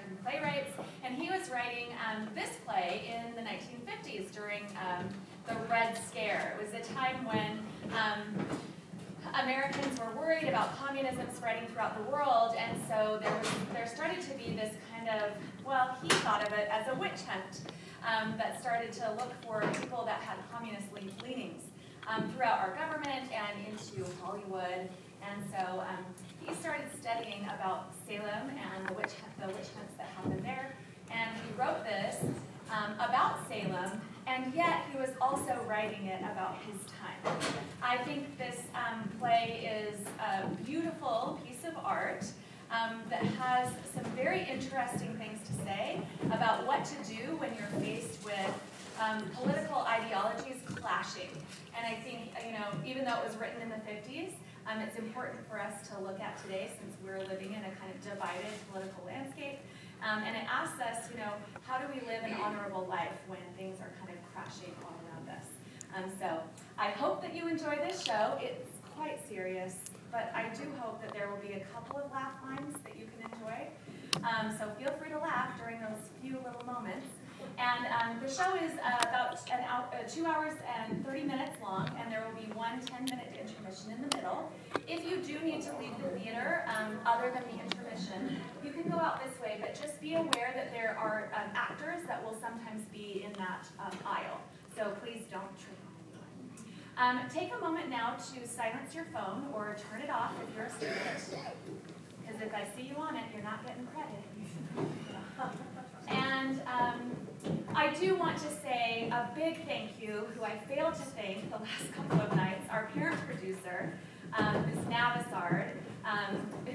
American playwrights, and he was writing this play in the 1950s during the Red Scare. It was a time when Americans were worried about communism spreading throughout the world, and so there started to be this kind of, well, he thought of it as a witch hunt that started to look for people that had communist leanings throughout our government and into Hollywood. And so he started studying about Salem and the witch hunts that happened there. And he wrote this about Salem, and yet he was also writing it about his time. I think this play is a beautiful piece of art that has some very interesting things to say about what to do when you're faced with political ideologies clashing. And I think, even though it was written in the 50s, it's important for us to look at today since we're living in a kind of divided political landscape. And it asks us, how do we live an honorable life when things are kind of crashing all around us? So I hope that you enjoy this show. It's quite serious, but I do hope that there will be a couple of laugh lines that you can enjoy. So feel free to laugh during those few little moments. And the show is about 2 hours and 30 minutes long, and there will be one 10-minute intermission in the middle. If you do need to leave the theater, other than the intermission, you can go out this way, but just be aware that there are actors that will sometimes be in that aisle. So please don't trip on anyone. Take a moment now to silence your phone or turn it off if you're a student, because if I see you on it, you're not getting credit. And I do want to say a big thank you, who I failed to thank the last couple of nights, our parent producer, Ms. Navasard,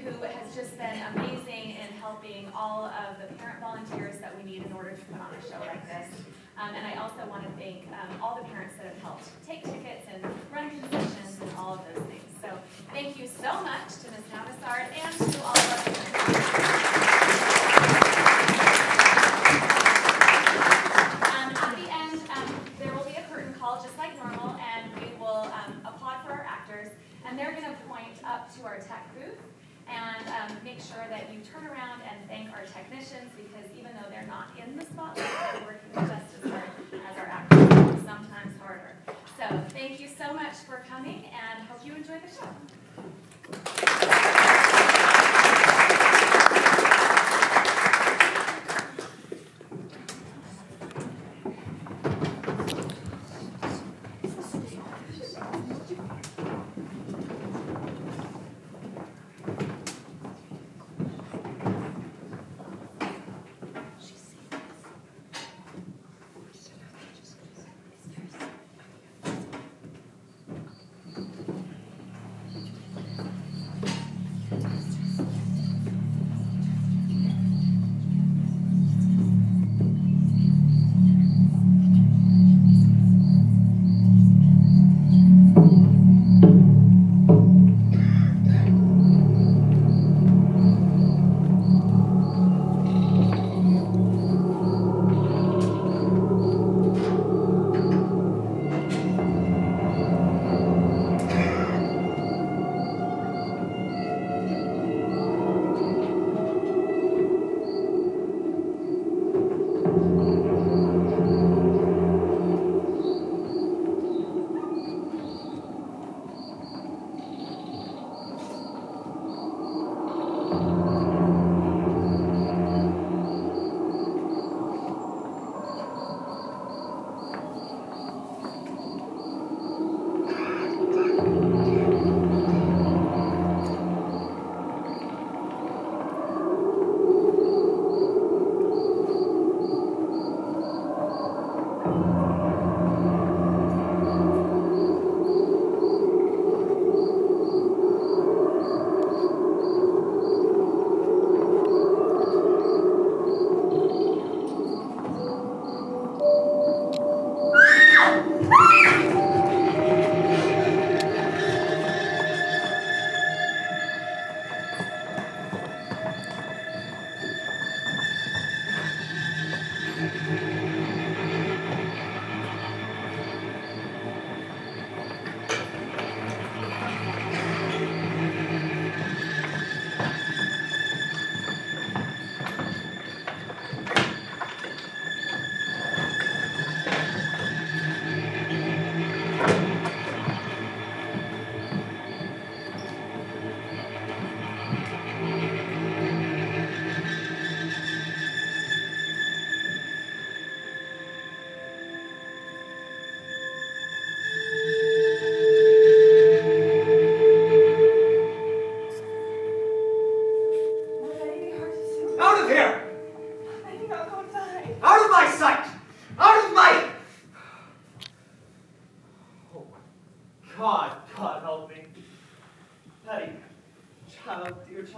who has just been amazing in helping all of the parent volunteers that we need in order to put on a show like this. And I also want to thank all the parents that have helped take tickets and run concessions and all of those things. So thank you so much to Ms. Navasard and to all of our parents. At the end, there will be a curtain call just like normal, and we will applaud for our actors, and they're going to point up to our tech booth and make sure that you turn around and thank our technicians, because even though they're not in the spotlight, they're working just as hard as our actors, sometimes harder. So thank you so much for coming, and hope you enjoy the show.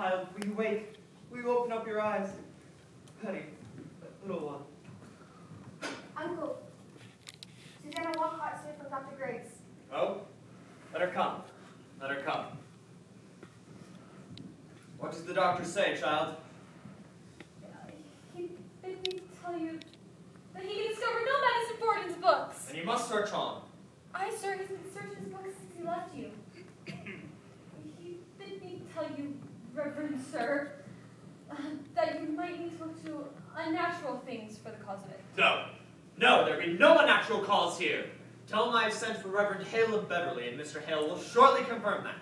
child, will you wake? Will you open up your eyes? Honey, little one. Uncle, Susanna Walcott's here from Dr. Grace. Oh? Let her come. Let her come. What does the doctor say, child? He bid me tell you that he can discover no medicine for it in his books. And you must search on. Aye, sir, he's been searching his books since he left you. He bid me tell you, Reverend Sir, that you might need to look to unnatural things for the cause of it. No. No, there be no unnatural cause here. Tell him I have sent for Reverend Hale of Beverly, and Mr. Hale will shortly confirm that.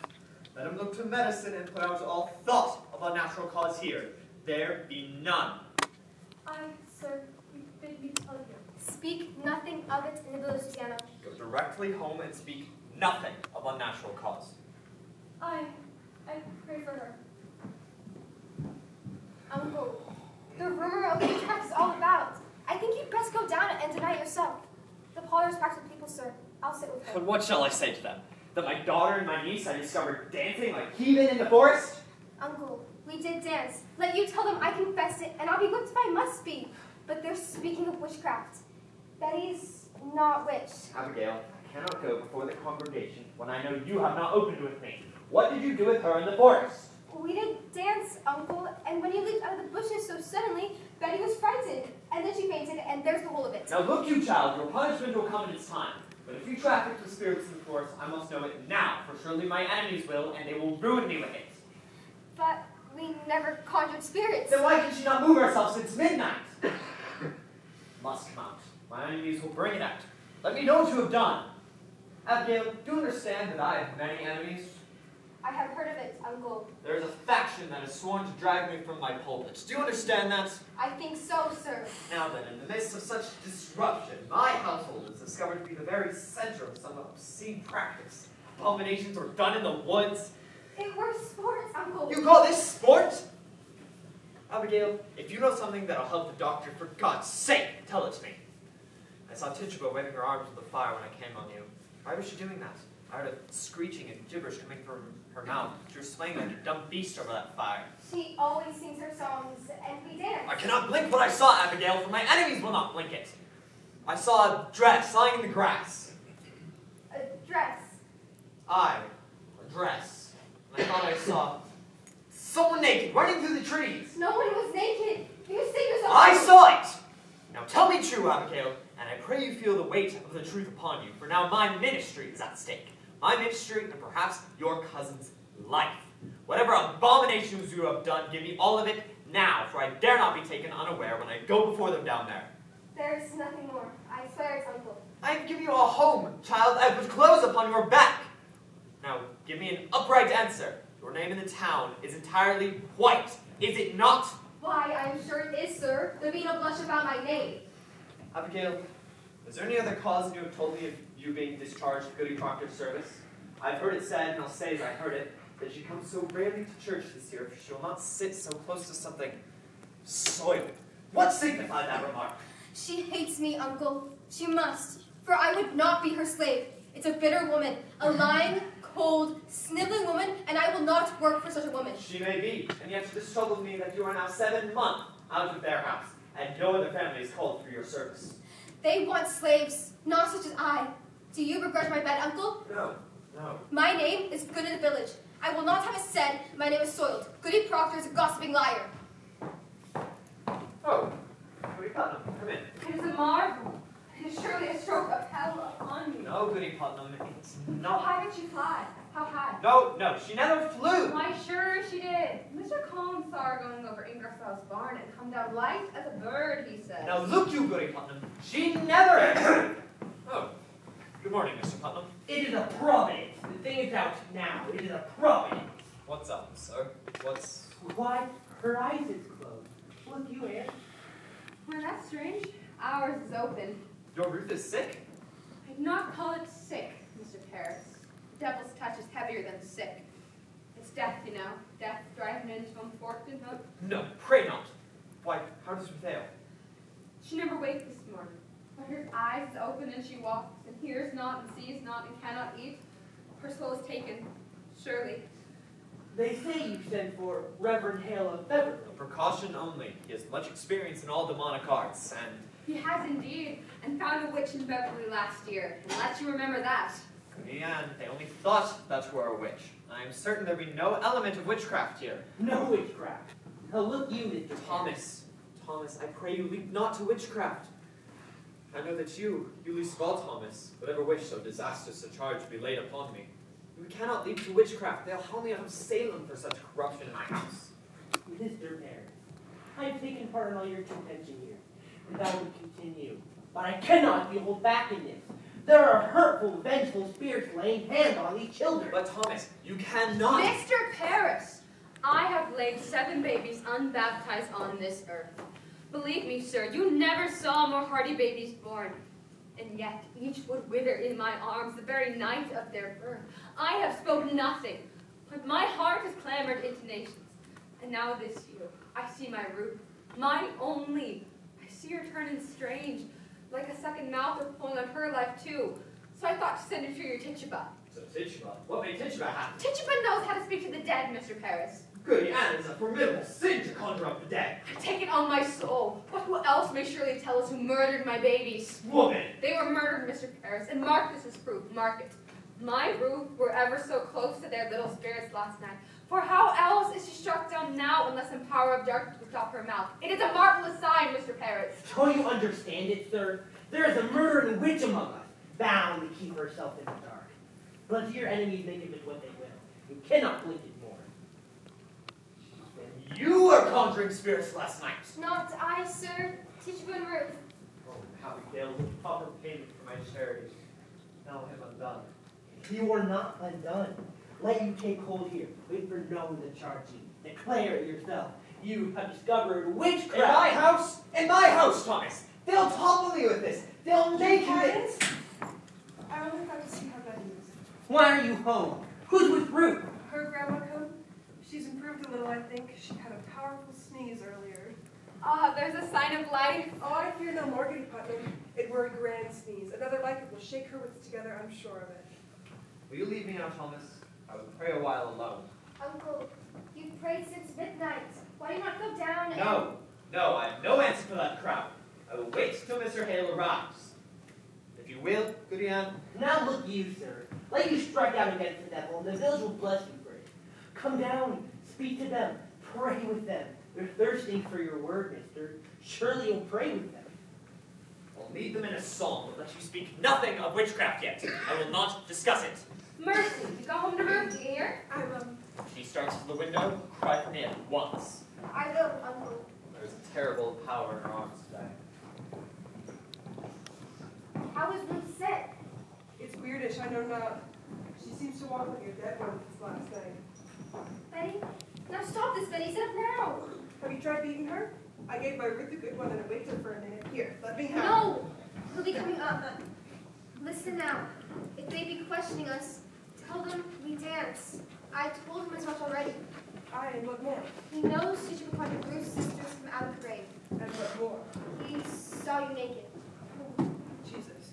Let him look to medicine and put out all thought of unnatural cause here. There be none. Aye, sir, he bid me tell you. Speak nothing of it in the village, Susanna. Go directly home and speak nothing of unnatural cause. I pray for her. Uncle, the rumor of witchcraft is all about. I think you'd best go down and deny it yourself. The Paul respects the people, sir. I'll sit with her. But what shall I say to them? That my daughter and my niece I discovered dancing like heathen in the forest? Uncle, we did dance. Let you tell them I confessed it, and I'll be whipped if I must be. But they're speaking of witchcraft. Betty's not witch. Abigail, I cannot go before the congregation when I know you have not opened with me. What did you do with her in the forest? We did dance, Uncle, and when you leaped out of the bushes so suddenly, Betty was frightened, and then she fainted, and there's the whole of it. Now look, you child, your punishment will come in its time. But if you traffic with spirits in the forest, I must know it now, for surely my enemies will, and they will ruin me with it. But we never conjured spirits. Then why can she not move herself since midnight? Must come out. My enemies will bring it out. Let me know what you have done. Abigail, do you understand that I have many enemies? I have heard of it, Uncle. There is a faction that has sworn to drag me from my pulpit. Do you understand that? I think so, sir. Now then, in the midst of such disruption, my household is discovered to be the very center of some obscene practice. Abominations were done in the woods. It were sports, Uncle. You call this sport? Abigail, if you know something that'll help the doctor, for God's sake, tell it to me. I saw Tituba waving her arms with the fire when I came on you. Why was she doing that? I heard a screeching and gibberish coming from her mouth. She was swaying like a dumb beast over that fire. She always sings her songs, and we dance. I cannot blink what I saw, Abigail, for my enemies will not blink it. I saw a dress lying in the grass. A dress. A dress. And I thought I saw someone naked running through the trees. No one was naked. You sing yourself. I saw it! Now tell me true, Abigail, and I pray you feel the weight of the truth upon you, for now my ministry is at stake. My ministry and perhaps your cousin's life. Whatever abominations you have done, give me all of it now, for I dare not be taken unaware when I go before them down there. There's nothing more. I swear it's Uncle. I have given you a home, child, I put clothes upon your back. Now, give me an upright answer. Your name in the town is entirely white, is it not? Why, I'm sure it is, sir. There be no blush about my name. Abigail, is there any other cause you have told me of you being discharged of Goody Proctor's service? I've heard it said, and I'll say as I heard it, that she comes so rarely to church this year, for she will not sit so close to something soiled. What signified that remark? She hates me, Uncle. She must, for I would not be her slave. It's a bitter woman, a lying, cold, sniveling woman, and I will not work for such a woman. She may be, and yet this troubles me that you are now 7 months out of their house, and no other family is called for your service. They want slaves, not such as I. Do you begrudge my bed, Uncle? No, no. My name is good in the village. I will not have it said my name is soiled. Goody Proctor is a gossiping liar. Oh, Goody Putnam, come in. It is a marvel. It is surely a stroke of hell upon me. No, Goody Putnam, it's How not. high did she fly? How high? No, she never flew. Why, sure she did. Mr. Collins saw her going over Ingersoll's barn and come down light as a bird, he said. Now look you, Goody Putnam, she never. Oh, good morning, Mr. Putnam. It is a providence. The thing is out now. It is a providence. What's up, sir? What's... Why, her eyes is closed. Look you, Aunt. Well, that's strange. Ours is open. Your Ruth is sick? I'd not call it sick, Mr. Paris. The devil's touch is heavier than sick. It's death, you know. Death driving into unforked in hook. No, pray not. Why, how does Ruth fail? She never waked this morning. But her eyes is open and she walks, and hears not, and sees not, and cannot eat. Her soul is taken, surely. They say you sent for Reverend Hale of Beverly. A precaution only. He has much experience in all demonic arts, and He has indeed, and found a witch in Beverly last year. And let you remember that. and they only thought that you were a witch. I am certain there be no element of witchcraft here. No witchcraft. Now look you, Mr. Thomas, I pray you leap not to witchcraft. I know that you least of all, Thomas, would ever wish so disastrous a charge be laid upon me. We cannot leap to witchcraft. They'll haul me out of Salem for such corruption in my house. Mr. Paris, I have taken part in all your contention here, and I will continue. But I cannot be held back in this. There are hurtful, vengeful spirits laying hands on these children. But Thomas, you cannot. Mr. Paris, I have laid 7 babies unbaptized on this earth. Believe me, sir, you never saw more hardy babies born. And yet, each would wither in my arms the very night of their birth. I have spoken nothing, but my heart has clamored into nations. And now this year, I see my Ruth, my only. I see her turning strange, like a second mouth was pulling on her life too. So I thought to send her to your Tituba. So Tituba, what may Tituba happen? Tituba knows how to speak to the dead, Mr. Paris. Good, and it's a formidable sin to conjure up the dead. I take it on my soul. But who else may surely tell us who murdered my babies? Woman! They were murdered, Mr. Paris, and mark this as proof. Mark it. My Ruth were ever so close to their little spirits last night. For how else is she struck down now unless some power of darkness will stop her mouth? It is a marvelous sign, Mr. Paris. Don't you understand it, sir? There is a murdering witch among us, bound to keep herself in the dark. Let your enemies make of it what they will. You cannot blink it more. Then you were conjuring spirits last night. Not I, sir. Tituba and Ruth. Oh, Abigail, proper payment for my charity. Now I am undone. You are not undone. Let you take hold here. Wait for no one to charge you. Declare it yourself. You have discovered witchcraft. In my house? In my house, Thomas! They'll topple me with this. They'll make it. I wonder if I can see how Betty is. Why are you home? Who's with Ruth? Her grandma come? She's improved a little, I think. She had a powerful sneeze earlier. Ah, there's a sign of life. Oh, I fear no more, Giddy Putnam. It were a grand sneeze. Another like it will shake her wits together, I'm sure of it. Will you leave me now, Thomas? I will pray a while alone. Uncle, you've prayed since midnight. Why do you not go down and... No, I have no answer for that crowd. I will wait till Mr. Hale arrives. If you will, Goody Ann. Now look you, sir. Let you strike out against the devil, and the village will bless you for it. Come down, speak to them, pray with them. They're thirsting for your word, mister. Surely you'll pray with them. I'll lead them in a song, but let you speak nothing of witchcraft yet. I will not discuss it. Mercy, you go home to Ruth, do you hear? I will. If she starts to the window, cry for me at once. I will, Uncle. There's a terrible power in her arms today. How is Ruth sick? It's weirdish, I know not. She seems to walk like a dead one since last night. Betty? Now stop this, Betty. Sit up now. Have you tried beating her? I gave my Ruth a good one and it waked her for a minute. Here, let me have it. No! He'll be coming up. Listen now. If they be questioning us, tell them we dance. I told him as much already. Aye, and what more? He knows Tituba caught Ruth's sisters from out of the grave. And what more? He saw you naked. Jesus.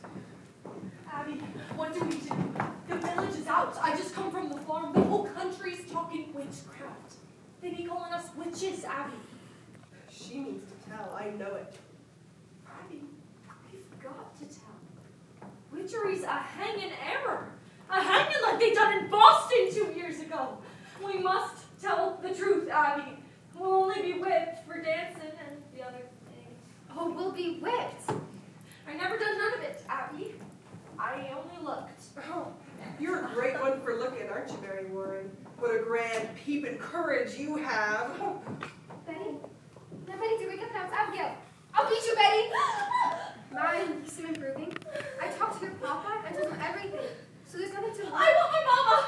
Abby, what do we do? The village is out. I just come from the farm. The whole country's talking witchcraft. They be calling us witches, Abby. She means to tell, I know it. Abby, we've got to tell. Witchery's a hanging error. A hanging like they done in Boston 2 years ago. We must tell the truth, Abby. We'll only be whipped for dancing and the other things. Oh, we'll be whipped. I never done none of it, Abby. I only looked. Oh, you're a great one for looking, aren't you, Mary Warren? What a grand peep and courage you have. Betty? Now, Betty, do wake up now. It's Abigail. I'll beat you, Betty. Mine, you seem improving. I talked to your papa and told him everything. So there's nothing to I want my mama.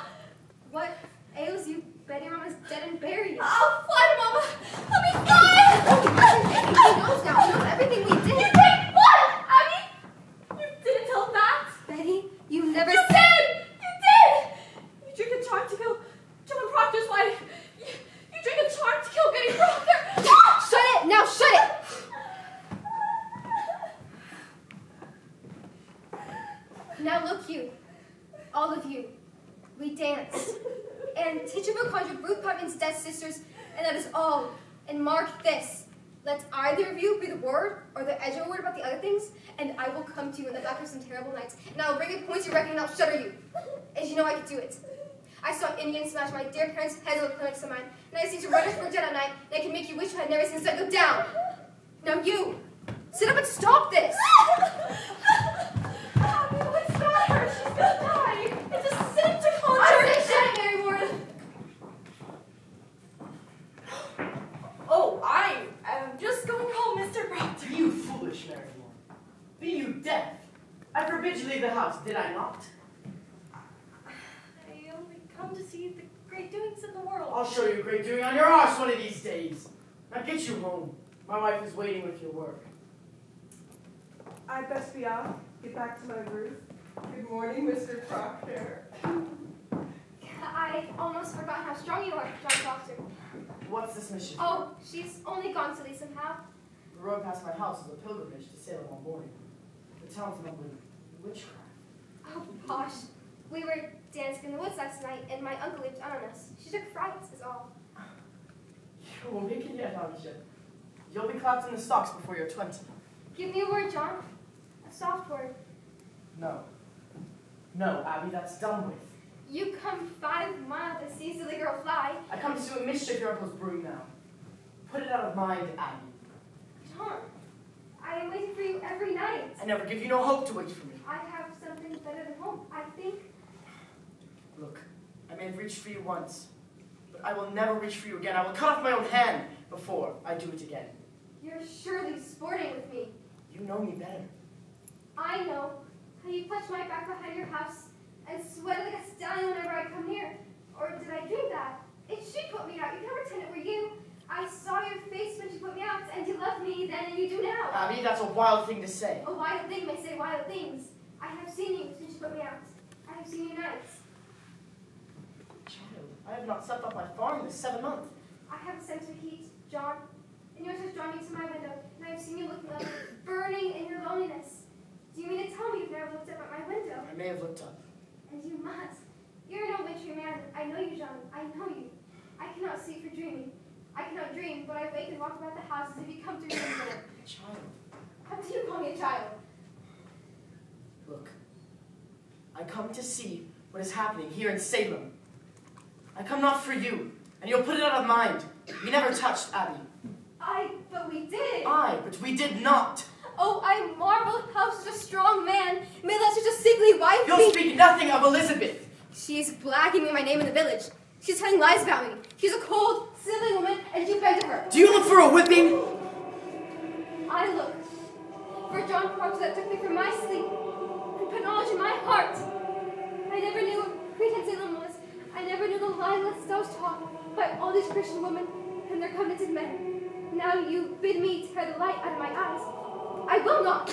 What ails you? Betty Mama's dead and buried. I'll fly to mama. Let me fly. He knows now. He knows everything we You did. did what, Abby? You didn't tell him that. Betty, you never You did! You did! You drink a charm to kill John Proctor's wife. You drink a charm to kill Goody Proctor. Shut it! Now shut it! Now look you. All of you. We danced. and Tituba conjured Ruth Putnam's dead sisters, and that is all. And mark this. Let either of you be the word or the edge of a word about the other things, and I will come to you in the back of some terrible nights, and I will bring you points you reckon and I'll shudder you. As you know I can do it. I saw Indians smash my dear parents' heads on the clinics of mine, and I see to runners for dead at night, and I can make you wish you had never seen the sun go down. Now you, sit up and stop this! Abby, what's the matter? She's gonna die. It's a sin to conjure. I say shut it, Mary Warren! Oh, I am just going home, Mr. Proctor. You foolish Mary Warren. Be you deaf? I forbid you leave the house, did I not? I only come to see the great doings of the world. I'll show you a great doing on your arse one of these days. Now get you home. My wife is waiting with your work. I'd best be off. Get back to my roof. Good morning, Mr. Proctor. I almost forgot how strong you are, John Proctor. What's this mission? Oh, she's only gone silly somehow. The road past my house is a pilgrimage to Salem all morning. The town's mumbling witchcraft. Oh, gosh. We were dancing in the woods last night, and my uncle leaped on us. She took fright, is all. You're wicked yet, Amisha. You'll be clapped in the stocks before you're 20. Give me a word, John. A soft word. No. No, Abby, that's done with. You come 5 miles to see silly girl fly. I come to do a mischief your uncle's brewing now. Put it out of mind, Abby. John, I am waiting for you every night. I never give you no hope to wait for me. I have something better than home. I think. Look, I may have reached for you once, but I will never reach for you again. I will cut off my own hand before I do it again. You're surely sporting with me. You know me better. I know how you clutch my back behind your house and sweat like a stallion whenever I come near. Or did I dream that? If she put me out, you can't pretend it were you. I saw your face when she put me out, and you loved me then and you do now. Abby, that's a wild thing to say. A wild thing may say wild things. I have seen you since you put me out. I have seen you nights. Child, I have not slept off my farm this 7 months. I have a sense of heat, John. And yours has drawn me to my window, and I have seen you looking up, burning in your loneliness. Do you mean to tell me you've never looked up at my window? I may have looked up. And you must. You're no wintry man. I know you, John. I know you. I cannot sleep for dreaming. I cannot dream, but I wake and walk about the house as if you come through your window. Child, How do you call me a child? look. I come to see what is happening here in Salem. I come not for you, and you'll put it out of mind. We never touched Abby. But we did. Aye, but we did not. Oh, I marvel how such a strong man may let such a sickly wife be. You'll speak nothing of Elizabeth. She is blaspheming my name in the village. She's telling lies about me. She's a cold, silly woman, and you beg of her. Do you look for a whipping? I look for John Proctor that took me from my sleep and put knowledge in my heart. I never knew what pretense Salem was. I never knew the lieless I was taught by all these Christian women and their covenanted men. Now you bid me tear the light out of my eyes. I will not.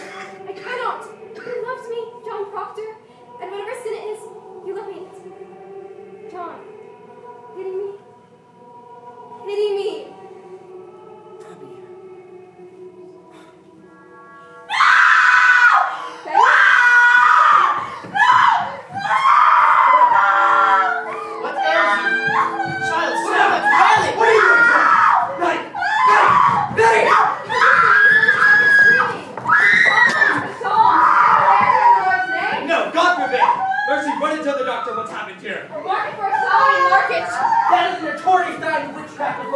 I cannot. You loved me, John Proctor, and whatever sin it is, you love me in it. John, pity me. Pity me. Abby. What ails you? Child, stop it! Riley! What are you doing? Betty! No, God forbid! Mercy, run and tell the doctor what's happened here. Market for a salary market. That is an notorious sign of witchcraft of a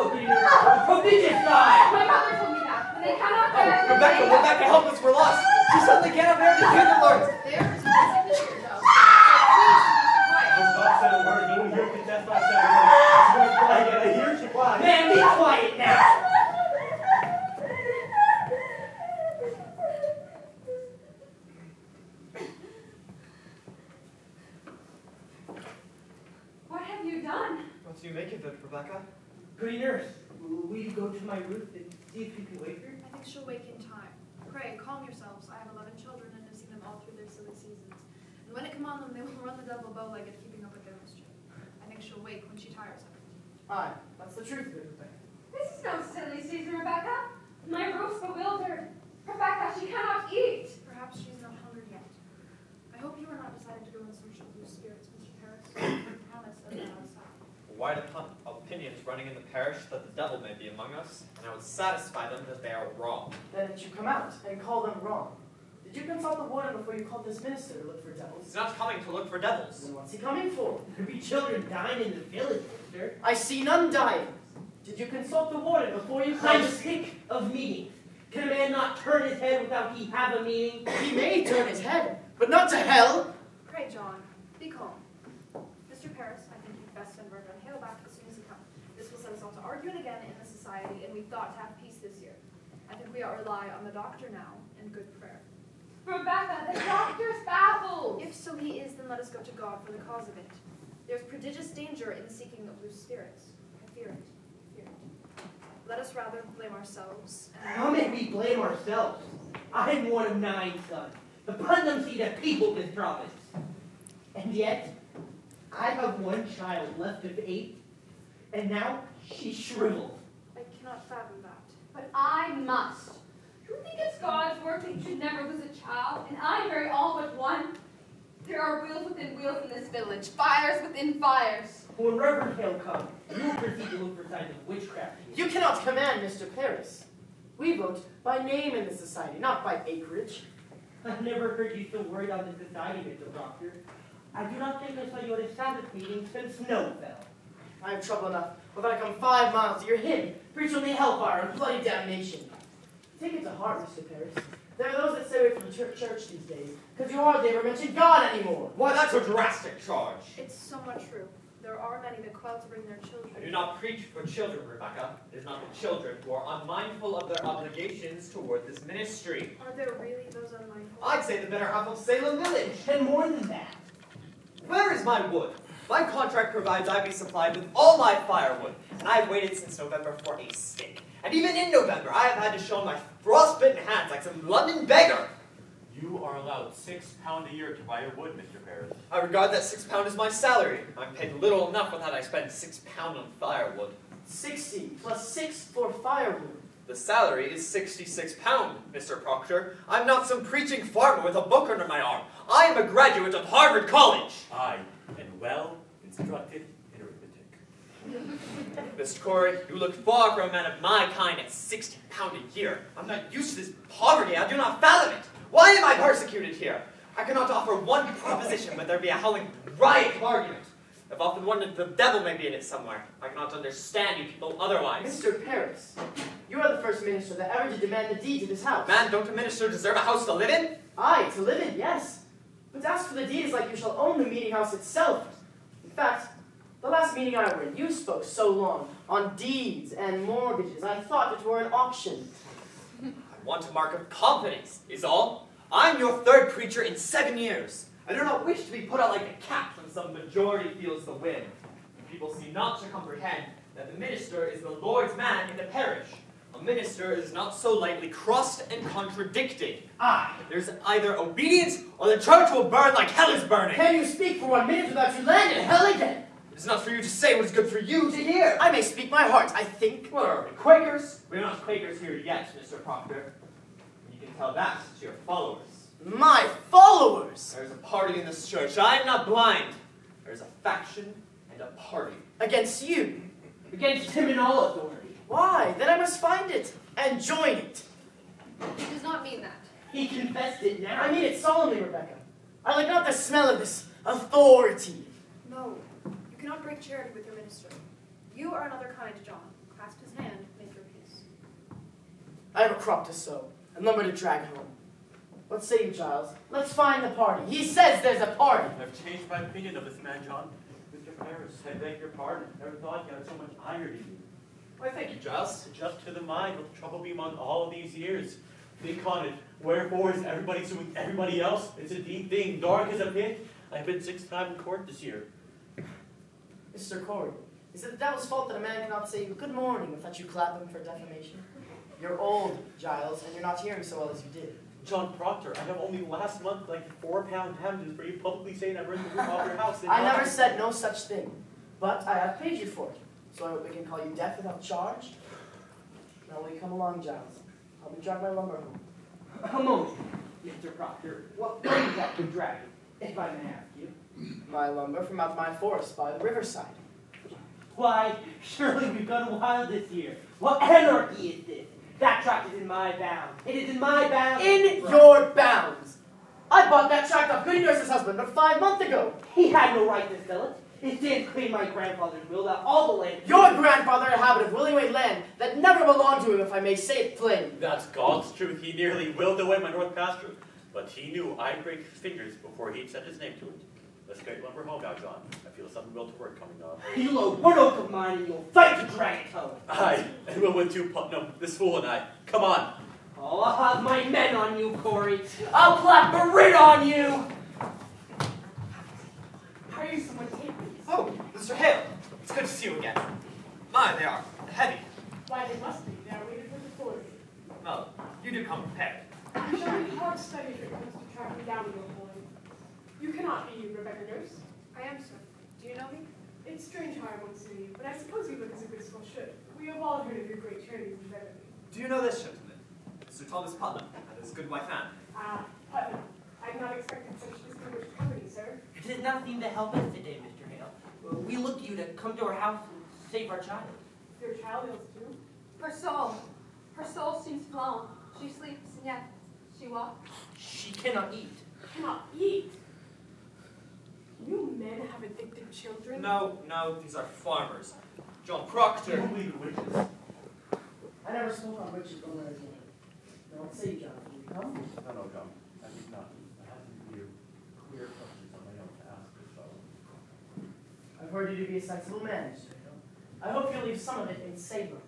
prodigious sign! My mother told me that. And they cannot Oh, Rebecca, help us, we're lost. She suddenly can't bear to hear the Lord. I've not said a word. No one here can test I said a word. She's going to fly again. I hear she flies. Man, be quiet now! What have you done? What do you make of it, Rebecca? Pretty nurse, will you go to my roof and see if you can wake her? I think she'll wake in time. Pray, calm yourselves. I have 11 children and have seen them all through their silly seasons. And when it come on them, they will run the devil bow-legged, keeping up with their mischief. I think she'll wake when she tires of it. Aye, that's the truth of it, Rebecca. This is no silly season, Rebecca. My roof's bewildered. Rebecca, she cannot eat. Perhaps she's not hungry yet. I hope you are not decided to go in search of loose spirits, Mr. Harris. Promise of that outside. wide opinions running in the parish that the devil may be among us, and I would satisfy them that they are wrong. Then it should come out and call them wrong. Did you consult the warden before you called this minister to look for devils? He's not coming to look for devils. Then what's he coming for? There be children dying in the village, mister. I see none dying. Did you consult the warden before you I'm called this? sick of meetings. Can a man not turn his head without he have a meeting? He may turn his head, but not to hell. Pray, John, be calm. Mr. Paris, I think you'd best send Reverend Hale back as soon as he comes. This will set us all to arguing again in the society, and we thought to have peace this year. I think we ought to rely on the doctor now and good prayer. Rebecca, the doctor's baffled. If so he is, then let us go to God for the cause of it. There's prodigious danger in the seeking of loose spirits. I fear it. Fear it. Let us rather blame ourselves. How may we blame ourselves? I'm one of 9 sons. The Putnam seed of people this province. And yet, I have one child left of 8, and now she's shriveled. I cannot fathom that. But I must. Do you think it's God's work that you should never lose a child, and I marry all but one? There are wheels within wheels in this village, fires within fires. When Reverend Hale comes, you will proceed to look for signs of witchcraft. You cannot command Mr. Paris. We vote by name in the society, not by acreage. I've never heard you so worried on the society, Mr. Proctor. I do not think I saw you at a Sabbath meeting since snow fell. I have trouble enough whether I come 5 miles to your hymn, preach only hellfire and bloody damnation. Take it to heart, Mr. Paris. There are those that stay away from the church these days, because you hardly ever mention God anymore. Why, that's a drastic charge. It's somewhat true. There are many that quail to bring their children. I do not preach for children, Rebecca. It is not the children who are unmindful of their obligations toward this ministry. Are there really those unmindful? I'd say the better half of Salem Village. And more than that, Where is my wood? My contract provides I be supplied with all my firewood, and I have waited since November for a stick. And even in November, I have had to show my frostbitten hands like some London beggar. You are allowed £6 a year to buy your wood, Mr. Paris. I regard that £6 as my salary. I'm paid little enough with that I spend £6 on firewood. 60 plus 6 for firewood. The salary is £66, Mr. Proctor. I'm not some preaching farmer with a book under my arm. I am a graduate of Harvard College. Aye, and well instructed in arithmetic. Mr. Corey, you look far from a man of my kind at £60 a year. I'm not used to this poverty. I do not fathom it. Why am I persecuted here? I cannot offer one proposition, but there be a howling riot of argument. I've often wondered if the devil may be in it somewhere. I cannot understand you people otherwise. Mr. Paris, you are the first minister that ever did demand the deed to this house. Man, don't a minister deserve a house to live in? Aye, to live in, yes. But to ask for the deed is like you shall own the meeting house itself. In fact, the last meeting I were in, you spoke so long on deeds and mortgages, I thought it were an auction. I want a mark of confidence, is all. I'm your third preacher in 7 years. I do not wish to be put out like a cat when some majority feels the wind. People seem not to comprehend that the minister is the Lord's man in the parish. A minister is not so lightly crossed and contradicted. I. There's either obedience or the church will burn like hell is burning. Can you speak for 1 minute without you land in hell again? It's not for you to say what is good for you to hear. I may speak my heart, I think. What are we, Quakers? We're not Quakers here yet, Mr. Proctor. You can tell that to your followers. My followers! There's a party in this church. I am not blind. There's a faction and a party. Against you. Against him in all authority. Why? Then I must find it and join it. He does not mean that. He confessed it now. I mean it solemnly, Rebecca. I like not the smell of this authority. No, you cannot break charity with your minister. You are another kind, John. Clasp his hand, make your peace. I have a crop to sow and lumber to drag home. What say you, Giles? Let's find the party. He says there's a party. I've changed my opinion of this man, John. Mr. Paris, I beg your pardon. Never thought you had so much iron in you. Why, thank you, Giles. Just to the mind will trouble me among all of these years. Think on it. Wherefore is everybody suing everybody else? It's a deep thing, dark as a pit. I've been 6 times in court this year. Mr. Corey, is it the devil's fault that a man cannot say good morning without you clap him for defamation? You're old, Giles, and you're not hearing so well as you did. John Proctor, I have only last month like 4-pound damages for you publicly saying I burned the roof off your house. I never said no such thing, but I have paid you for it, so I hope we can call you deaf without charge. Now will you come along, Giles? Help me drag my lumber home. A moment, Mr. Proctor. What is that you're dragging, if I may ask you? My lumber from out my forest by the riverside. Why, surely we've gone wild this year. What anarchy is this? That tract is in my bounds. It is in my bounds. In your bounds! I bought that tract off Goody Nurse's husband about 5 months ago. He had no right to sell it. It stands clear in my grandfather's will that all the land... Your grandfather had a habit of willing away land that never belonged to him, if I may say it plain. That's God's truth. He nearly willed away my north pasture, but he knew I'd break his fingers before he'd set his name to it. Let's get lumber home now, John. I feel something will to work coming on. You'll owe one oak of mine and you'll fight to drag it home. Aye, and we'll win 2 Putnam, this fool and I. Come on. Oh, I'll have my men on you, Corey. I'll clap the writ on you. Hire someone take these. Oh, Mr. Hale, it's good to see you again. My, they are heavy. Why, they must be. They are weighted with authority. Well, you do come prepared. You shall be hard study if it comes to tracking down your boy. You cannot be Rebecca Nurse. I am, sir. Do you know me? It's strange how I once knew you, but I suppose you look as a good soul should. We have all heard of your great charities in Beverly. Do you know this gentleman? Sir Thomas Putnam and his good wife Anne. Ah, Putnam. I had not expected such distinguished company, sir. It is nothing to help us today, Mr. Hale. We look to you to come to our house and save our child. Your child is too. Her soul seems calm. She sleeps, and yet she walks. She cannot eat. Cannot eat. You men have addicted children. No, these are farmers. John Proctor. Don't believe in witches. I never spoke on witches but when I was young. Now, what say you, Jonathan? Will you come? No, come. I think not. I have some few queer questions on my own to ask this fellow. I've heard you to be a sensible man, Mr. Hale. I hope you'll leave some of it in savor.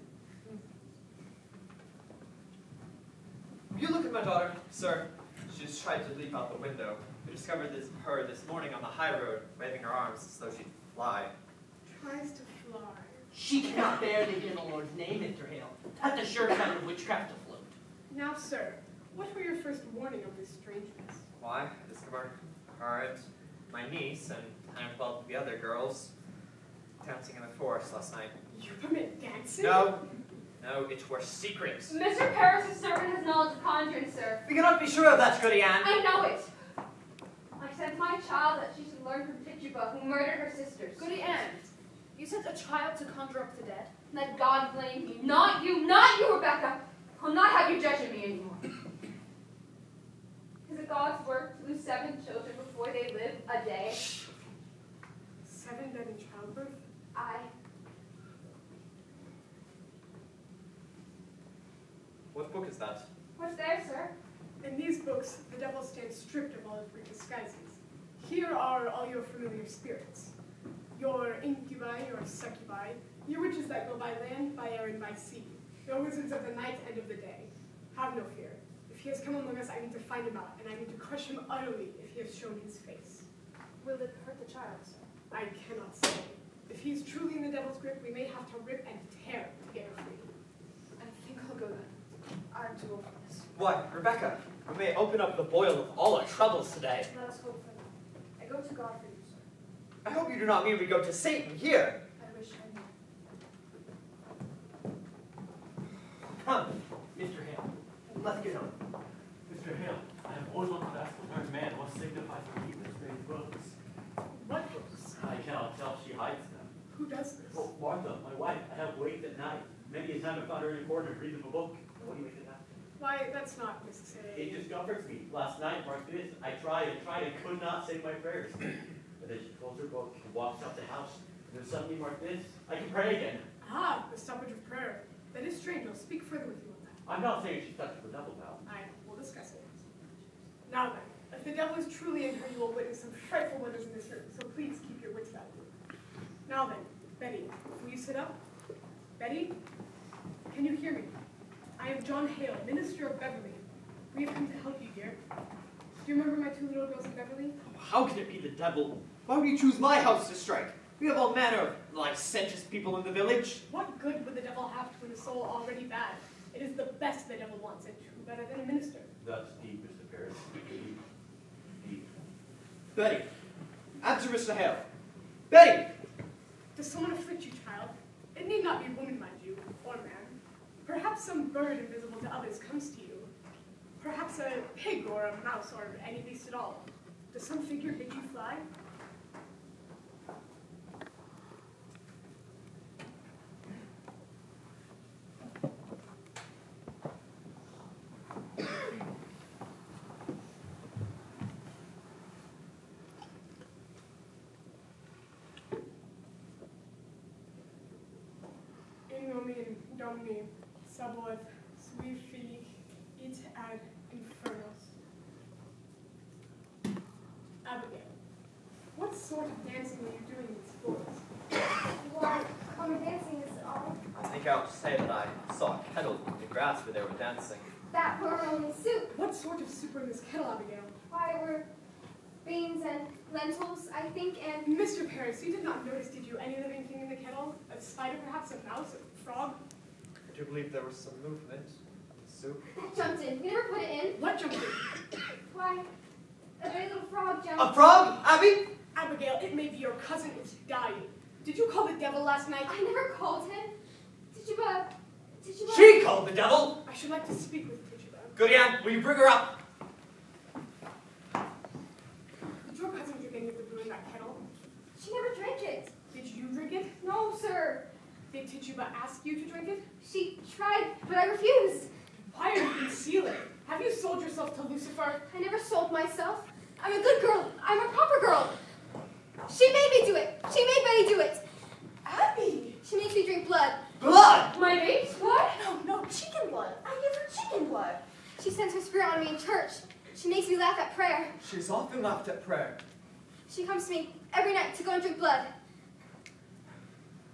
Will you look at my daughter, sir? She just tried to leap out the window. We discovered her this morning on the high road, waving her arms as though she'd fly. Tries to fly. She cannot bear to hear the Lord's name, Mr. Hale. That's a sure sign of witchcraft afloat. Now, sir, what were your first warning of this strangeness? Why? I discovered her and my niece and 10 or 12 of the other girls dancing in the forest last night. You permit dancing? No, it were secrets. Mr. Paris's servant has knowledge of conjuring, sir. We cannot be sure of that, Goody Anne. I know it. I sent my child that she should learn from Tituba, who murdered her sisters. Goody Anne, you sent a child to conjure up the dead? Let God blame me, not you, Rebecca. I'll not have you judging me anymore. Is it God's work to lose 7 children before they live a day? 7 dead in childbirth? What book is that? What's there, sir? In these books, the devil stands stripped of all his great disguises. Here are all your familiar spirits. Your incubi, your succubi, your witches that go by land, by air, and by sea. Your wizards of the night and of the day. Have no fear. If he has come among us, I need to find him out, and I need to crush him utterly if he has shown his face. Will it hurt the child, sir? I cannot say. If he's truly in the devil's grip, we may have to rip and tear to get her free. I think I'll go then. I'm too old for this. Why, Rebecca, we may open up the boil of all our troubles today. Let us hope for that. I go to God for you, sir. I hope you do not mean we go to Satan here. I wish I knew. Come, Mr. Hale. Let's get on. Mr. Hale, I have always wanted to ask the learned man what signifies the keep of strange books. What books? I cannot tell. She hides them. Who does this? Well, Martha, my wife, I have waked at night. Many a time I found her in a corner reading a book. What do you make of that? Why, that's not necessary. It just comforts me. Last night, Mark did this. I tried and could not say my prayers. But then she closed her book and walks out the house. And then suddenly, Mark this. I can pray again. Ah, the stoppage of prayer. That is strange. I'll speak further with you on that. I'm not saying she's touched the devil now. We'll discuss it. Now then, if the devil is truly in her, you will witness some frightful wonders in this room, so please keep your wits about you. Now then, Betty, will you sit up? Betty, can you hear me? I am John Hale, minister of Beverly. We have come to help you, dear. Do you remember my 2 little girls in Beverly? How can it be the devil? Why would you choose my house to strike? We have all manner of licentious people in the village. What good would the devil have to a soul already bad? It is the best the devil wants, and who better than a minister? That's deep, Mr. Paris. Deep. Deep. Betty, answer Mr. Hale. Betty! Does someone afflict you, child? It need not be woman, mind you, or man. Perhaps some bird invisible to others comes to you. Perhaps a pig or a mouse or any beast at all. Does some figure bid you fly? Domini, Sabaoth, sui fili, it ad infernus. Abigail, what sort of dancing are you doing in these floors? Why, common dancing is all. I think I'll say that I saw a kettle in the grass where they were dancing. That were only soup. What sort of soup are in this kettle, Abigail? Why, were beans and lentils, I think, and... Mr. Paris, you did not notice, did you, any living thing in the kettle? A spider, perhaps, a mouse, a frog? I do believe there was some movement in the soup. That jumped in. We never put it in. What jumped in? Why, a very little frog jumped. A frog, Abby? Abigail, it may be your cousin is dying. Did you call the devil last night? I never called him. Tituba. She called the devil. I should like to speak with Tituba. Goodian, will you bring her up? Did your cousin drink any of the brew in that kettle? She never drank it. Did you drink it? No, sir. Did Tituba ask you to drink it? She tried, but I refused. Why are you concealing? Have you sold yourself to Lucifer? I never sold myself. I'm a good girl. I'm a proper girl. She made me do it. She made Betty do it. Abby! She makes me drink blood. Blood! My baby's blood? No, chicken blood. I give her chicken blood. She sends her spirit on me in church. She makes me laugh at prayer. She's often laughed at prayer. She comes to me every night to go and drink blood.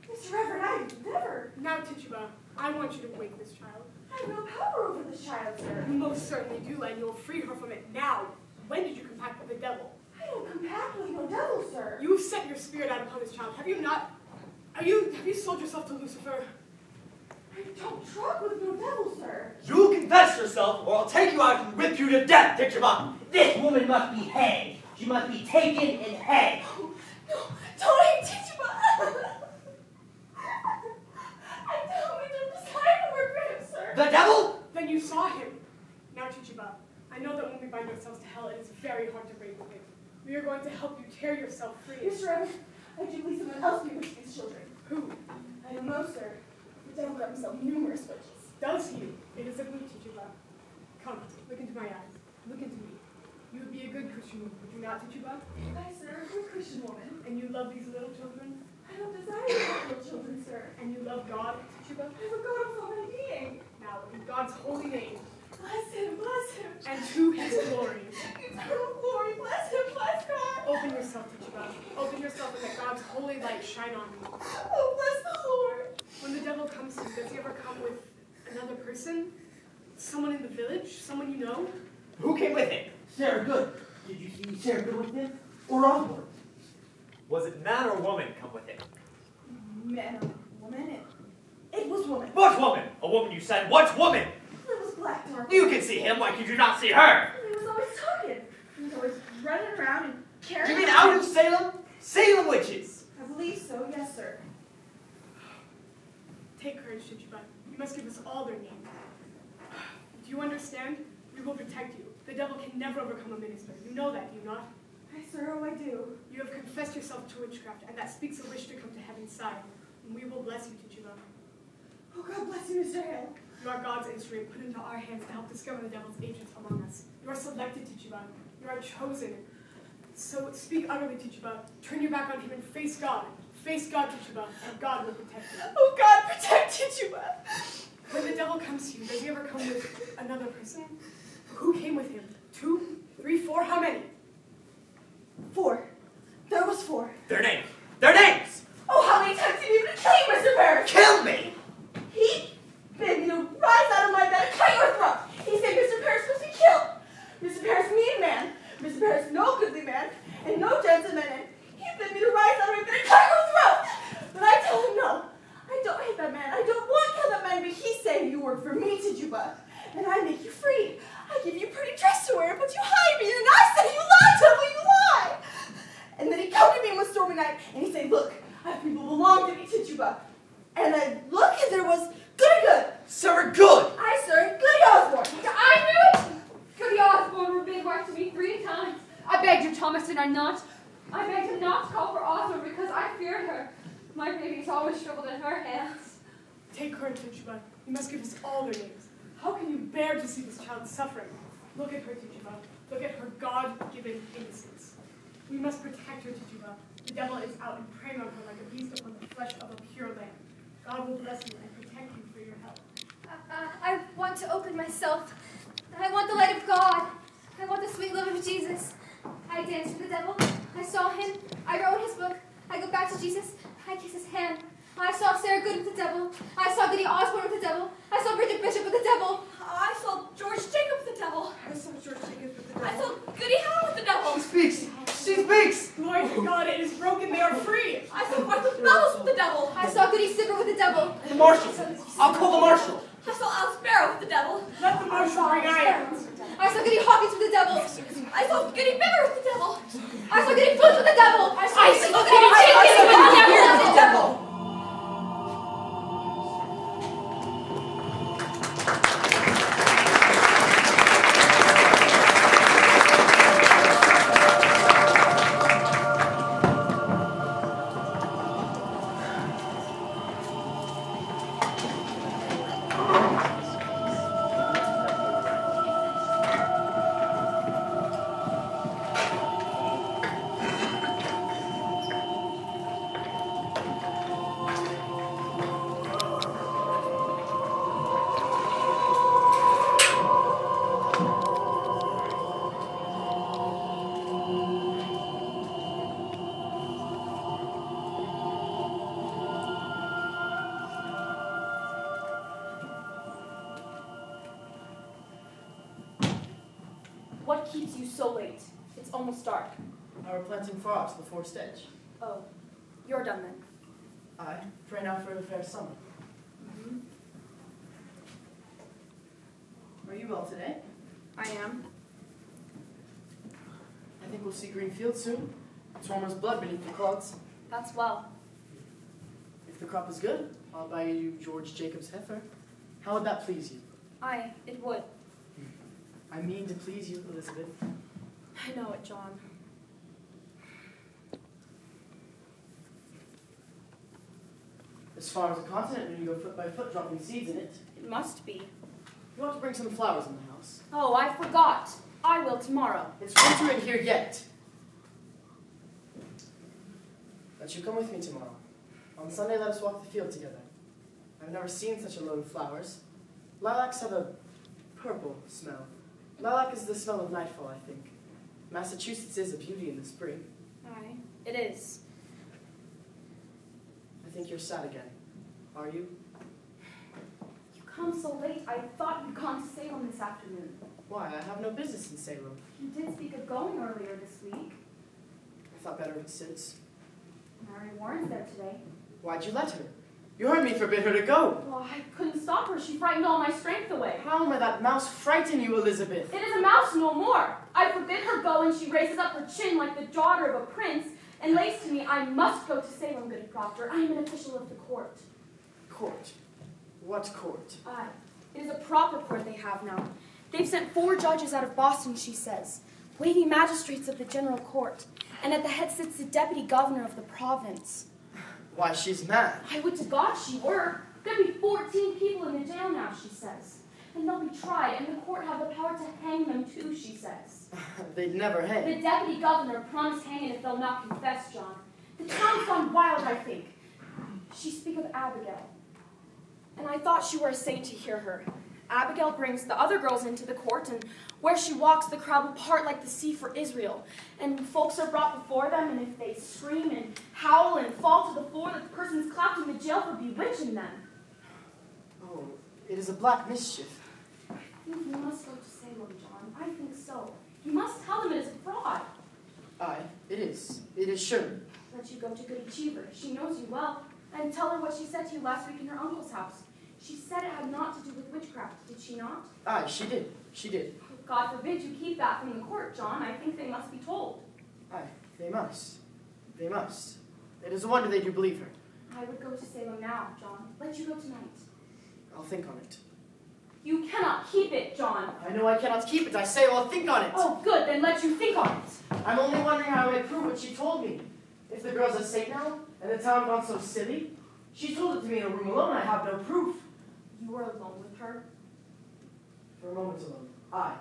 Mr. Reverend, I never. Now, Tituba, I want you to wake this child. I have no power over this child, sir. You most certainly do, and you'll free her from it now. When did you compact with the devil? I don't compact with no devil, sir. You have set your spirit out upon this child. Have you not? Have you sold yourself to Lucifer? I don't truck with no devil, sir. You confess yourself, or I'll take you out and whip you to death, Tituba. This woman must be hanged. She must be taken and hanged. No, don't hang Tituba. I don't desire to work for him, sir. The devil? Then you saw him. Now, Tituba, I know that when we bind ourselves to hell, it is very hard to break with it. We are going to help you tear yourself free. Mr. Reverend, I do believe someone else bewitched these children. Who? I don't know, sir. The devil got himself numerous witches. Does he? It is a good Tituba. Come, look into my eyes. Look into me. You would be a good Christian woman, would you not, Tituba? I, sir, I'm a Christian woman. And you love these little children? I don't desire to have little children, sir. And you love God, Tituba? I have a God of all my being. Now, in God's holy name, Bless him, bless him. and to his glory, Eternal glory, bless him, bless God. open yourself, Tituba. Open yourself and let God's holy light shine on you. Oh, bless the Lord. When the devil comes to you, does he ever come with another person? Someone in the village? Someone you know? Who came with him? Sarah Good. Did you see Sarah Good with him? Or Osborne? Was it man or woman come with him? Man or woman? It was woman. What woman? A woman, you said. What woman? It was black dark. You can see him. Why could you not see her? He was always talking. He was always running around and Do carrying. you mean out of Salem? Salem witches. I believe so, yes, sir. Take courage, Tituba. You must give us all their names. Do you understand? We will protect you. The devil can never overcome a minister. You know that, do you not? Aye, sir, oh, I do. You have confessed yourself to witchcraft, and that speaks a wish to come to heaven's side. And we will bless you, Tituba. Oh, God bless you, Mr. Hale. You are God's instrument put into our hands to help discover the devil's agents among us. You are selected, Tituba. You are chosen. So speak utterly, Tituba. Turn your back on him and face God. Face God, Tituba, and God will protect you. Oh, God, protect Tituba. When the devil comes to you, does he ever come with another person? Who came with him? 2, 3, 4? How many? 4. There was 4. Their names. Their names. Oh, how many times did he even kill you, Mr. Parrish? Kill me. He bid me to rise out of my bed and cut your throat. He said Mr. Parrish must be killed. Mr. Parrish, mean man. Mr. Parrish, no goodly man, and no gentleman, and he bid me to rise out of my bed and cut your throat. But I told him no. I don't hate that man. I don't want to kill that man, but he said you work for me, Tituba, and I make you free. I give you a pretty dress to wear, but you hide me, and I say you lie, devil, you lie. And then he come to me one stormy night, and he said, look, I have people belong to me, Tituba. And I look, and there was Good. Sir, good. I, sir, Goody Osborne. I knew it! Goody Osborne forbid wife to me 3 times. I begged her, Thomas, did I not? I begged him not to call for Osborne because I feared her. My baby's always struggled in her hands. Take courage, Tituba. You must give us all their names. How can you bear to see this child suffering? Look at her, Tituba. Look at her God-given innocence. We must protect her, Tituba. The devil is out and preying on her like a beast upon the flesh of a pure lamb. God will bless you and protect you for your help. I want to open myself. I want the light of God. I want the sweet love of Jesus. I danced with the devil. I saw him. I wrote his book. I go back to Jesus. I kiss his hand. I saw Sarah Good with the devil. I saw Goody Osborne with the devil. I saw Bridget Bishop with the devil. I saw George Jacob with the devil. I saw George Jacobs with the I devil. saw Goody Howe with the devil. She speaks! She speaks! Glory to God, it is broken, they are free. I saw Martha Bellows with the devil. I saw Goody Sipper with the devil. The marshal! I'll call the marshal! I saw Al Sparrow with the devil. Let the marshal bring irons. I saw Goody Hawkins with the devil. I saw Goody Bigger with the devil. I saw Goody Flute with the devil. I saw Goody I Chicken saw with the devil. Goody with the devil. What keeps you so late? It's almost dark. I were planting frogs the forest edge. Oh, you're done then. I pray now for a fair summer. Are you well today? I am. I think we'll see green fields soon. It's warm as blood beneath the clods. That's well. If the crop is good, I'll buy you George Jacobs' heifer. How would that please you? It would. I mean to please you, Elizabeth. I know it, John. As far as the continent, when you go foot by foot dropping seeds in it, It must be. you ought to bring some flowers in the house. Oh, I forgot. I will tomorrow. It's winter in here yet. Let you come with me tomorrow. On Sunday, let us walk the field together. I've never seen such a load of flowers. Lilacs have a purple smell. Lilac is the smell of nightfall, I think. Massachusetts is a beauty in the spring. Aye, it is. I think you're sad again. Are you? You come so late. I thought you'd gone to Salem this afternoon. Why? I have no business in Salem. You did speak of going earlier this week. I thought better of it since. Mary Warren's there today. Why'd you let her? You heard me forbid her to go. Well, I couldn't stop her. She frightened all my strength away. How may that mouse frighten you, Elizabeth? It is a mouse no more. I forbid her go, and she raises up her chin like the daughter of a prince, and lays to me, I must go to Salem, Goody Proctor. I am an official of the court. Court? What court? Aye. It is a proper court they have now. They've sent 4 judges out of Boston, she says, weighty magistrates of the general court, and at the head sits the deputy governor of the province. Why, she's mad. I would to God she were. There'd be 14 people in the jail now, she says. And they'll be tried, and the court have the power to hang them too, she says. They'd never hang. The deputy governor promised hanging if they'll not confess, John. The town's gone wild, I think. She speak of Abigail. And I thought she were a saint to hear her. Abigail brings the other girls into the court, and where she walks, the crowd will part like the sea for Israel. And folks are brought before them, and if they scream and howl and fall to the floor, the person's clapped in the jail for bewitching them. Oh, it is a black mischief. I think you must go to Salem, John. I think so. You must tell them it is a fraud. Aye, it is. It is sure. Let you go to Goody Cheever. She knows you well. And tell her what she said to you last week in her uncle's house. She said it had naught to do with witchcraft, did she not? Aye, she did. She did. God forbid you keep that from the court, John. I think they must be told. Aye, they must. They must. It is a wonder they do believe her. I would go to Salem now, John. Let you go tonight. I'll think on it. You cannot keep it, John. I know I cannot keep it. I say I'll think on it. Oh, good. Then let you think on it. I'm only wondering how I may prove what she told me. If the girl's a saint now, and the town gone so silly, she told it to me in a room alone. I have no proof. You were alone with her? For a moment alone. Aye.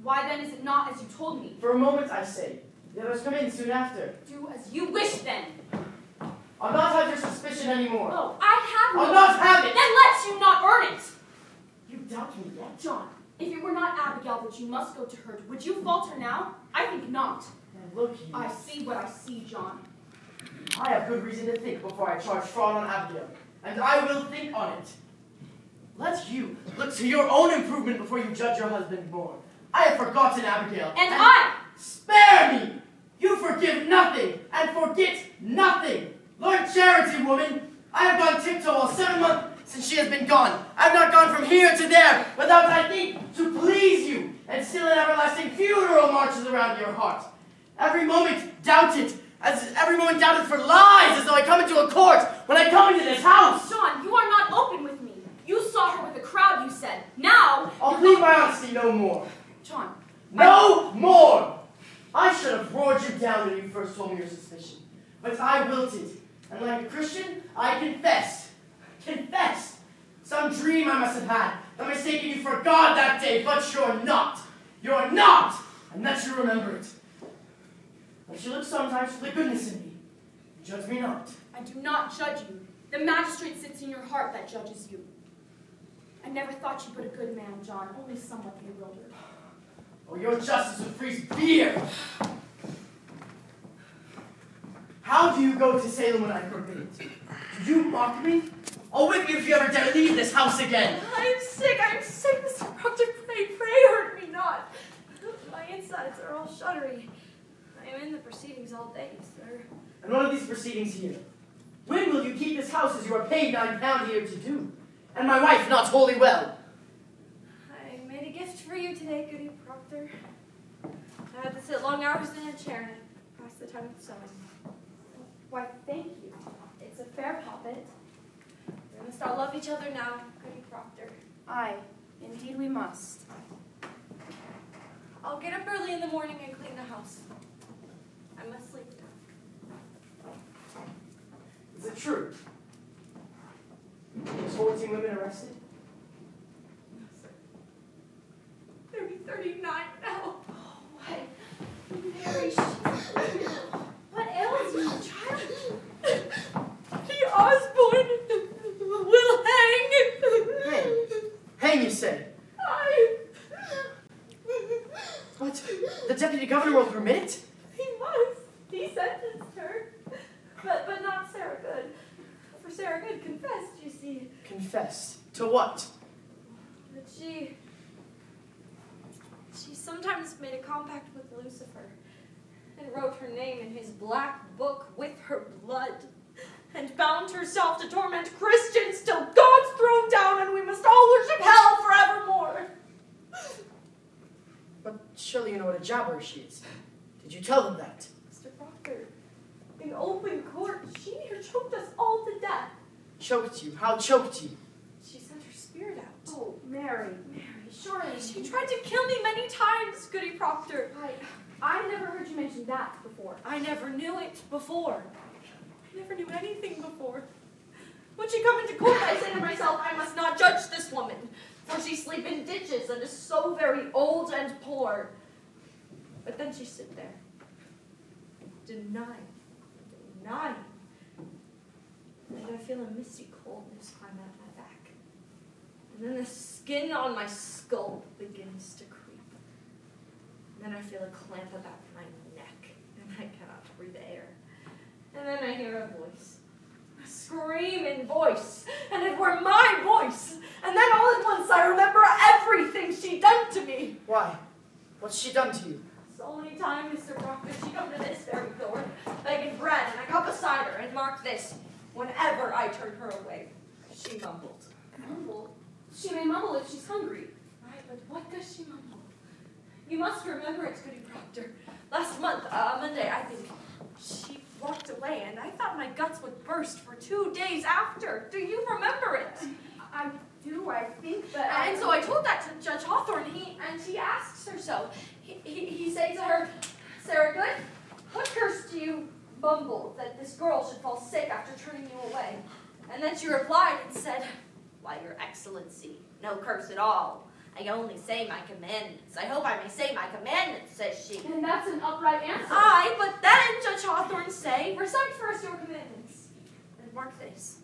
Why then is it not as you told me? For a moment, I say. The others come in soon after. Do as you wish, then. I'll not have your suspicion anymore. Oh, I have no. I'll not have it. Then let you not earn it. doubt me yet? John, if it were not Abigail that you must go to her, would you falter now? I think not. Now look here. I see what I see, John. I have good reason to think before I charge fraud on Abigail, and I will think on it. Let you look to your own improvement before you judge your husband more. I have forgotten Abigail. And I! Spare me! You forgive nothing and forget nothing. Learn charity, woman. I have gone tiptoe all 7 months since she has been gone. I have not gone from here to there without, I think, to please you, and still an everlasting funeral marches around your heart. Every moment doubted, for lies, as though I come into a court when I come into this house. John, you are not open with me. You saw her with a crowd, you said. Now... I'll plead my honesty no more. John. No more! I should have roared you down when you first told me your suspicion. But I wilted, and like a Christian, I confessed. Confessed! Some dream I must have had, that mistaken you for God that day, but you're not. You're not! And that you remember it. But you look sometimes for the goodness in me. Judge me not. I do not judge you. The magistrate sits in your heart that judges you. I never thought you but a good man, John, only somewhat bewildered. Oh, your justice would freeze beer! How do you go to Salem when I forbid it? Do you mock me? I'll whip you if you ever dare leave this house again! I'm sick, Mr. Proctor, pray hurt me not. My insides are all shuddery. I am in the proceedings all day, sir. And what are these proceedings here? When will you keep this house as you are paid £9 a year to do? And my wife not wholly well. I made a gift for you today, Goody Proctor. I had to sit long hours in a chair and pass the time with sewing. Why, thank you. It's a fair poppet. We must all love each other now, Goody Proctor. Aye, indeed we must. I'll get up early in the morning and clean the house. I must sleep now. Is it true? There's 14 women arrested? No, sir. There'll be 39 now. Oh, why, Mary, what ails you, child? The Osborne will hang. Hang? Hang, you say? What? The deputy governor will permit it? He must. He sentenced her. But not Sarah Good. For Sarah Good confessed, you see. Confessed? To what? That she sometimes made a compact with Lucifer and wrote her name in his black book with her blood and bound herself to torment Christians till God's thrown down and we must all worship hell forevermore. But surely you know what a jabber she is. Did you tell them that? Mr. Proctor, in open court, she near choked us all to death. Choked you? How choked you? She sent her spirit out. Oh, Mary, surely. She tried to kill me many times, Goody Proctor. I never heard you mention that before. I never knew it before. I never knew anything before. When she come into court, I say to myself, I must not judge this woman, for she sleep in ditches and is so very old and poor. But then she sit there, denying. And I feel a misty coldness climb out my back. And then the skin on my skull begins to creep. And then I feel a clamp about my neck, and I cannot breathe air. And then I hear a voice, a screaming voice, and it were my voice. And then all at once I remember everything she done to me. Why? What's she done to you? So only time, Mr. Proctor, she come to this very door, begging bread and a cup of cider, and mark this, whenever I turn her away, she mumbled. Mumble? She may mumble if she's hungry. Right, but what does she mumble? You must remember it, Goody Proctor. Last month, Monday, I think, she walked away, and I thought my guts would burst for 2 days after. Do you remember it? I do, I think, but And so I told that to Judge Hawthorne, and she asks her so. He say to her, Sarah Good, what curse do you mumble that this girl should fall sick after turning you away? And then she replied and said, why, Your Excellency, no curse at all. I only say my commandments. I hope I may say my commandments, says she. And that's an upright answer. Aye, but then Judge Hawthorne say, recite first your commandments. And mark this.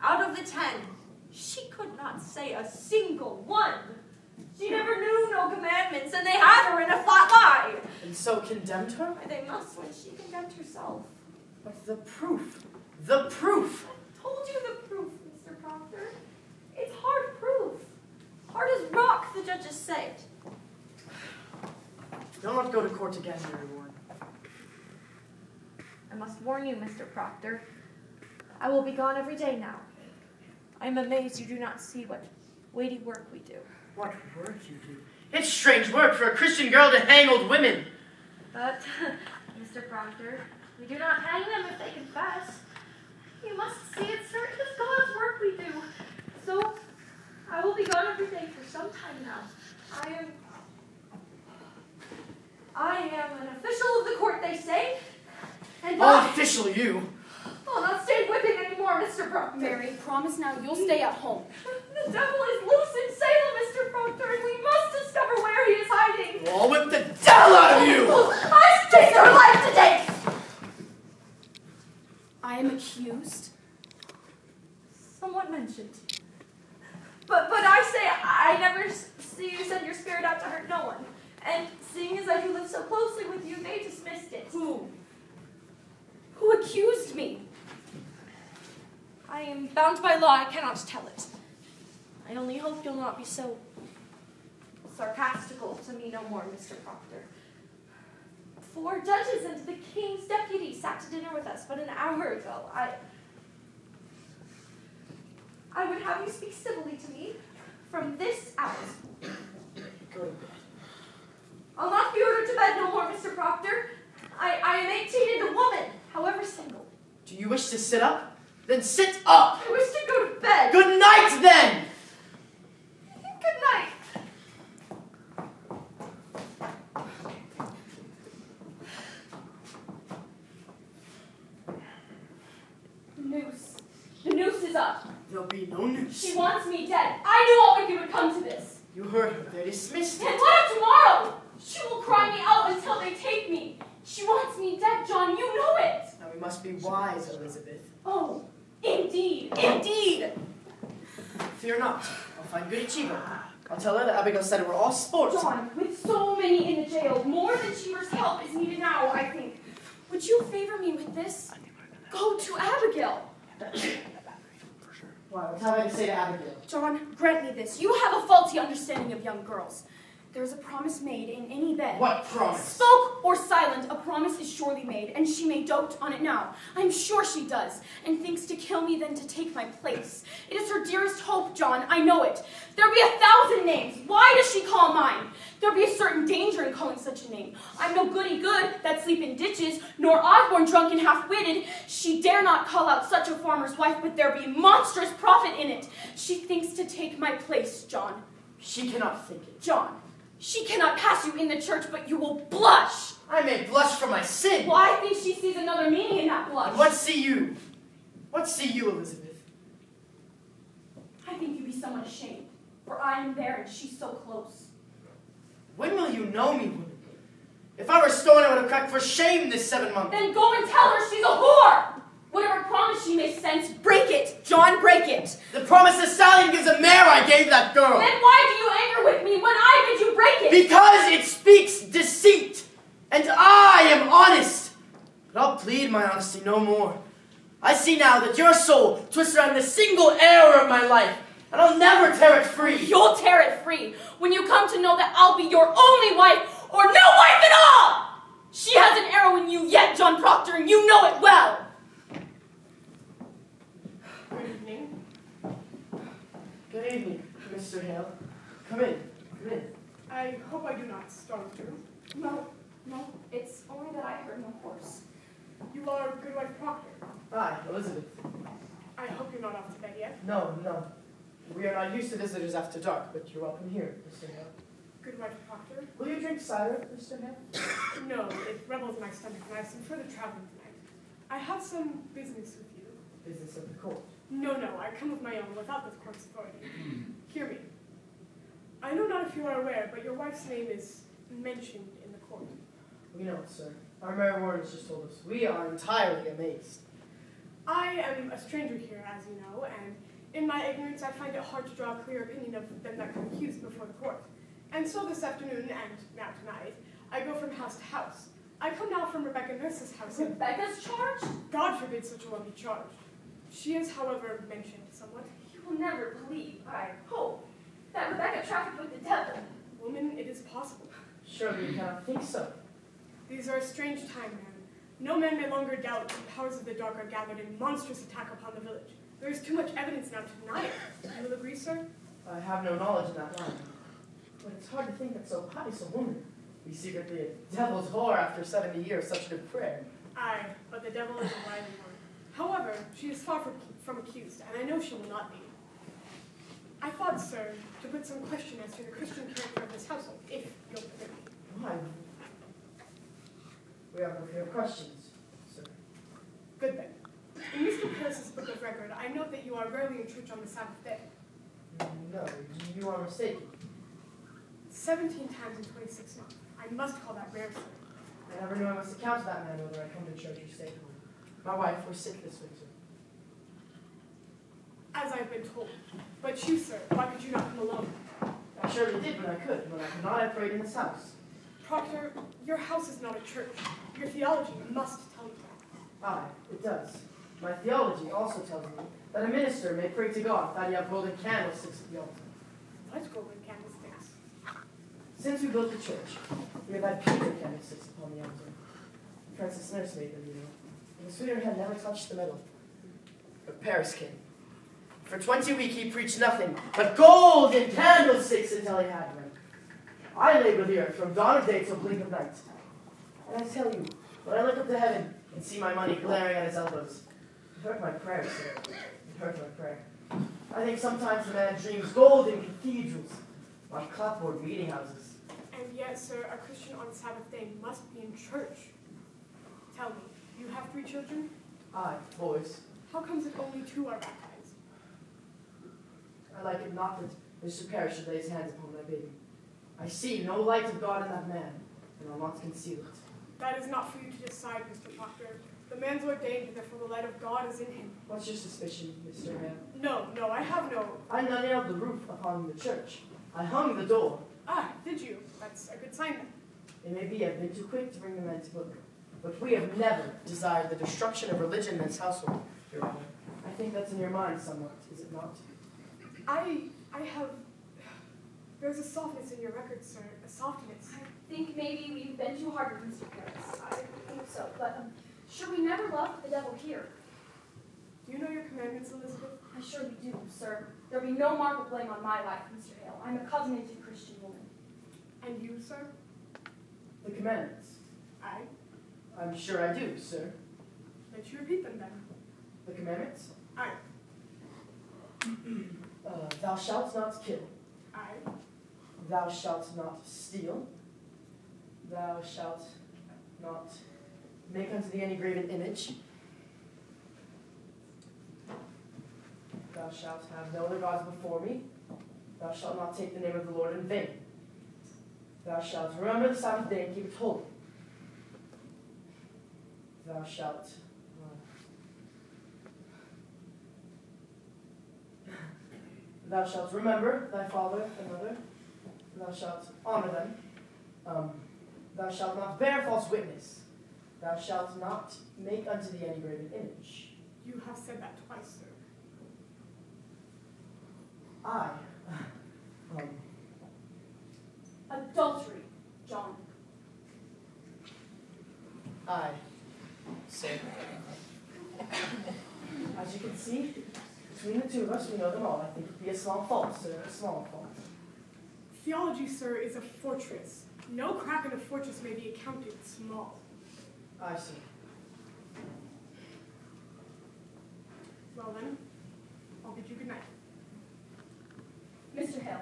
Out of the 10, She could not say a single one. She never knew no commandments, and they had her in a flat lie. And so condemned her? Why, they must when she condemned herself. But the proof. The proof. I told you the proof, Mr. Proctor. It's hard proof. Hard as rock, the judges say. You'll not go to court again, Mary Warren. I must warn you, Mr. Proctor. I will be gone every day now. I am amazed you do not see what weighty work we do. What work you do? It's strange work for a Christian girl to hang old women. But, Mr. Proctor, we do not hang them if they confess. You must see it, sir. It is God's work we do. So, I will be gone every day for some time now. I am an official of the court, they say. And Official, you. I'll not stand whipping anymore, Mr. Proctor. Mary, promise now you'll stay at home. The devil is loose in Salem, Mr. Proctor, and we must discover where he is hiding. I'll whip the devil out of you! I take her life today! I am accused. Someone mentioned. But I say I never see you send your spirit out to hurt no one. And seeing as I do live so closely with you, they dismissed it. Who? Who accused me? I am bound by law, I cannot tell it. I only hope you'll not be so sarcastical to me no more, Mr. Proctor. 4 judges and the king's deputy sat to dinner with us but an hour ago. I would have you speak civilly to me from this hour. Go to bed. I'll not be ordered to bed no more, Mr. Proctor. I am 18 and a woman, however single. Do you wish to sit up? Then sit up! I wish to go to bed. Good night, then! Good night. Noose. The noose is up. There'll be no news. She wants me dead. I knew always you would come to this. You heard her. They're dismissed. And what of tomorrow? She will cry me out until they take me. She wants me dead, John. You know it. Now we must be wise, Elizabeth. Oh, indeed, indeed. Fear not. I'll find Goody Cheever. I'll tell her that Abigail said we're all sports. John, with so many in the jail, more than Cheever's help is needed now, I think. Would you favor me with this? Go to Abigail. Why? What have I to say to Abigail? John, grant me this. You have a faulty understanding of young girls. There is a promise made in any bed. What promise? Spoke or silent, a promise is surely made, and she may dote on it now. I'm sure she does, and thinks to kill me than to take my place. It is her dearest hope, John, I know it. There be 1,000 names. Why does she call mine? There be a certain danger in calling such a name. I'm no goody good that sleep in ditches, nor Osborne drunk and half-witted. She dare not call out such a farmer's wife, but there be monstrous profit in it. She thinks to take my place, John. She cannot think it. John, she cannot pass you in the church, but you will blush. I may blush for my sin. Well, I think she sees another meaning in that blush. And what see you? What see you, Elizabeth? I think you be somewhat ashamed, for I am there and she's so close. When will you know me, woman? If I were stoned, I would have cracked for shame this 7 months. Then go and tell her she's a whore. Whatever promise she may sense, break it, John, break it. The promise the stallion gives a mare I gave that girl. Then why do you anger with me when I bid you break it? Because it speaks deceit, and I am honest. But I'll plead my honesty no more. I see now that your soul twists around the single error of my life, and I'll never tear it free. You'll tear it free when you come to know that I'll be your only wife or no wife at all. She has an arrow in you yet, John Proctor, and you know it well. Good evening. Good evening, Mr. Hale. Come in. Come in. I hope I do not startle you. No, it's only that I heard no horse. You are Goodwife Proctor. Hi, Elizabeth. I hope you're not off to bed yet. No. We are not used to visitors after dark, but you're welcome here, Mr. Hale. Goodwife Proctor? Will you drink cider, Mr. Hale? No, it rebels in my stomach and I have some further traveling tonight. I have some business with you. Business of the court. No, I come with my own without the court's authority. Hear me. I know not if you are aware, but your wife's name is mentioned in the court. We know it, sir. Our Mary Warren has just told us. We are entirely amazed. I am a stranger here, as you know, and In my ignorance, I find it hard to draw a clear opinion of them that come accused before the court. And so this afternoon, and now tonight, I go from house to house. I come now from Rebecca Nurse's house. Rebecca's charged? God forbid such a one be charged. She is, however, mentioned somewhat. You will never believe, I hope, that Rebecca trafficked with the devil. Woman, it is possible. Surely you cannot think so. These are a strange time, man. No man may longer doubt that the powers of the dark are gathered in monstrous attack upon the village. There is too much evidence now to deny it. You will agree, sir? I have no knowledge in that line. But it's hard to think that so pious a woman be secretly a devil's whore after 70 years such a good prayer. Aye, but the devil is a wily one. However, she is far from accused, and I know she will not be. I thought, sir, to put some question as to the Christian character of this household, if you'll permit me. Why? We have no fear of questions, sir. Good then. In Mr. Pierce's book of record, I note that you are rarely in church on the Sabbath day. No, you are mistaken. 17 times in 26 months. I must call that rare, sir. I never knew I must account to that man whether I come to church or stay home. My wife was sick this winter. As I've been told. But you, sir, why could you not come alone? I surely did when I could. When I could not, I prayed in this house. Proctor, your house is not a church. Your theology must tell you that. Aye, it does. My theology also tells me that a minister may pray to God without he have golden candlesticks at the altar. What golden candlesticks? Since we built the church, we have had pewter candlesticks upon the altar. Francis Nurse made them, you know. And the sweeter had never touched the metal. But Paris came. For 20 weeks he preached nothing but golden candlesticks until he had them. I labor the earth from dawn of day till blink of night. And I tell you, when I look up to heaven and see my money glaring at his elbows, it hurt my prayer, sir. It hurt my prayer. I think sometimes the man dreams golden cathedrals on clapboard meeting houses. And yet, sir, a Christian on Sabbath day must be in church. Tell me, you have 3 children? Aye, boys. How comes it only 2 are baptized? I like it not that Mr. Parrish should lay his hands upon my baby. I see no light of God in that man, and I'll not conceal it. That is not for you to decide, Mr. Proctor. The man's ordained, therefore the light of God is in him. What's your suspicion, Mr. Hale? No, I have no... I nailed the roof upon the church. I hung the door. Ah, did you? That's a good sign then. It may be I've been too quick to bring the men to book, but we have never desired the destruction of religion in this household, Your Honor. I think that's in your mind somewhat, is it not? I have... There's a softness in your record, sir. A softness. I think maybe we've been too hard with Mr. Paris. I think so, but sure we never loved the devil here. Do you know your commandments, Elizabeth? I surely do, sir. There'll be no mark of blame on my life, Mr. Hale. I'm a covenanted Christian woman. And you, sir? The commandments. Aye. I'm sure I do, sir. Let you repeat them then. The commandments? Aye. Thou shalt not kill. Aye. Thou shalt not steal. Thou shalt not make unto thee any graven image. Thou shalt have no other gods before me. Thou shalt not take the name of the Lord in vain. Thou shalt remember the Sabbath day and keep it holy. Thou shalt thou shalt remember thy father and mother. Thou shalt honor them. Thou shalt not bear false witness. Thou shalt not make unto thee any graven image. You have said that twice, sir. I. Adultery, John. I. Say. As you can see, between the two of us, we know them all. I think it'd be a small fault, sir. A small fault. Theology, sir, is a fortress. No crack in a fortress may be accounted small. I see. Well then, I'll bid you good night. Mr. Hale,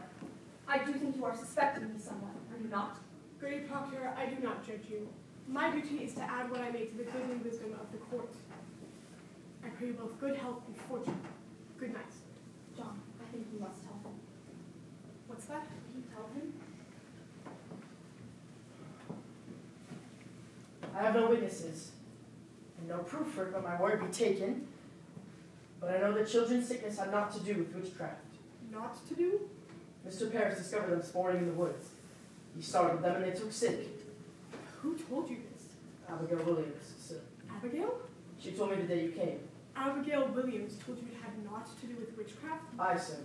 I do think you are suspecting me somewhat, are you not? Grady Proctor, I do not judge you. My duty is to add what I may to the goodly wisdom of the court. I pray you both good health and fortune. Good night, sir. John, I think you must tell him. What's that? Will you tell him? I have no witnesses, and no proof for it, but my word be taken. But I know that children's sickness had naught to do with witchcraft. Not to do? Mr. Parris discovered them sporting in the woods. He startled them and they took sick. Who told you this? Abigail Williams, sir. Abigail? She told me the day you came. Abigail Williams told you it had naught to do with witchcraft? Aye, sir.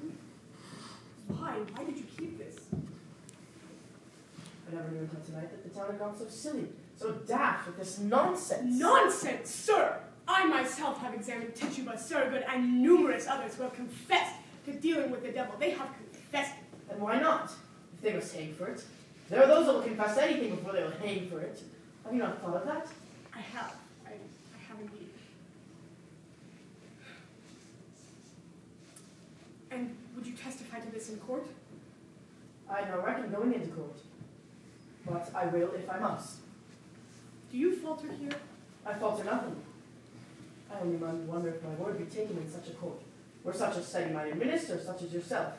Why? Why did you keep this? I never knew until tonight that the town had gone so silly, so daft with this nonsense. Nonsense, sir! I myself have examined Tituba, Surrogod, and numerous others who have confessed to dealing with the devil. They have confessed. And why not? If they must hang for it. There are those that will confess anything before they will hang for it. Have you not thought of that? I have. I have indeed. And would you testify to this in court? I now reckon going into court. But I will if I must. Do you falter here? I falter nothing. I only wonder if my word be taken in such a court, where such a steady-minded minister, such as yourself,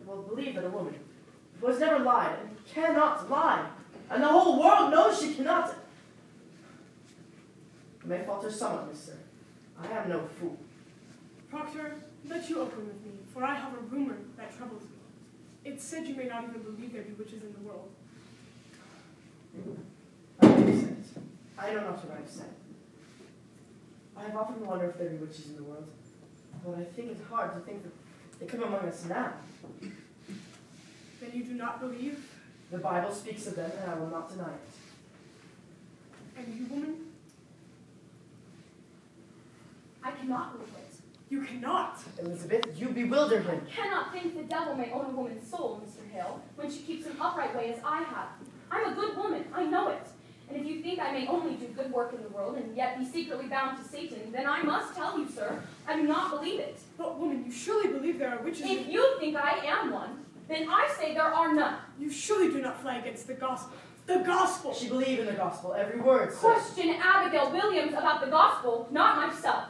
will believe that a woman who has never lied and cannot lie, and the whole world knows she cannot. I may falter somewhat, mister. I am no fool. Proctor, let you open with me, for I have a rumor that troubles me. It's said you may not even believe there be witches in the world. I have said it. I know not what I have said. I have often wondered if there be witches in the world, but I think it hard to think that they come among us now. Then you do not believe? The Bible speaks of them, and I will not deny it. And you, woman? I cannot believe it. You cannot. Elizabeth, you bewilder him. I cannot think the devil may own a woman's soul, Mr. Hale, when she keeps an upright way as I have. I'm a good woman, I know it. And if you think I may only do good work in the world and yet be secretly bound to Satan, then I must tell you, sir, I do not believe it. But woman, you surely believe there are witches If you think I am one, then I say there are none. You surely do not fly against the gospel. The gospel! She believed in the gospel, every word, sir. Question Abigail Williams about the gospel, not myself.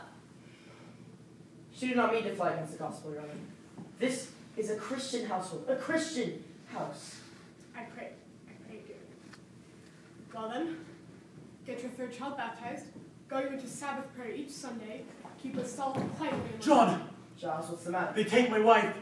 She did not mean to fly against the gospel, Your Honor. This is a Christian household, a Christian house. I pray, dear. Well then, get your third child baptized, go into Sabbath prayer each Sunday, keep us all quietly in John! Giles, what's the matter? They take my wife.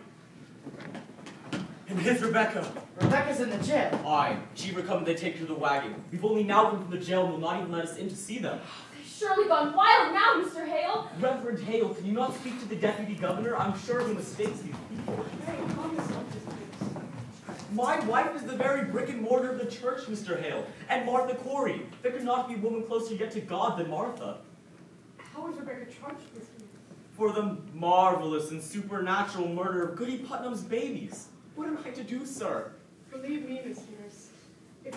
And here's Rebecca. Rebecca's in the jail. Aye, Cheever come and they take her to the wagon. We've only now come from the jail and will not even let us in to see them. They've surely gone wild now, Mr. Hale. Reverend Hale, can you not speak to the deputy governor? I'm sure he mistakes these people. My wife is the very brick and mortar of the church, Mr. Hale. And Martha Corey. There could not be a woman closer yet to God than Martha. How is Rebecca charged this year? For the marvelous and supernatural murder of Goody Putnam's babies. What am I to do, sir? Believe me, Miss Mears, if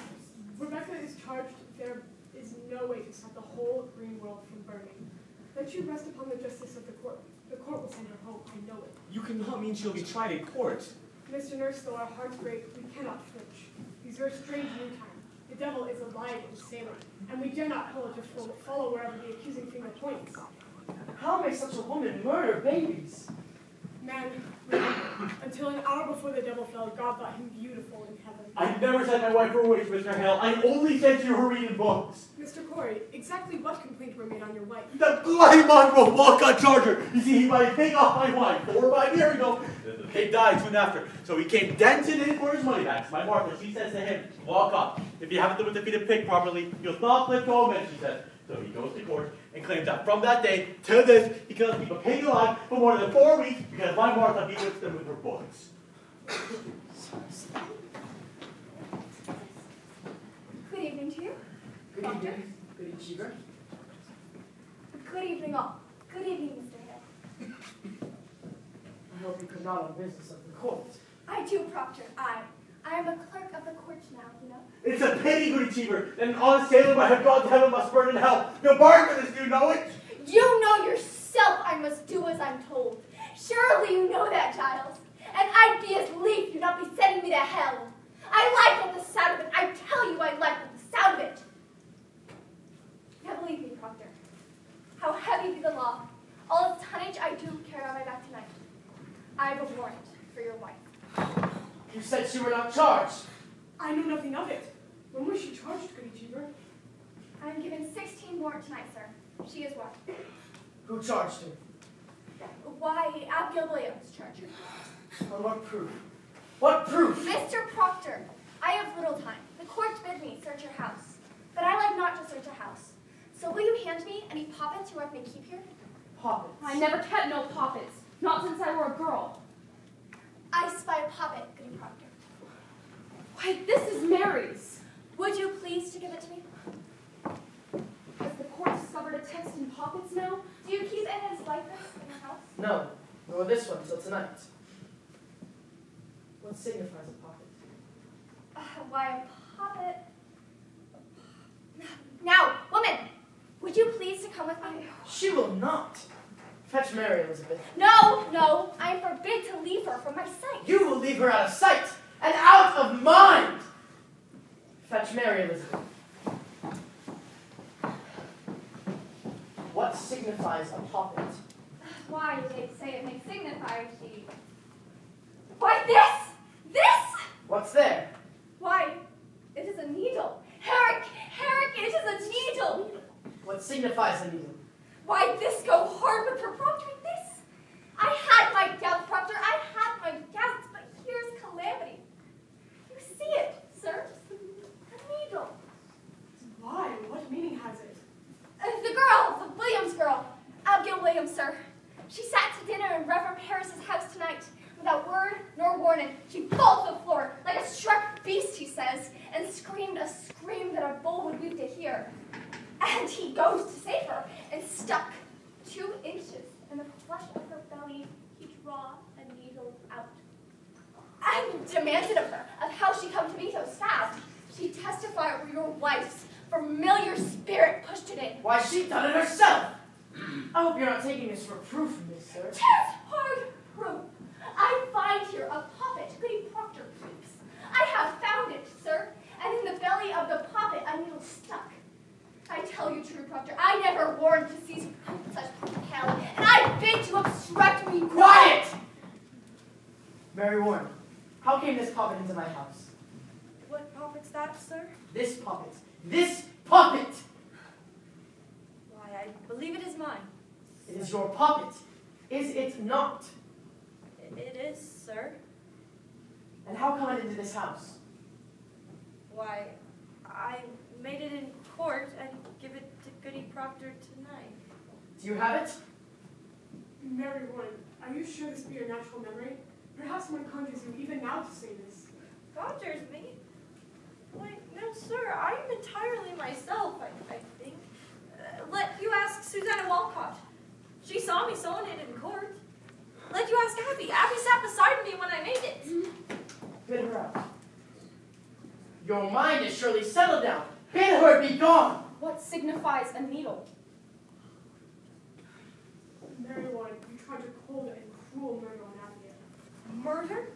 Rebecca is charged, there is no way to stop the whole green world from burning. Let you rest upon the justice of the court. The court will send her home, I know it. You cannot mean she'll be tried in court. Mr. Nurse, though our hearts break, we cannot flinch. These are strange new times. The devil is alive and sailing, and we dare not follow wherever the accusing finger points. How may such a woman murder babies? Man, remember, until an hour before the devil fell, God thought him beautiful in heaven. I never said my wife were a witch, Mr. Hale. I only said you were reading books. Mr. Corey, exactly what complaint were made on your wife? The bloody mongrel walk on charger. You see, he might take off my wife 4 or 5 years ago. The pig died soon after. So he came dancing in for his money back. My Martha, she says to him, walk up. If you haven't done with the feet of pig properly, you'll not live home, and she says. So he goes to court and claims that from that day to this, he cannot keep a pig alive for more than 4 weeks because my Martha bewitched them with her books. Good evening to you. Good evening. Good evening, Cheever. Good evening, all. Good evening, Mr. Hale. I hope you come not on business of the court. I do, Proctor. I am a clerk of the court now, you know. It's a pity, Goody Cheever, that an honest sailor might have gone to heaven must burn in hell. No bargain for this, do you know it? You know yourself I must do as I'm told. Surely you know that, Giles. And I'd be as lief you not be sending me to hell. I like the sound of it. I tell you I like the sound of it. Now believe me, Proctor, how heavy be the law, all its tonnage I do carry on my back tonight. I have a warrant for your wife. You said she were not charged. I know nothing of it. When was she charged, Goody Cheever? I am given 16 warrant tonight, sir. She is one. Who charged her? Why, Abigail Williams, Charger. On what proof? What proof? Mr. Proctor, I have little time. The court bid me search your house. But I like not to search a house. So will you hand me any poppets you want me to keep here? Poppets. I never kept no poppets, not since I were a girl. I spy a poppet, Goody Proctor. Why, this is Mary's. Would you please to give it to me? Has the court discovered a text in poppets now? Do you keep any like this in your house? No, nor this one till tonight. What signifies a poppet? Why, a poppet... Now, woman, would you please to come with me? She will not. Fetch Mary, Elizabeth. No, no, I am forbid to leave her from my sight. You will leave her out of sight and out of mind. Fetch Mary, Elizabeth. What signifies a poppet? Why, they say it may signify she... Why, this! This! What's there? Why, it is a needle. Herrick, it is a needle. What signifies a needle? Why, this go hard with her, Proctor, this. I had my doubts, Proctor, I had my doubts, but here's calamity. You see it, sir? A needle. Why? What meaning has it? The girl, the Williams girl, Abigail Williams, sir. She sat to dinner in Reverend Harris's house tonight. Without word nor warning, she falls to the floor like a struck beast, he says, and screamed a scream that a bull would weep to hear. And he goes to save her, and stuck 2 inches in the flesh of her belly, he draw a needle out. And demanded of her of how she come to be so stabbed. She testified your wife's familiar spirit pushed it in. Why, she done it herself. I hope you're not taking this for proof, Miss Sir. 'Tis hard proof. I find here a poppet Goody Proctor keeps. I have found it, sir, and in the belly of the poppet a needle stuck. I tell you true, Proctor, I never warned to seize such propel, and I bid to obstruct me. Quiet! Mary Warren, how came this poppet into my house? What poppet's that, sir? This poppet. This poppet! Why, I believe it is mine. It is your poppet, is it not? It is, sir. And how come it into this house? Why, I made it in court and give it to Goody Proctor tonight. Do you have it? Mary Warren, are you sure this be your natural memory? Perhaps one conjures you even now to say this. Conjures me? Why, no, sir. I am entirely myself, I think. Let you ask Susanna Walcott. She saw me sewing it in court. Let you ask Abby. Abby sat beside me when I made it. Bid her out. Your mind is surely settled now. Bid her be gone. What signifies a needle? Mary Warren, you tried a cold and cruel murder on Abigail. Murder?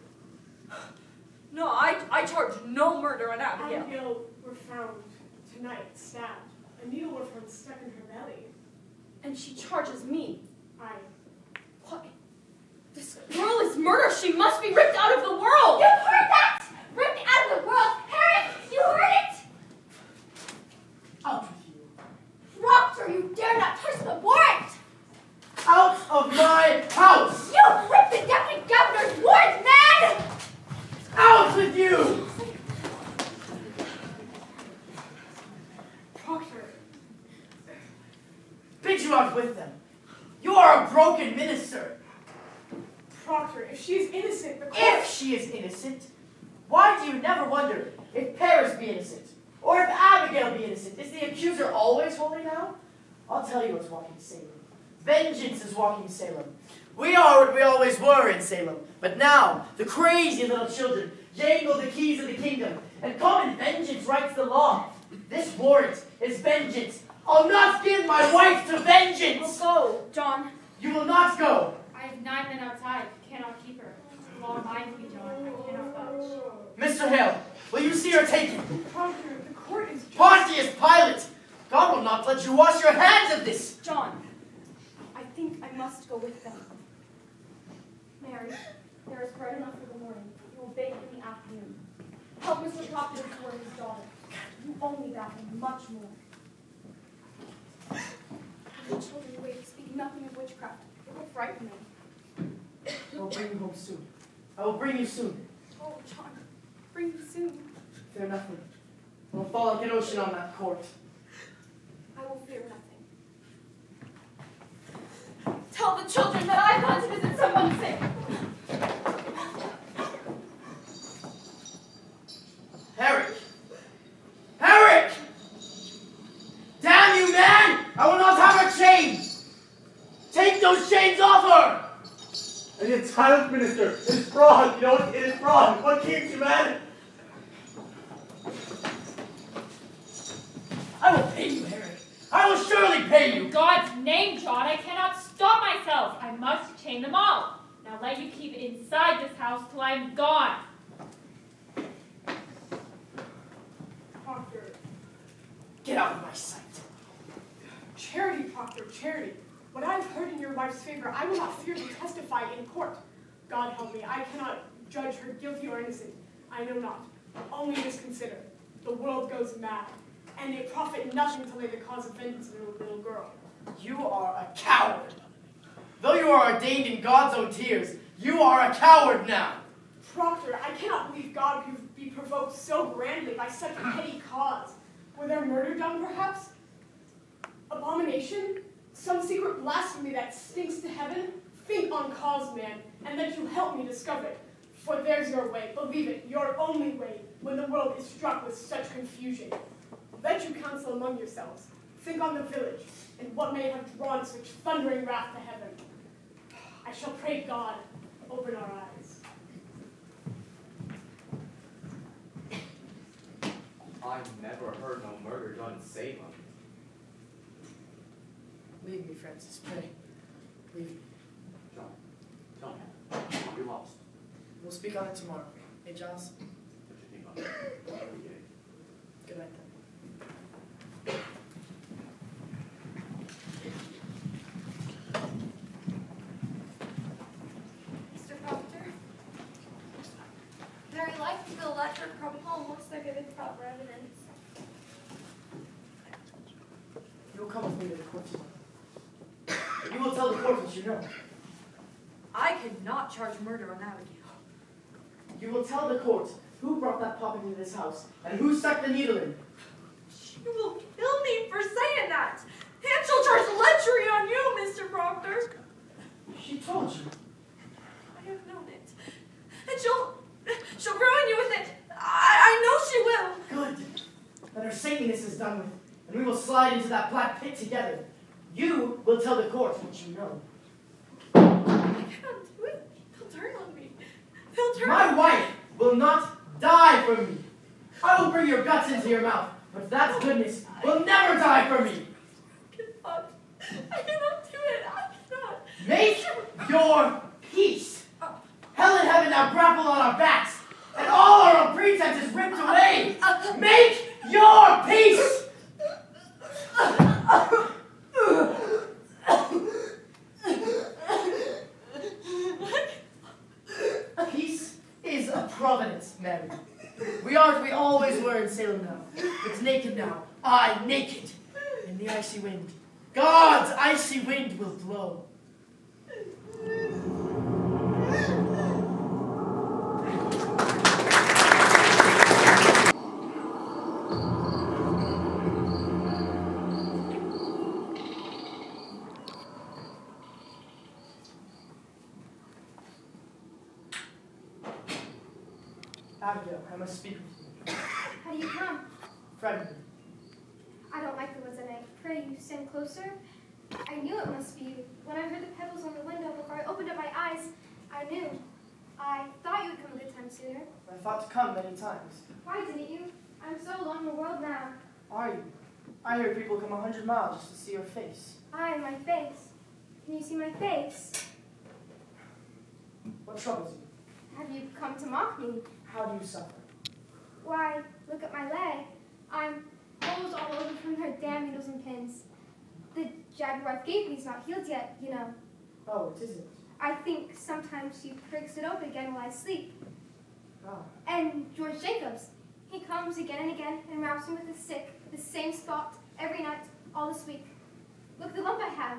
No, I charge no murder on Abigail. Abigail were found tonight, stabbed. A needle were found stuck in her belly. And she charges me. I... What? This girl is murder. She must be ripped out of the world. You heard that? Ripped out of the world. Harriet, you heard it? Out with you. Proctor, you dare not touch the warrant. Out of my house. You ripped the deputy governor's warrant, man. Out with you. Proctor, Bid you out with them. You are a broken minister. Proctor, if she is innocent, the court... If she is innocent, why do you never wonder if Paris be innocent? Or if Abigail be innocent? Is the accuser always holy now? I'll tell you what's walking Salem. Vengeance is walking Salem. We are what we always were in Salem. But now, the crazy little children jangle the keys of the kingdom, and common vengeance writes the law. This warrant is vengeance. I'll not give my wife to vengeance! We'll go, John. You will not go. I have 9 men outside. Cannot keep her. Law binds me, John. I cannot budge. Mr. Hale, will you see her taken? Proctor, the court is just... Pontius Pilate! God will not let you wash your hands of this! John, I think I must go with them. Mary, there is bread enough for the morning. You will bake in the afternoon. Help Mr. Proctor for his daughter. You owe me that and much more. The children wait, speak nothing of witchcraft. It will frighten me. I will bring you home soon. I will bring you soon. Oh, John, bring me soon. Fear nothing. I will fall like an ocean on that court. I will fear nothing. Tell the children that I've gone to visit someone sick. Herrick! Herrick! Damn you, man! I will not have her chained! Take those chains off her! And yet, silence, minister. It is fraud. You know what? It is fraud. What keeps you, man? I will pay you, Herrick. I will surely pay you! In God's name, John, I cannot stop myself. I must chain them all. Now let you keep it inside this house till I am gone. Proctor, Get out of my sight. charity, Proctor, charity. What I have heard in your wife's favor, I will not fear to testify in court. God help me, I cannot judge her guilty or innocent. I know not. Only this consider. The world goes mad, and they profit nothing to lay the cause of vengeance in a little girl. You are a coward. Though you are ordained in God's own tears, you are a coward now. Proctor, I cannot believe God could be provoked so grandly by such a petty cause. Were there murder done, perhaps? Abomination? Some secret blasphemy that stinks to heaven? Think on cause, man, and that you help me discover it. For there's your way, believe it, your only way, when the world is struck with such confusion. Let you counsel among yourselves. Think on the village, and what may have drawn such thundering wrath to heaven. I shall pray God, open our eyes. I never heard no murder done in Salem. Leave me, Francis, pray. Leave me. John, tell me. You're lost. We'll speak on it tomorrow. Hey, Giles? What you think on it? What are we getting? Good night, then. Mr. Proctor, very likely they'll let her come home once they're given proper evidence. You will come with me to the court tomorrow. You will tell the court what you know. I cannot charge murder on Abigail. You will tell the court who brought that puppet into this house and who stuck the needle in. You will kill me for saying that. And she'll charge lechery on you, Mr. Proctor. She told you. I have known it. And she'll ruin you with it. I know she will. Good. Then her saintliness is done with, and we will slide into that black pit together. You will tell the court what you know. I can't do it. They'll turn on me. They'll turn My on me. wife will not die for me. I will bring your guts into your mouth, but that goodness will never die for me. I cannot do it. I cannot. Make your peace. Hell and heaven now grapple on our backs, and all our pretenses ripped away. Make your peace. Peace is a providence, Mary. We are as we always were in Salem now. It's naked now. I naked. In the icy wind. God's icy wind will blow. Abigail, I must speak with you. How do you come? Frightened. I don't like the ones that I pray you stand closer. I knew it must be you. When I heard the pebbles on the window before I opened up my eyes, I knew. I thought you would come a good time sooner. I thought to come many times. Why didn't you? I'm so alone in the world now. Are you? I hear people come 100 miles just to see your face. I, my face. Can you see my face? What troubles you? Have you come to mock me? How do you suffer? Why, look at my leg. I'm holes all over from her damn needles and pins. The jab your wife gave me is not healed yet, you know. Oh, it isn't. I think sometimes she pricks it open again while I sleep. Ah. And George Jacobs, he comes again and again and wraps me with his stick, the same spot, every night, all this week. Look the lump I have.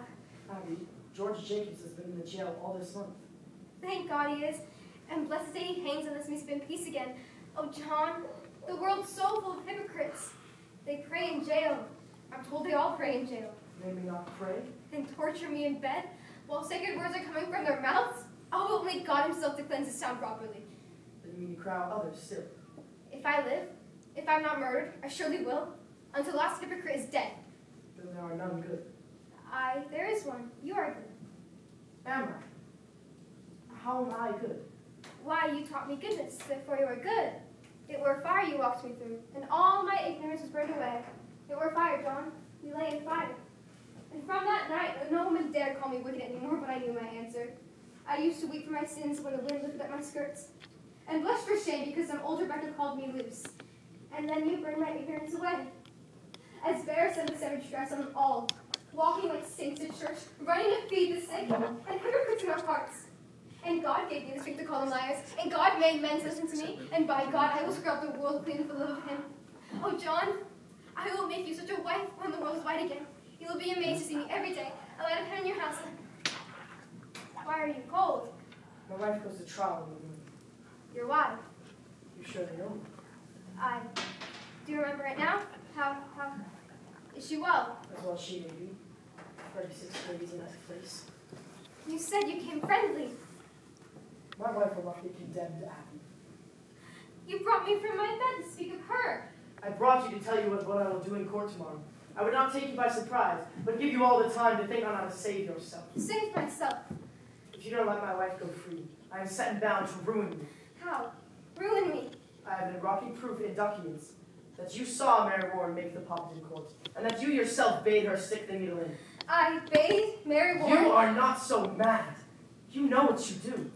Abby, George Jacobs has been in the jail all this month. Thank God he is. And blessed day he hangs on this me in peace again. Oh, John, the world's so full of hypocrites. They pray in jail. I'm told they all pray in jail. May we not pray? And torture me in bed while sacred words are coming from their mouths? Oh, it will make God himself to cleanse his sound properly. Then you mean to crown others still? If I live, if I'm not murdered, I surely will, until the last hypocrite is dead. Then there are none good. There is one. You are good. Am I? How am I good? Why, you taught me goodness, therefore you are good. It were fire you walked me through, and all my ignorance was burned away. It were fire, John. You lay in fire. And from that night, no woman dared call me wicked anymore, but I knew my answer. I used to weep for my sins when the wind lifted up my skirts, and blush for shame because some older Rebecca called me loose. And then you burned my ignorance away. As bears send the savage dress on them all, walking like saints to church, running to feed the sick, and hypocrites in our hearts. And God gave me the strength to call them liars, and God made men listen to me, and by God I will scrub the world clean for the love of him. Oh, John, I will make you such a wife when the world is white again. You will be amazed to see me every day. I'll light a pen in your house. Why are you cold? My wife goes to trial in the room. Your wife. You surely know me. Do you remember it now? How, is she well? As well she may be. 36 days in that place. You said you came friendly. My wife will not be condemned, Abby. You brought me from my bed to speak of her. I brought you to tell you what I will do in court tomorrow. I would not take you by surprise, but give you all the time to think on how to save yourself. Save myself. If you don't let my wife go free, I am set and bound to ruin you. How? Ruin me. I have been rocking proof in documents that you saw Mary Warren make the puppet in court, and that you yourself bade her stick the needle in. I bathed Mary Warren? You are not so mad. You know what you do.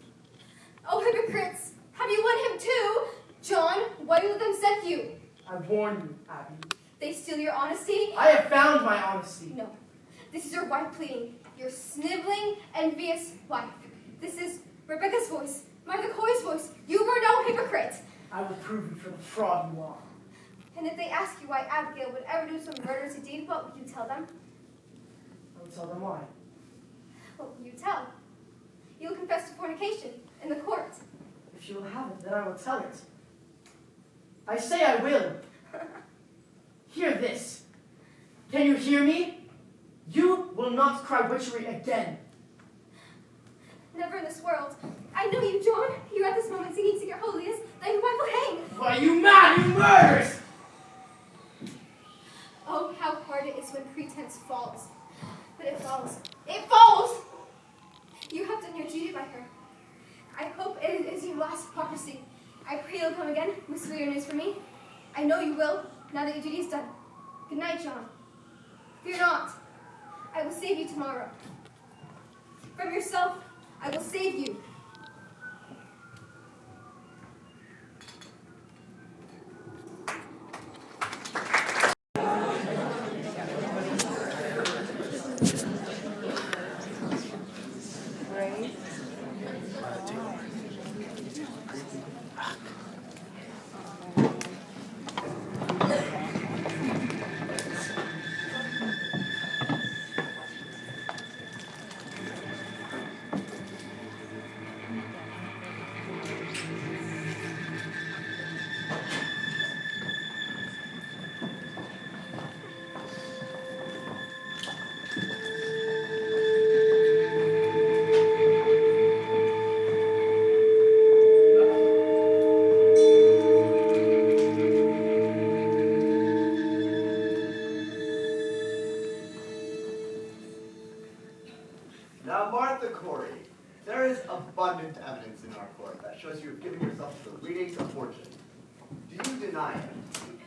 Oh, hypocrites! Have you won him too? John, why do you let them set you? I warn you, Abby. They steal your honesty? I have found my honesty. No. This is your wife pleading. Your sniveling, envious wife. This is Rebecca's voice. Martha Coy's voice. You were no hypocrite. I will prove you for the fraud you are. And if they ask you why Abigail would ever do some murderous deed, what would you tell them? I will tell them why. What will you tell? You will confess to fornication in the court. If you will have it, then I will tell it. I say I will. Hear this. Can you hear me? You will not cry witchery again. Never in this world. I know you, John. You're at this moment singing to your holiest that your wife will hang. Why, you mad, you murderers! Oh, how hard it is when pretense falls. But it falls. It falls! You have done your duty by her. I hope it is your last hypocrisy. I pray you'll come again with sweeter news for me. I know you will, now that your duty is done. Good night, John. Fear not. I will save you tomorrow. From yourself, I will save you. Now, Martha Corey, there is abundant evidence in our court that shows you have given yourself to the readings of fortune. Do you deny it?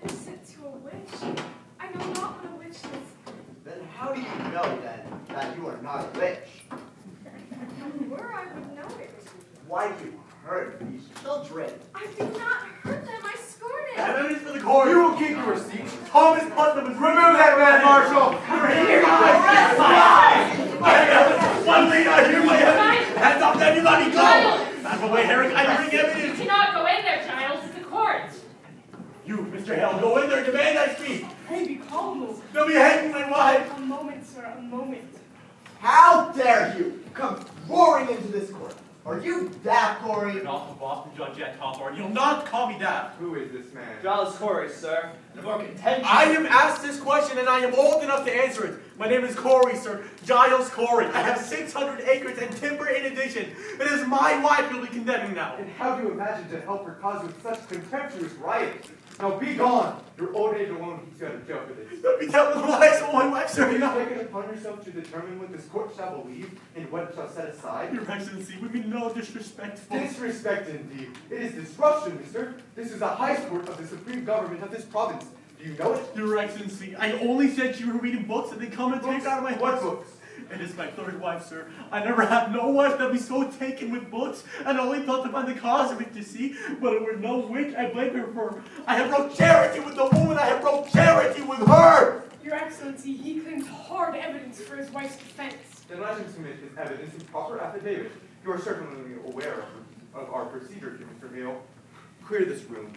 Innocent to a witch. I know not what a witch is. Then how do you know, then, that you are not a witch? If you were, I would know it. Why do you hurt these children? I did not hurt them. I scorned it. Evidence for the court. You will keep your receipts. Thomas Putnam is remove that man, Marshal. One thing I hear my head. Hands up, everybody, go. Out of the way, Herrick. I bring evidence. You cannot go in there, Giles. It's a court. You, Mr. Hale, go in there and demand I speak. Pray be calm, Lord. They'll be hanging my wife. A moment, sir, a moment. How dare you? daft, Corey. You're not the Boston judge yet, Hawthorne. You'll not call me daft. Who is this man? Giles Corey, sir. And more contentious. I am asked this question and I am old enough to answer it. My name is Corey, sir. Giles Corey. I have 600 acres and timber in addition. It is my wife you'll be condemning now. And how do you imagine to help her cause with such contemptuous riots? Now be gone! Your old age alone keeps you out of jail for this. Let me tell the lies of my wife, sir. Have you taken it upon yourself to determine what this court shall believe and what it shall set aside? Your Excellency, we mean no disrespectful. Disrespect indeed. It is disruption, mister. This is the high court of the supreme government of this province. Do you know it? Your Excellency, I only said you were reading books and they come and take out of my head. What books? It is my third wife, sir. I never had no wife that be so taken with books, and only thought to find the cause of it, you see. But it were no witch I blame her for. I have no charity with the woman, I have no charity with her! Your Excellency, he claims hard evidence for his wife's defense. Then let him submit his evidence in proper affidavit. You are certainly aware of our procedure here, Mr. Hale. Clear this room.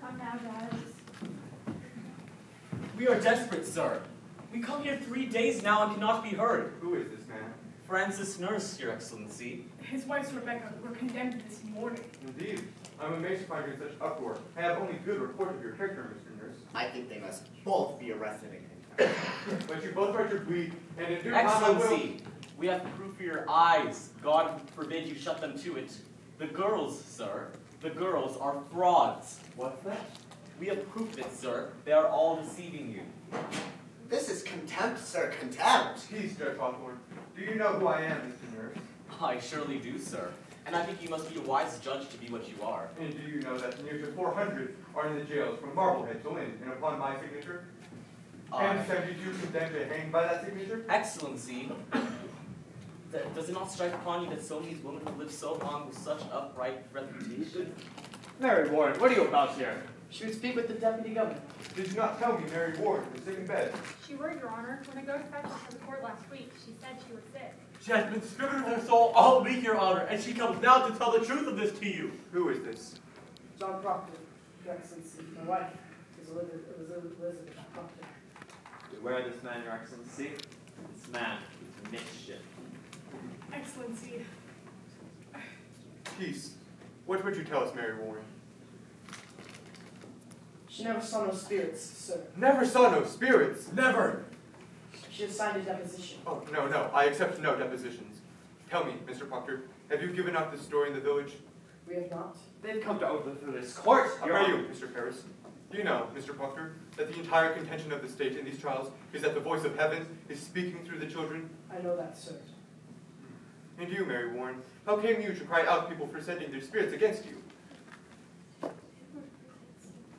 Come now, Giles. We are desperate, sir. We come here 3 days now and cannot be heard. Who is this man? Francis Nurse, Your Excellency. His wife's Rebecca were condemned this morning. Indeed. I'm amazed to find you in such uproar. I have only good report of your character, Mr. Nurse. I think they must both be arrested and condemned. But you both write your plea, and in due time I will... Excellency, we have proof for your eyes. God forbid you shut them to it. The girls, sir, the girls are frauds. What's that? We have proof of it, sir. They are all deceiving you. This is contempt, sir, contempt. Peace, Judge Hawthorne. Do you know who I am, Mr. Nurse? I surely do, sir. And I think you must be a wise judge to be what you are. And do you know that near to 400 are in the jails from Marblehead to Lynn, and upon my signature? And 72 condemned to hang by that signature? Excellency, does it not strike upon you that so many women have lived so long with such upright reputation? Mary Warren, what are you about here? She would speak with the deputy governor. Did you not tell me Mary Warren was sick in bed? She were, Your Honor. When I go to fetch her to the court last week, she said she was sick. She has been stricken of her soul all week, Your Honor, and she comes now to tell the truth of this to you. Who is this? John Proctor, Your Excellency. My wife is Elizabeth Proctor. Beware of this man, Your Excellency. This man is mischief. Excellency, Peace. What would you tell us, Mary Warren? She never saw no spirits, sir. Never saw no spirits. Never. She has signed a deposition. Oh, no. I accept no depositions. Tell me, Mr. Proctor, have you given out this story in the village? We have not. They've come to overthrow this court. How are you, Mr. Paris? Do you know, Mr. Proctor, that the entire contention of the state in these trials is that the voice of heaven is speaking through the children? I know that, sir. And you, Mary Warren, how came you to cry out people for sending their spirits against you?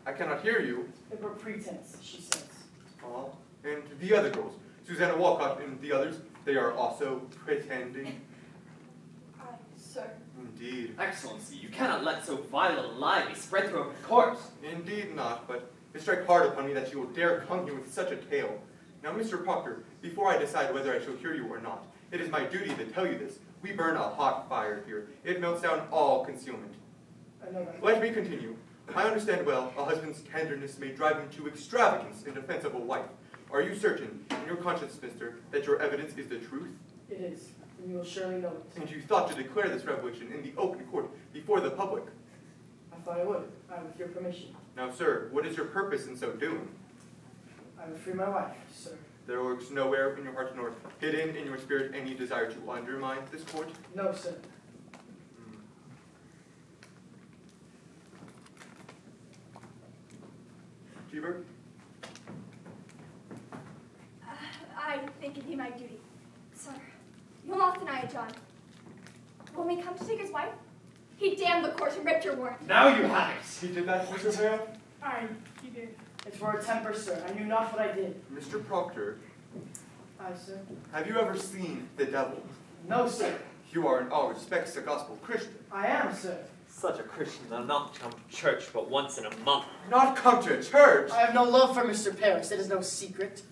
I cannot hear you. It were pretense, she says. And the other girls, Susanna Walcott and the others, they are also pretending? Sir. Indeed. Excellency, you cannot let so vile a lie be spread throughout the court. Indeed not, but it strikes hard upon me that you will dare come here with such a tale. Now, Mr. Proctor, before I decide whether I shall hear you or not, it is my duty to tell you this. We burn a hot fire here. It melts down all concealment. I know that. Let me continue. I understand well a husband's tenderness may drive him to extravagance in defense of a wife. Are you certain, in your conscience, mister, that your evidence is the truth? It is, and you will surely know it. And you thought to declare this revelation in the open court before the public? I thought I would, with your permission. Now, sir, what is your purpose in so doing? I would free my wife, sir. There lurks nowhere in your heart nor hidden in your spirit any desire to undermine this court? No, sir. Cheever? I think it be my duty. Sir, you'll not deny it, John. When we come to take his wife, he damned the court and ripped your warrant. Now you have it. He did that, Mr. Hale? aye, he did. It's for a temper, sir. I knew not what I did. Mr. Proctor, Aye, sir. have you ever seen the devil? No, sir. You are in all respects a gospel Christian. I am, sir. Such a Christian will not come to church but once in a month. Not come to church? I have no love for Mr. Paris. It is no secret.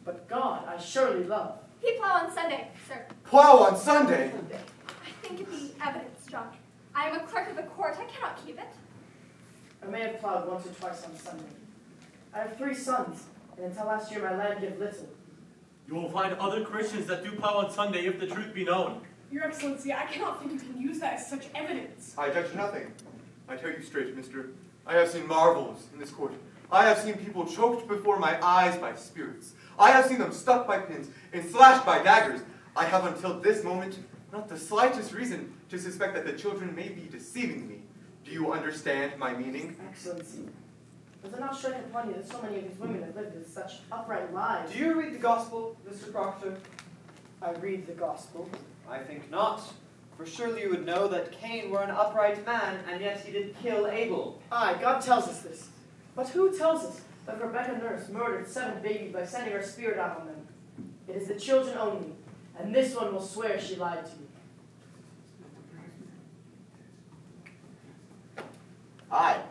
But God I surely love. He plow on Sunday, sir. Plow on Sunday? I think it be evidence, John. I am a clerk of the court. I cannot keep it. I may have plowed once or twice on Sunday. I have 3 sons, and until last year my land gave little. You will find other Christians that do plow on Sunday if the truth be known. Your Excellency, I cannot think you can use that as such evidence. I judge nothing. I tell you straight, mister, I have seen marvels in this court. I have seen people choked before my eyes by spirits. I have seen them stuck by pins and slashed by daggers. I have until this moment not the slightest reason to suspect that the children may be deceiving me. Do you understand my meaning? Excellency, does it not strike upon you that so many of these women have lived with such upright lives? Do you read the gospel, Mr. Proctor? I read the gospel. I think not. For surely you would know that Cain were an upright man, and yet he did kill Abel. Aye, God tells us this. But who tells us that Rebecca Nurse murdered 7 babies by sending her spirit out on them? It is the children only, and this one will swear she lied to you. Aye,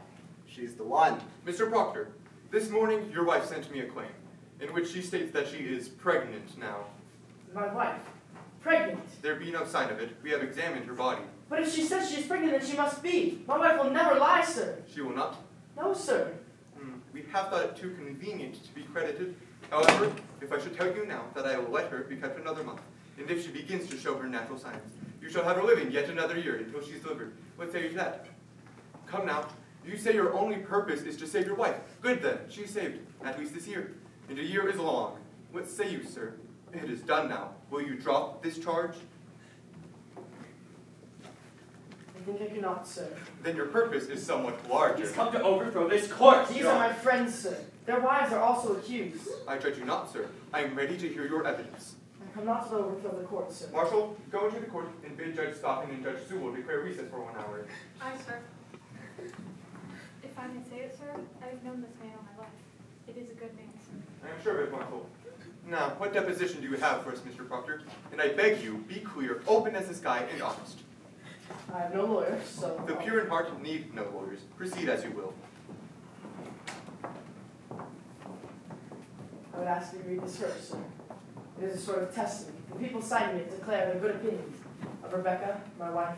she's the one. Mr. Proctor, this morning your wife sent me a claim, in which she states that she is pregnant now. My wife? Pregnant? There be no sign of it. We have examined her body. But if she says she is pregnant, then she must be. My wife will never lie, sir. She will not? No, sir. We have thought it too convenient to be credited. However, if I should tell you now that I will let her be kept another month, and if she begins to show her natural signs, you shall have her living yet another year until she's delivered. What say you to that? Come now. You say your only purpose is to save your wife. Good then, she's saved, at least this year. And a year is long. What say you, sir? It is done now. Will you drop this charge? I think I cannot, sir. Then your purpose is somewhat larger. He's come to overthrow this court. These are my friends, sir. Their wives are also accused. I judge you not, sir. I am ready to hear your evidence. I come not to overthrow the court, sir. Marshal, go into the court and bid Judge Stockton and Judge Sewell declare recess for 1 hour. Aye, sir. If I may say it, sir, I have known this man all my life. It is a good man, sir. I am sure of it, Marshal. Now, what deposition do you have for us, Mr. Proctor? And I beg you, be clear, open as the sky, and honest. I have no lawyer, so... The pure in heart need no lawyers. Proceed as you will. I would ask you to read this first, sir. It is a sort of testament. The people signing it declare their good opinions of Rebecca, my wife,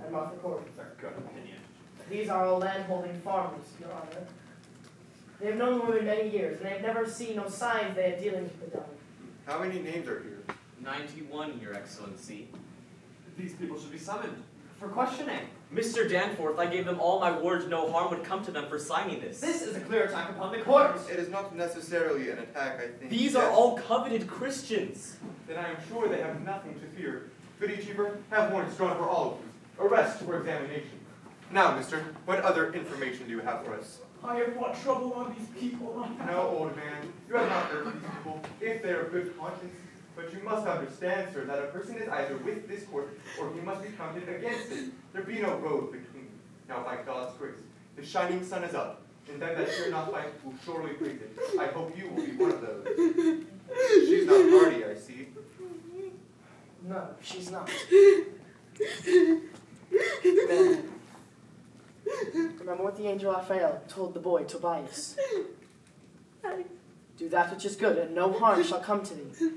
and Martha Corey. Good opinion. These are all land-holding farmers, Your Honor. They have known the women many years, and they have never seen no signs they are dealing with the devil. How many names are here? 91, Your Excellency. These people should be summoned for questioning. Mr. Danforth, I gave them all my word no harm would come to them for signing this. This is a clear attack upon the court. It is not necessarily an attack, I think. These are all coveted Christians. Then I am sure they have nothing to fear. Goody Cheever, have warrants drawn for all of you. Arrest for examination. Now, mister, what other information do you have for us? I have brought trouble on these people. No, old man, you have not hurt these people, if they are of good conscience. But you must understand, sir, that a person is either with this court, or he must be counted against it. There be no road between. Now, by God's grace, the shining sun is up, and them that fear not light will surely praise it. I hope you will be one of those. She's not hardy, I see. No, she's not. Remember what the angel Raphael told the boy Tobias. Do that which is good, and no harm shall come to thee.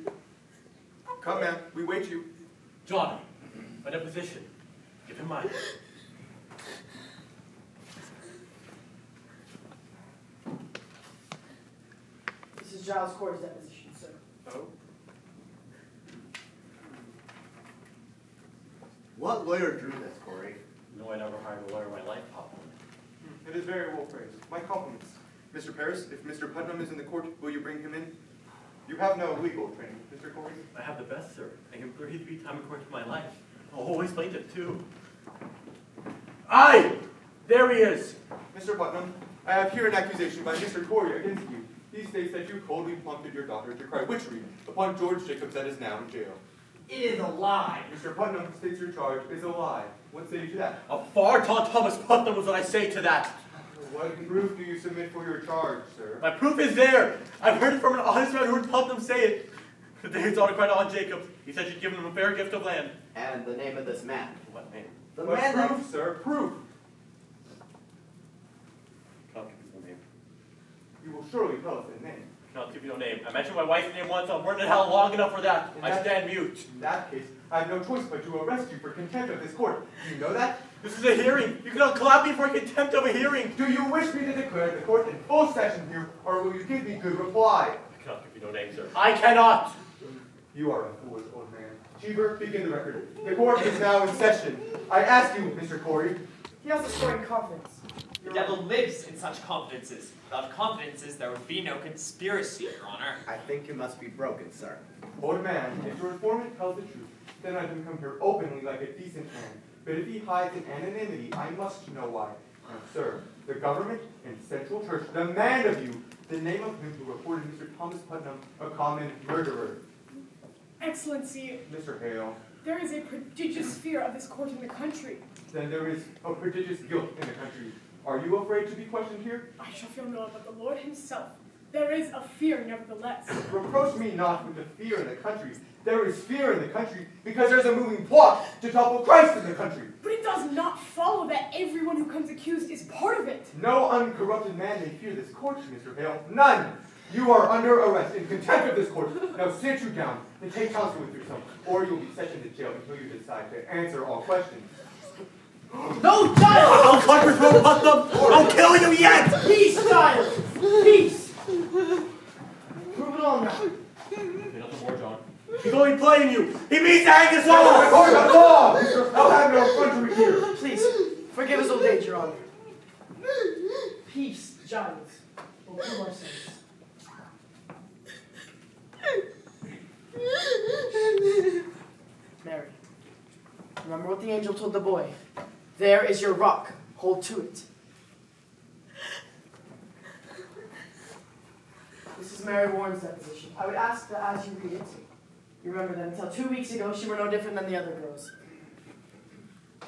Come, man, we wait you. Johnny, a deposition. Give him mine. This is Giles Corey's deposition, sir. Oh? What lawyer drew this, Corey? No, I never hired a lawyer in my life, Papa. It is very well praised. My compliments. Mr. Paris, if Mr. Putnam is in the court, will you bring him in? You have no legal training, Mr. Corey. I have the best, sir. I can breathe 3 times according to my life. Always plaintiff, too. Aye! There he is! Mr. Putnam, I have here an accusation by Mr. Corey against you. He states that you coldly prompted your daughter to cry witchery upon George Jacobs that is now in jail. It is a lie. Mr. Putnam states your charge is a lie. What say you to that? A far taught Thomas Putnam was what I say to that. What proof do you submit for your charge, sir? My proof is there. I've heard it from an honest man who heard Putnam say it. The day his daughter cried on Jacobs, he said she'd given him a fair gift of land. And the name of this man. What name? The What man proof, that... sir? Proof. Cannot give you no name. You will surely tell us the name. Cannot give you no name. I mentioned my wife's name once. I'll burn in hell long enough for that. I stand mute. In that case, I have no choice but to arrest you for contempt of this court. Do you know that? This is a hearing. You cannot clap me for contempt of a hearing. Do you wish me to declare the court in full session here, or will you give me good reply? I cannot give you no name, sir. I cannot. You are a foolish old man. Cheever, begin the record. The court is now in session. I ask you, Mr. Corey. He has destroyed confidence. The devil lives in such confidences. Without confidences, there would be no conspiracy, Your Honor. I think it must be broken, sir. Old man, if your informant tells the truth, then I can come here openly like a decent man. But if he hides in anonymity, I must know why. Now, sir, the government and Central Church demand of you the name of him who reported Mr. Thomas Putnam a common murderer. Excellency, Mr. Hale, there is a prodigious fear of this court in the country. then there is a prodigious guilt in the country. Are you afraid to be questioned here? I shall fear no but the Lord himself. There is a fear, nevertheless. Reproach me not with the fear in the country. There is fear in the country because there's a moving plot to topple Christ in the country. But it does not follow that everyone who comes accused is part of it. No uncorrupted man may fear this court, Mr. Hale. None. You are under arrest in contempt of this court. Now sit you down and take counsel with yourself, or you'll be sent into jail until you decide to answer all questions. No, child! I'll cut your throat, Putnam! I'll kill you yet! Peace, child! Peace! Prove it all now. Say nothing more, John. He's only playing you! He means to hang us all! According to law, I'll have no effrontery here. Please, forgive his old age, Your Honor. Peace, giants. We'll prove our sins. Mary, remember what the angel told the boy. There is your rock. Hold to it. This is Mary Warren's deposition. I would ask that as you read it, you remember that until 2 weeks ago, she were no different than the other girls.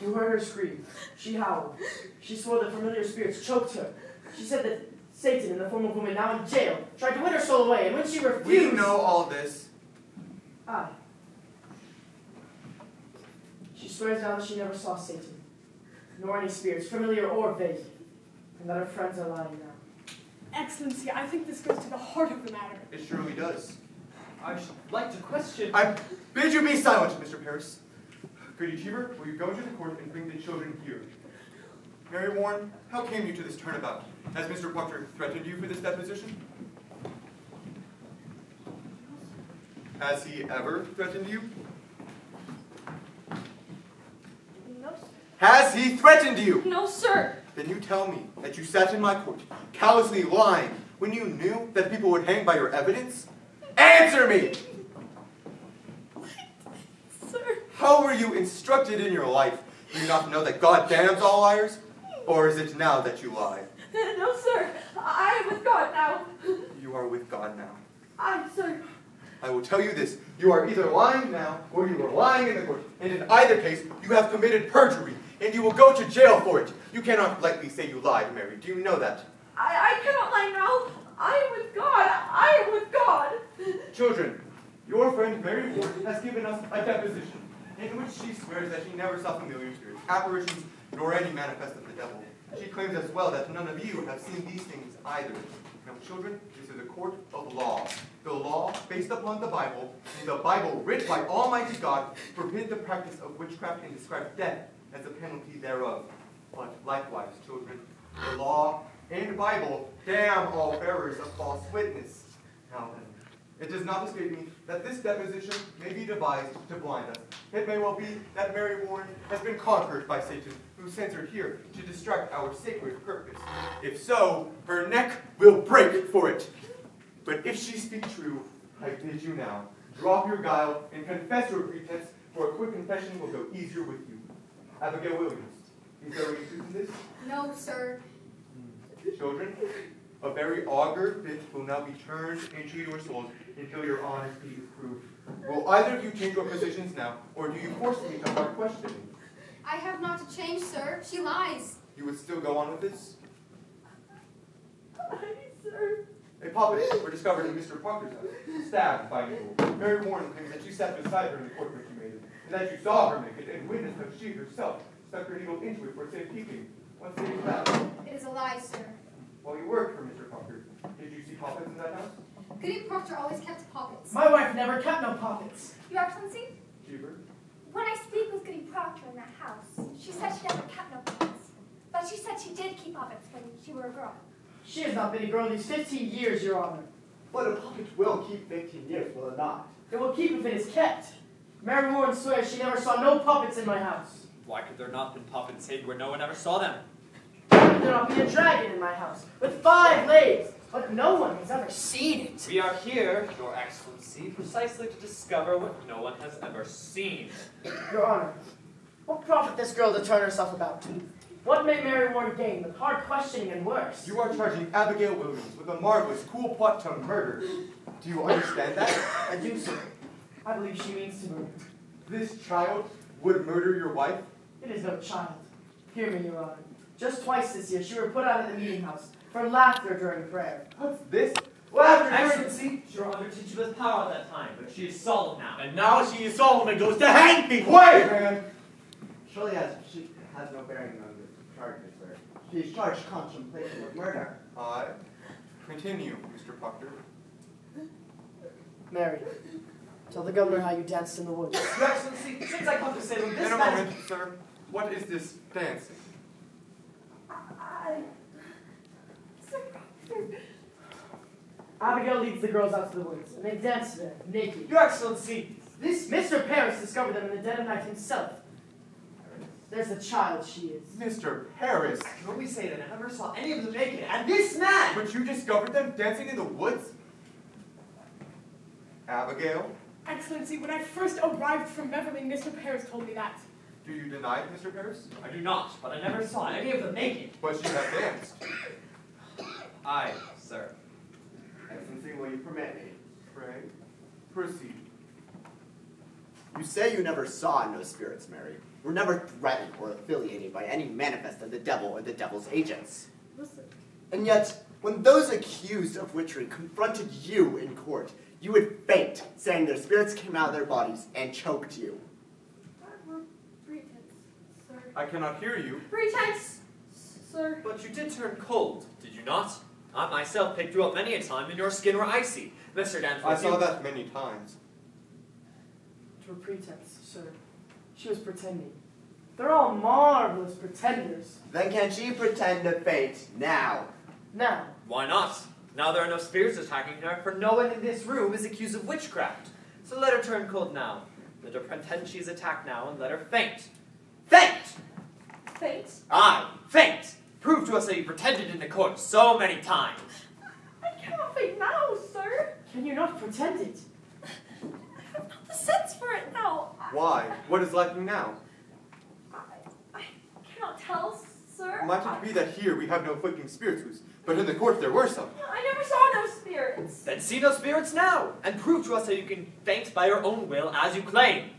You heard her scream. She howled. She swore that familiar spirits choked her. She said that Satan, in the form of a woman now in jail, tried to win her soul away, and when she refused... We know all this. Aye. She swears now that she never saw Satan, nor any spirits, familiar or vague, and that her friends are lying now. Excellency, I think this goes to the heart of the matter. It surely does. I should like to question... I bid you be silent, Mr. Paris. Goody Cheever, will you go to the court and bring the children here? Mary Warren, how came you to this turnabout? Has Mr. Proctor threatened you for this deposition? Has he ever threatened you? No, sir. Has he threatened you? No, sir. Then you tell me that you sat in my court, callously lying, when you knew that people would hang by your evidence? Answer me! Sir. How were you instructed in your life? Do you not know that God damns all liars? Or is it now that you lie? No, sir. I am with God now. You are with God now. Sir. I will tell you this. You are either lying now, or you are lying in the court. And in either case, you have committed perjury, and you will go to jail for it. You cannot lightly say you lied, Mary. Do you know that? I cannot lie now. I am with God. I am with God. Children, your friend Mary Warren has given us a deposition, in which she swears that she never saw familiar spirits, apparitions, nor any manifest of the devil. She claims as well that none of you have seen these things either. Now, children, this is a court of law. The law, based upon the Bible, and the Bible writ by Almighty God, forbid the practice of witchcraft and describe death as the penalty thereof. But likewise, children, the law and Bible damn all bearers of false witness. Now then, it does not escape me that this deposition may be devised to blind us. It may well be that Mary Warren has been conquered by Satan, who sends her here to distract our sacred purpose. If so, her neck will break for it. But if she speak true, I bid you now, drop your guile and confess your pretense, for a quick confession will go easier with you. Abigail Williams, is there any truth in this? No, sir. Children, a very augur bit will now be turned into your souls until your honesty is proved. Will either of you change your positions now, or do you force me to hard questioning? I have not to change, sir. She lies. You would still go on with this? Sir. A puppet were discovered in Mr. Proctor's house, stabbed by a mule. Mary Warren claims that you sat beside her in the court when she made it, and that you saw her make it, and witnessed that she herself stuck her needle into it for safekeeping. What say you to that? It is a lie, sir. While you worked for Mr. Proctor, did you see puppets in that house? Goody Proctor always kept pockets. My wife never kept no pockets. Your Excellency, Cheever? when I speak with Goody Proctor in that house, she said she never kept no puppets. But she said she did keep puppets when she were a girl. She has not been a girl these 15 years, Your Honor. But a puppet will keep 15 years, will it not? It will keep if it is kept. Mary Warren swears she never saw no puppets in my house. Why could there not been puppets hid where no one ever saw them? Why could there not be a dragon in my house with 5 legs? But no one has ever seen it. We are here, Your Excellency, precisely to discover what no one has ever seen. Your Honor, what profit this girl to turn herself about? What may Mary Warren gain with hard questioning and worse? You are charging Abigail Williams with a marvelous, cool plot to murder. Do you understand that? I do, sir. I believe she means to murder. This child would murder your wife? It is no child. Hear me, Your Honor. Just twice this year, she were put out of the meeting house for laughter during prayer. What's this? Laughter, Excellency! She were under teacher with power at that time, but she is solemn now. And now she is solemn and goes to hang people! Wait, man! Surely she has no bearing on the charges, sir. She is charged contemplation of murder. Aye. Continue, Mr. Proctor. Mary, tell the governor how you danced in the woods. Your Excellency, since I come to Salem, this In a man moment, sir. What is this dancing? Abigail leads the girls out to the woods, and they dance there, naked. Your Excellency! This Mr. Paris discovered them in the dead of night himself. There's the child she is. Mr. Paris! I can only say that I never saw any of them naked, and this man! But you discovered them dancing in the woods? Abigail? Excellency, when I first arrived from Beverly, Mr. Paris told me that. Do you deny it, Mr. Paris? I do not, but I never saw any of them naked. But you have danced. Aye, sir. Excellency, will you permit me? Pray, proceed. You say you never saw no spirits, Mary. Were never threatened or affiliated by any manifest of the devil or the devil's agents. Listen. And yet, when those accused of witchery confronted you in court, you would faint, saying their spirits came out of their bodies and choked you. That were pretense, sir. I cannot hear you. Pretense, sir. But you did turn cold, did you not? I myself picked you up many a time, and your skin were icy. Mr. Danforth, I saw that many times. To a pretense, sir. She was pretending. They're all marvelous pretenders. Then can she pretend to faint now? Now, Why not? Now there are no spirits attacking her, for no one in this room is accused of witchcraft. So let her turn cold now. Let her pretend she's attacked now, and let her faint. Faint! Faint? Aye, faint! Prove to us that you pretended in the court so many times. I cannot faint now, sir. can you not pretend it? I have not the sense for it now. Why? What is lacking now? I cannot tell, sir. Might it be that here we have no afflicting spirits, but in the court there were some? I never saw no spirits. Then see no spirits now, and prove to us that you can faint by your own will as you claim.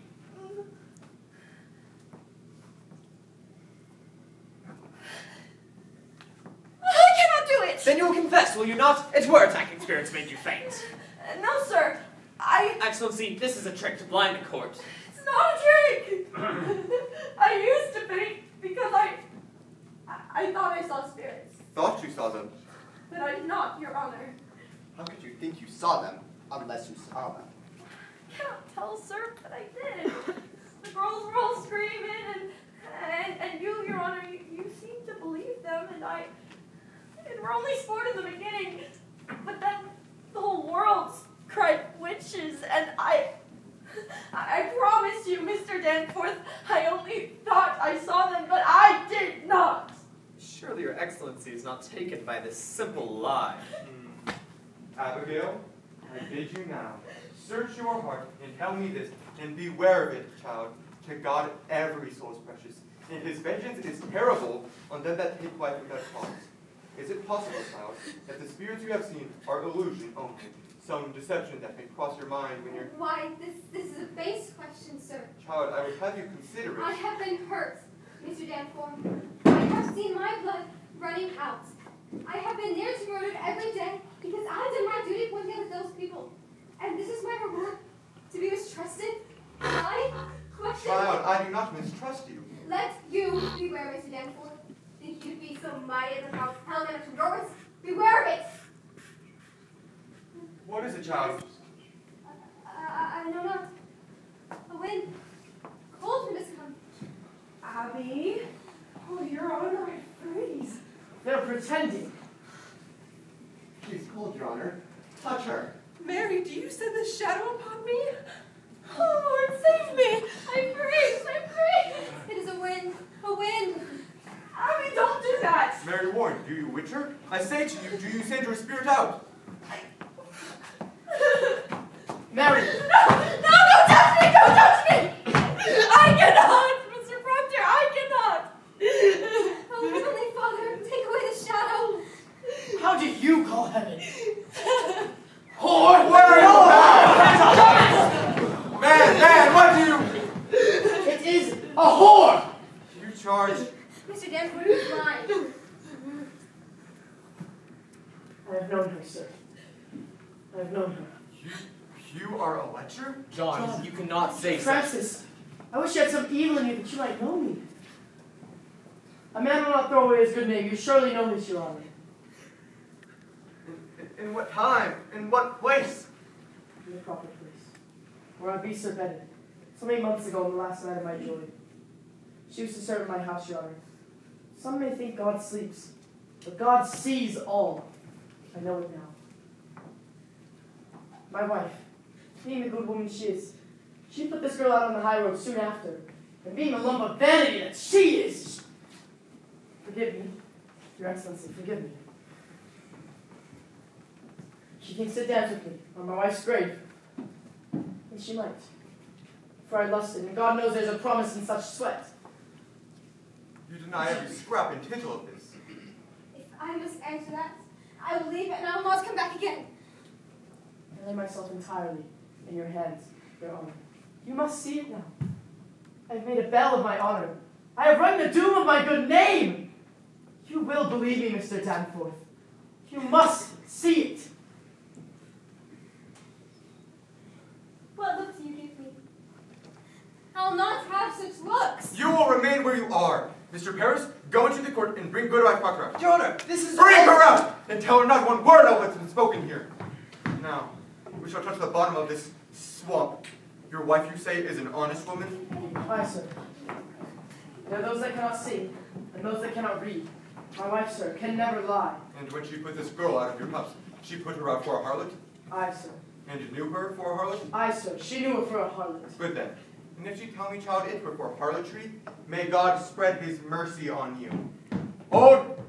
I cannot do it. Then you will confess, will you not? It's where attacking spirits made you faint. No, sir. Excellency, this is a trick to blind the court. It's not a trick. I used to faint because I thought I saw spirits. Thought you saw them. But I did not, Your Honor. How could you think you saw them unless you saw them? I cannot tell, sir, but I did. The girls were all screaming, and you, Your Honor, you seemed to believe them, and it were only sport in the beginning, but then the whole world cried witches, and I promise you, Mr. Danforth, I only thought I saw them, but I did not. Surely your excellency is not taken by this simple lie. Abigail, I bid you now, search your heart and tell me this, and beware of it, child. To God every soul is precious, and his vengeance is terrible on them that take life without cause. Is it possible, child, that the spirits you have seen are illusion only, some deception that may cross your mind when you're... Why, this is a base question, sir. Child, I would have you consider I it. have been hurt, Mr. Danforth. I have seen my blood running out. I have been near to murdered every day because I did my duty pointing out at those people. And this is my reward, to be mistrusted. I question... Child, I do not mistrust you. Let you beware, Mr. Danforth. Think you to be so mighty as a house held in a drawers? Beware of it! What is it, child? I know not. A wind. Cold wind has come. Abby? Oh, Your Honor, I freeze. They're pretending. She's cold, Your Honor. Touch her. Mary, do you send this shadow upon me? me? Oh, Lord, save me! I'm free! I'm free! It is a wind! A wind! Abby, don't do that! Mary Warren, do you witch her? I say to you, do you send your spirit out? Mary! No, don't touch me! Don't touch me! I cannot! Mr. Proctor, I cannot! Oh, Heavenly Father, take away the shadow! How do you call heaven? Whore! Where are you? Man, what do you? It is a whore! You charge. Mr. Danforth is mine. I have known her, sir. I have known her. You are a lecher? John, you cannot say such. Francis, I wish you had some evil in you that you might know me. A man will not throw away his good name. You surely know this, Your Honor. In what time? In what place? In the proper place. Where our beasts are bedded. So many months ago, on the last night of my joy. She used to serve in my house, Your Honor. Some may think God sleeps, but God sees all. I know it now. My wife, being the good woman she is, she put this girl out on the high road soon after, and being the lump of vanity that she is. Forgive me, Your Excellency, forgive me. She came sit dance with me on my wife's grave, and she might, for I lusted, and God knows there's a promise in such sweat. You deny every scrap and tittle of this. If I must answer that, I will leave and I will not come back again. I lay myself entirely in your hands, Your Honor. You must see it now. I have made a bell of my honor. I have rung the doom of my good name. You will believe me, Mr. Danforth. You must see it. What look do you give me? I'll not have such looks. You will remain where you are. Mr. Paris, go into the court and bring Goodwife Proctor out. Your Honor, this is... Bring her out! And tell her not one word of what's been spoken here. Now, we shall touch the bottom of this swamp. Your wife, you say, is an honest woman? Aye, sir. There are those that cannot see, and those that cannot read. My wife, sir, can never lie. And when she put this girl out of your house, she put her out for a harlot? Aye, sir. And you knew her for a harlot? Aye, sir. She knew her for a harlot. Good then. And if she tell me, child, it were for harlotry, may God spread his mercy on you. Hold!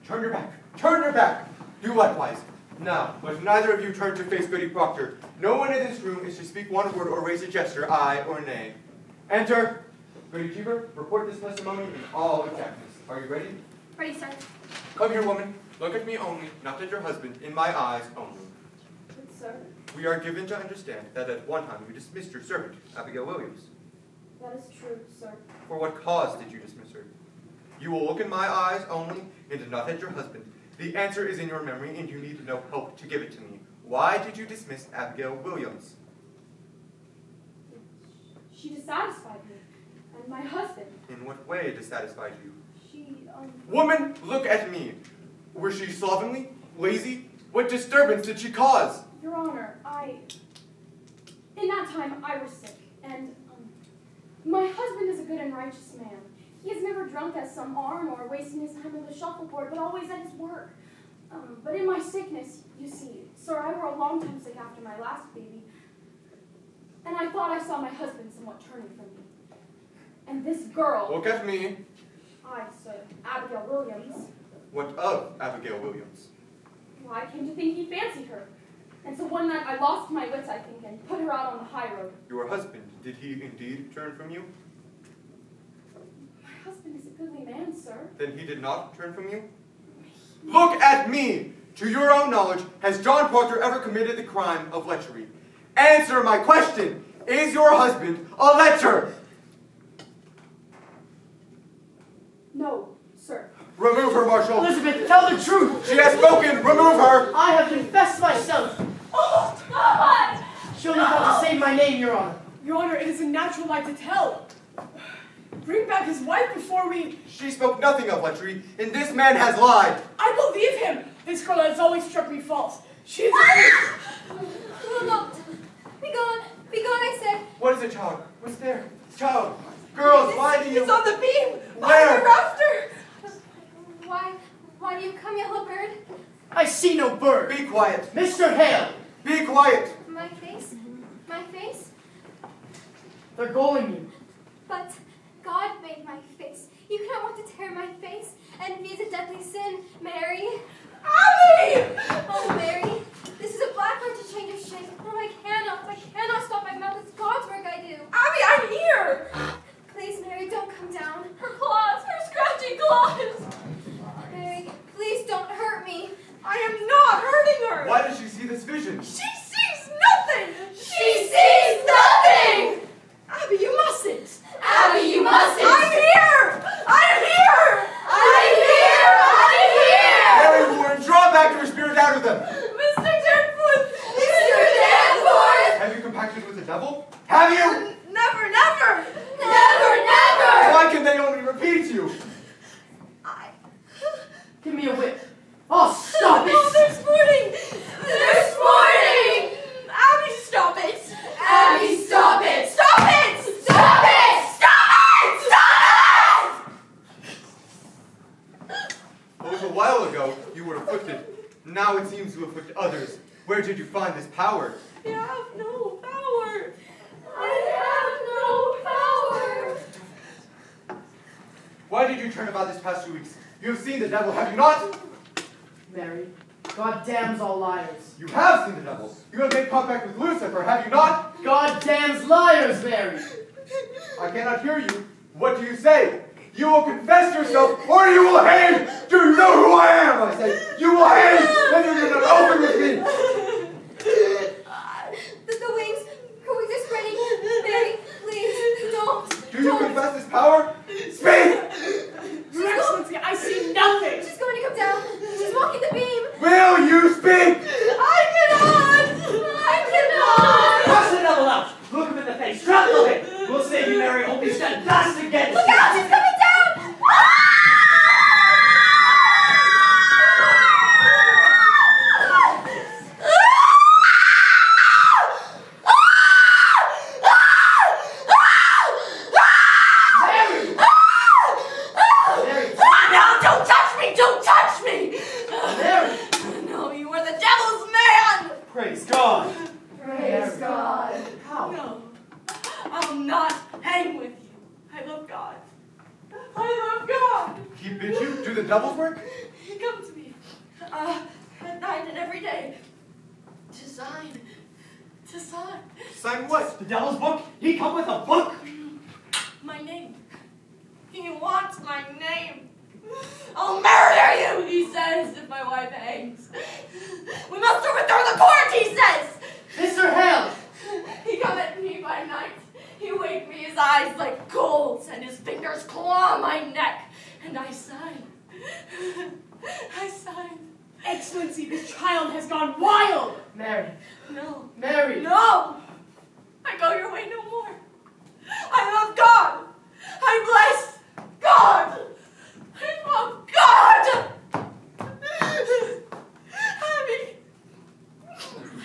Turn your back. Turn your back! Do likewise. Now, let neither of you turn to face Goody Proctor. No one in this room is to speak one word or raise a gesture, aye or nay. Enter. Goody Cheever, report this testimony in all exactness. Are you ready? Ready, sir. Come here, woman. Look at me only, not at your husband, in my eyes only. Good sir. We are given to understand that at one time you dismissed your servant, Abigail Williams. That is true, sir. For what cause did you dismiss her? You will look in my eyes only, and not at your husband. The answer is in your memory, and you need no help to give it to me. Why did you dismiss Abigail Williams? She dissatisfied me. And my husband. In what way dissatisfied you? She, Woman, look at me. Were she slovenly? Lazy? What disturbance did she cause? Your Honor, in that time, I was sick. And, my husband is a good and righteous man. He is never drunk as some are, nor wasting his time with a shuffleboard, but always at his work. But in my sickness, you see, sir, I were a long time sick after my last baby, and I thought I saw my husband somewhat turning from me. And this girl... Look at me. I, sir, Abigail Williams. What of Abigail Williams? Well, I came to think he fancied her. And so one night I lost my wits, I think, and put her out on the high road. Your husband, did he indeed turn from you? My husband is a goodly man, sir. Then he did not turn from you? Look at me! To your own knowledge, has John Proctor ever committed the crime of lechery? Answer my question! Is your husband a lecher? No, sir. Remove her, Marshal! Elizabeth, tell the truth! She has spoken! Remove her! I have confessed myself! Oh, God! She only thought to save my name, Your Honor. Your Honor, it is a natural lie to tell. Bring back his wife before we... She spoke nothing of lechery, and this man has lied. I believe him. This girl has always struck me false. She is... Will not. Be gone. Be gone, I said. What is it, child? What's there? Child! Girls, why do you... It's on the beam! Where? On the rafter! Why do you come, yellow bird? I see no bird. Be quiet. Mr. Hale. Be quiet. My face? My face? They're galling you. But God made my face. You cannot want to tear my face. Envy is a deadly sin, Mary. Abby! Oh, Mary, this is a black heart to change of shape. No, I cannot stop my mouth. It's God's work I do. Abby, I'm here! Please, Mary, don't come down. Her claws, her scratchy claws. Mary, please don't hurt me. I am not hurting her! Why does she see this vision? She sees nothing! She sees nothing! Abby, you mustn't! Abby, you mustn't! I'm here! I'm here! I'm here! I'm here! Mary Warren, draw back your spirit out of them! Mr. Danforth! Mr. Danforth! Have you compacted with the devil? Have you? Never, never! Never, never! Why can they only repeat you? Give me a whip. Oh, stop No, it! there's morning! This morning! Abby, stop it! Abby, stop it! Stop it! Stop it! Stop it! Stop it! It was a while ago you were afflicted. Now it seems you afflict others. Where did you find this power? I have no power! I have no power! Why did you turn about this past 2 weeks? You have seen the devil, have you not? Mary, God damns all liars. You have seen the devil. You have made contact with Lucifer, have you not? God damns liars, Mary. I cannot hear you. What do you say? You will confess yourself, or you will hang! Do you know who I am? I say, you will hang, and you do not open with me! The wings, her wings are spreading. Mary, please, don't. Do you confess this power? Speak! Your Excellency, I see nothing. She's going to come down. She's walking the beam. Will you speak? I cannot. Crush the devil out! Look him in the face, trample him! We'll save you, Mary, only stand fast against Look out, she's coming down. No, don't touch me! Don't touch me! Mary! No, you are the devil's man! Praise God! Praise God. How? No, I'll not hang with you. I love God. I love God. He bid you do the devil's work? He comes to me at night and every day to sign. Sign what? The devil's book? He come with a book? My name. He wants my name. I'll murder you, he says, if my wife hangs. We must overthrow the court, he says. Mr. Hale! He come at me by night. He wake me, his eyes like coals, and his fingers claw my neck. And I sign. I sign. Excellency, this child has gone wild. Mary. No. Mary. No! I go your way no more. I love God. I bless God. I love God. Abby,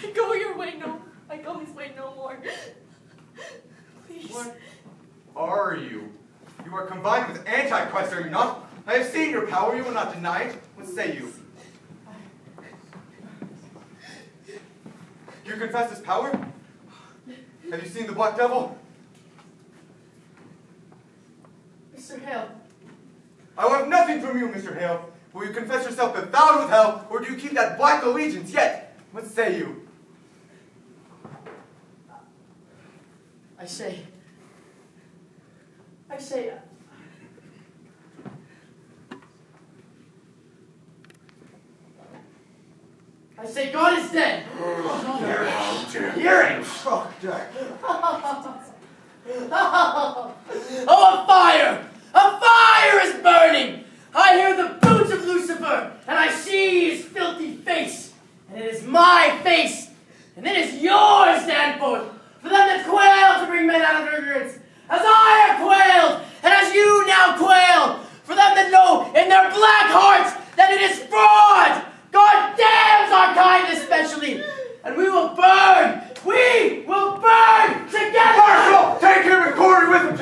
I go your way no. I go his way no more. Please. What are you? You are combined with Antichrist, are you not? I have seen your power, you will not deny it. What say you? Do you confess his power? Have you seen the Black Devil? Mr. Hale. I want nothing from you, Mr. Hale. Will you confess yourself befouled with hell, or do you keep that black allegiance yet? What say you? I say, God is dead. Hearing! Oh, a fire! A fire is burning! I hear the boots of Lucifer, and I see his filthy face. And it is my face, and it is yours, Danforth, for them that quail to bring men out of ignorance, as I have quailed, and as you now quail, for them that know in their black hearts that it is fraud. God damns our kind especially, and we will burn together! Marshal, take him and Corey with him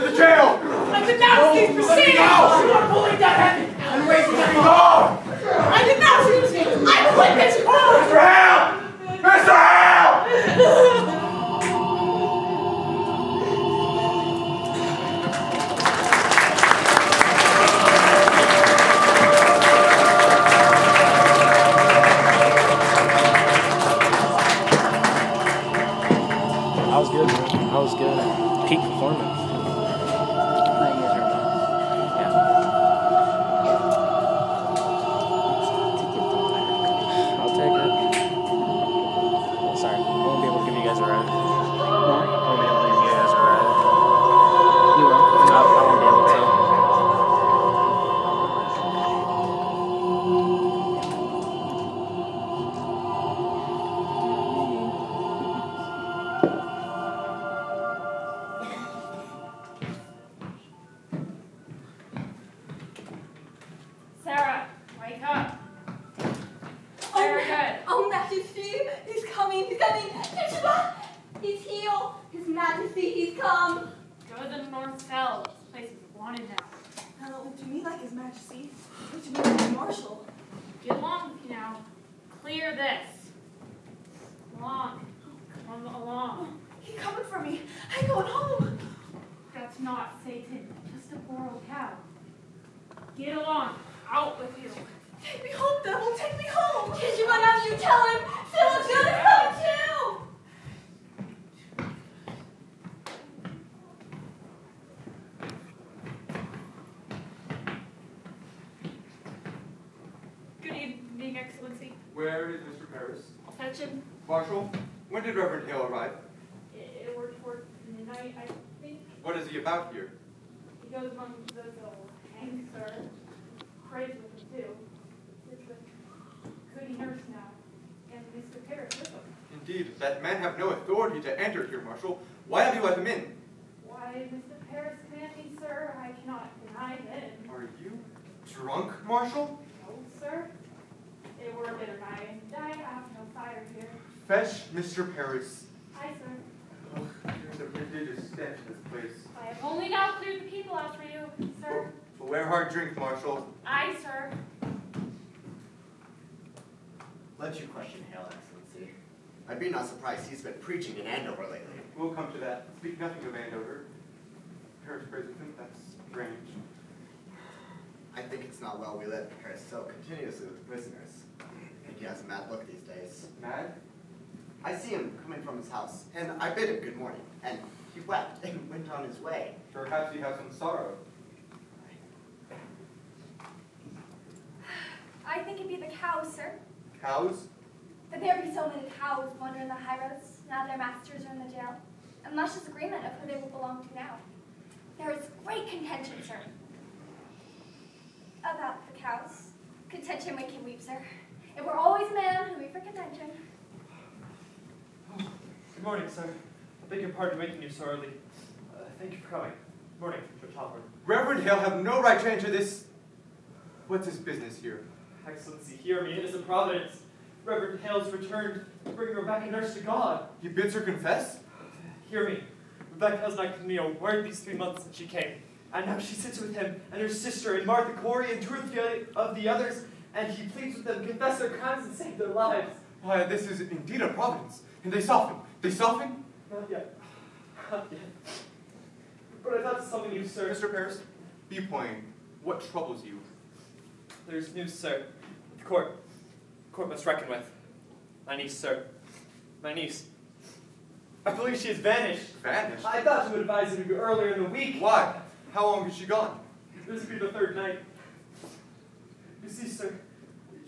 wanted now. Now, what do you mean like His Majesty? What do you mean like Marshal? Get along with you now. Clear this. Along. Come along. He's coming for me. I'm going home. That's not Satan, just a poor old cow. Get along. Out with you. Take me home, devil. Take me home. Did you run out? You tell him. Phil's gonna come too. Good evening, Excellency. Where is Mr. Paris? I'll fetch him. Marshal, when did Reverend Hale arrive? It were toward midnight, I think. What is he about here? He goes among those little hangs, sir. Prays with him, too. It's a goody nurse now. And Mr. Paris with him. Indeed, that man have no authority to enter here, Marshal. Why have you let him in? Why, Mr. Paris command me, sir. I cannot deny him. Are you drunk, Marshal? No, sir. It were a bitter night, and I have no fire here. Fetch Mr. Paris. Aye, sir. Oh, there's a prodigious stench in this place. I have only now cleared the people out for you, sir. Beware hard drink, Marshal. Aye, sir. Let you question Hale, Excellency. I'd be not surprised he's been preaching in Andover lately. We'll come to that. Speak nothing of Andover. Paris prays with him. That's strange. I think it's not well we let Paris so continuously with prisoners. I think he has a mad look these days. Mad? I see him coming from his house, and I bid him good morning, and he wept and went on his way. Perhaps he has some sorrow. I think it'd be the cows, sir. Cows? That there be so many cows wandering the high roads, now their masters are in the jail, and much disagreement of who they will belong to now. There is great contention, sir. About the cows. Contention make him weep, sir. It were always man who weep for contention. Good morning, sir. I beg your pardon waking you so early. Thank you for coming. Good morning, Judge Halford. Reverend Hale have no right to enter this. What's his business here? Excellency, hear me. It is a providence. Reverend Hale's returned to bring Rebecca nurse to God. He bids her confess? Hear me. Rebecca has not given me a word these 3 months since she came. And now she sits with him and her sister and Martha Corey and two of the others, and he pleads with them to confess their crimes and save their lives. Why, this is indeed a providence. And they soften. They soften? Not yet. Not yet. But I thought something new, sir. Mr. Paris, be plain. What troubles you? There's news, sir. The court. The court must reckon with. My niece, sir. My niece. I believe she has vanished. Vanished? I thought you would advise her to go earlier in the week. Why? How long has she gone? This will be the third night. You see, sir,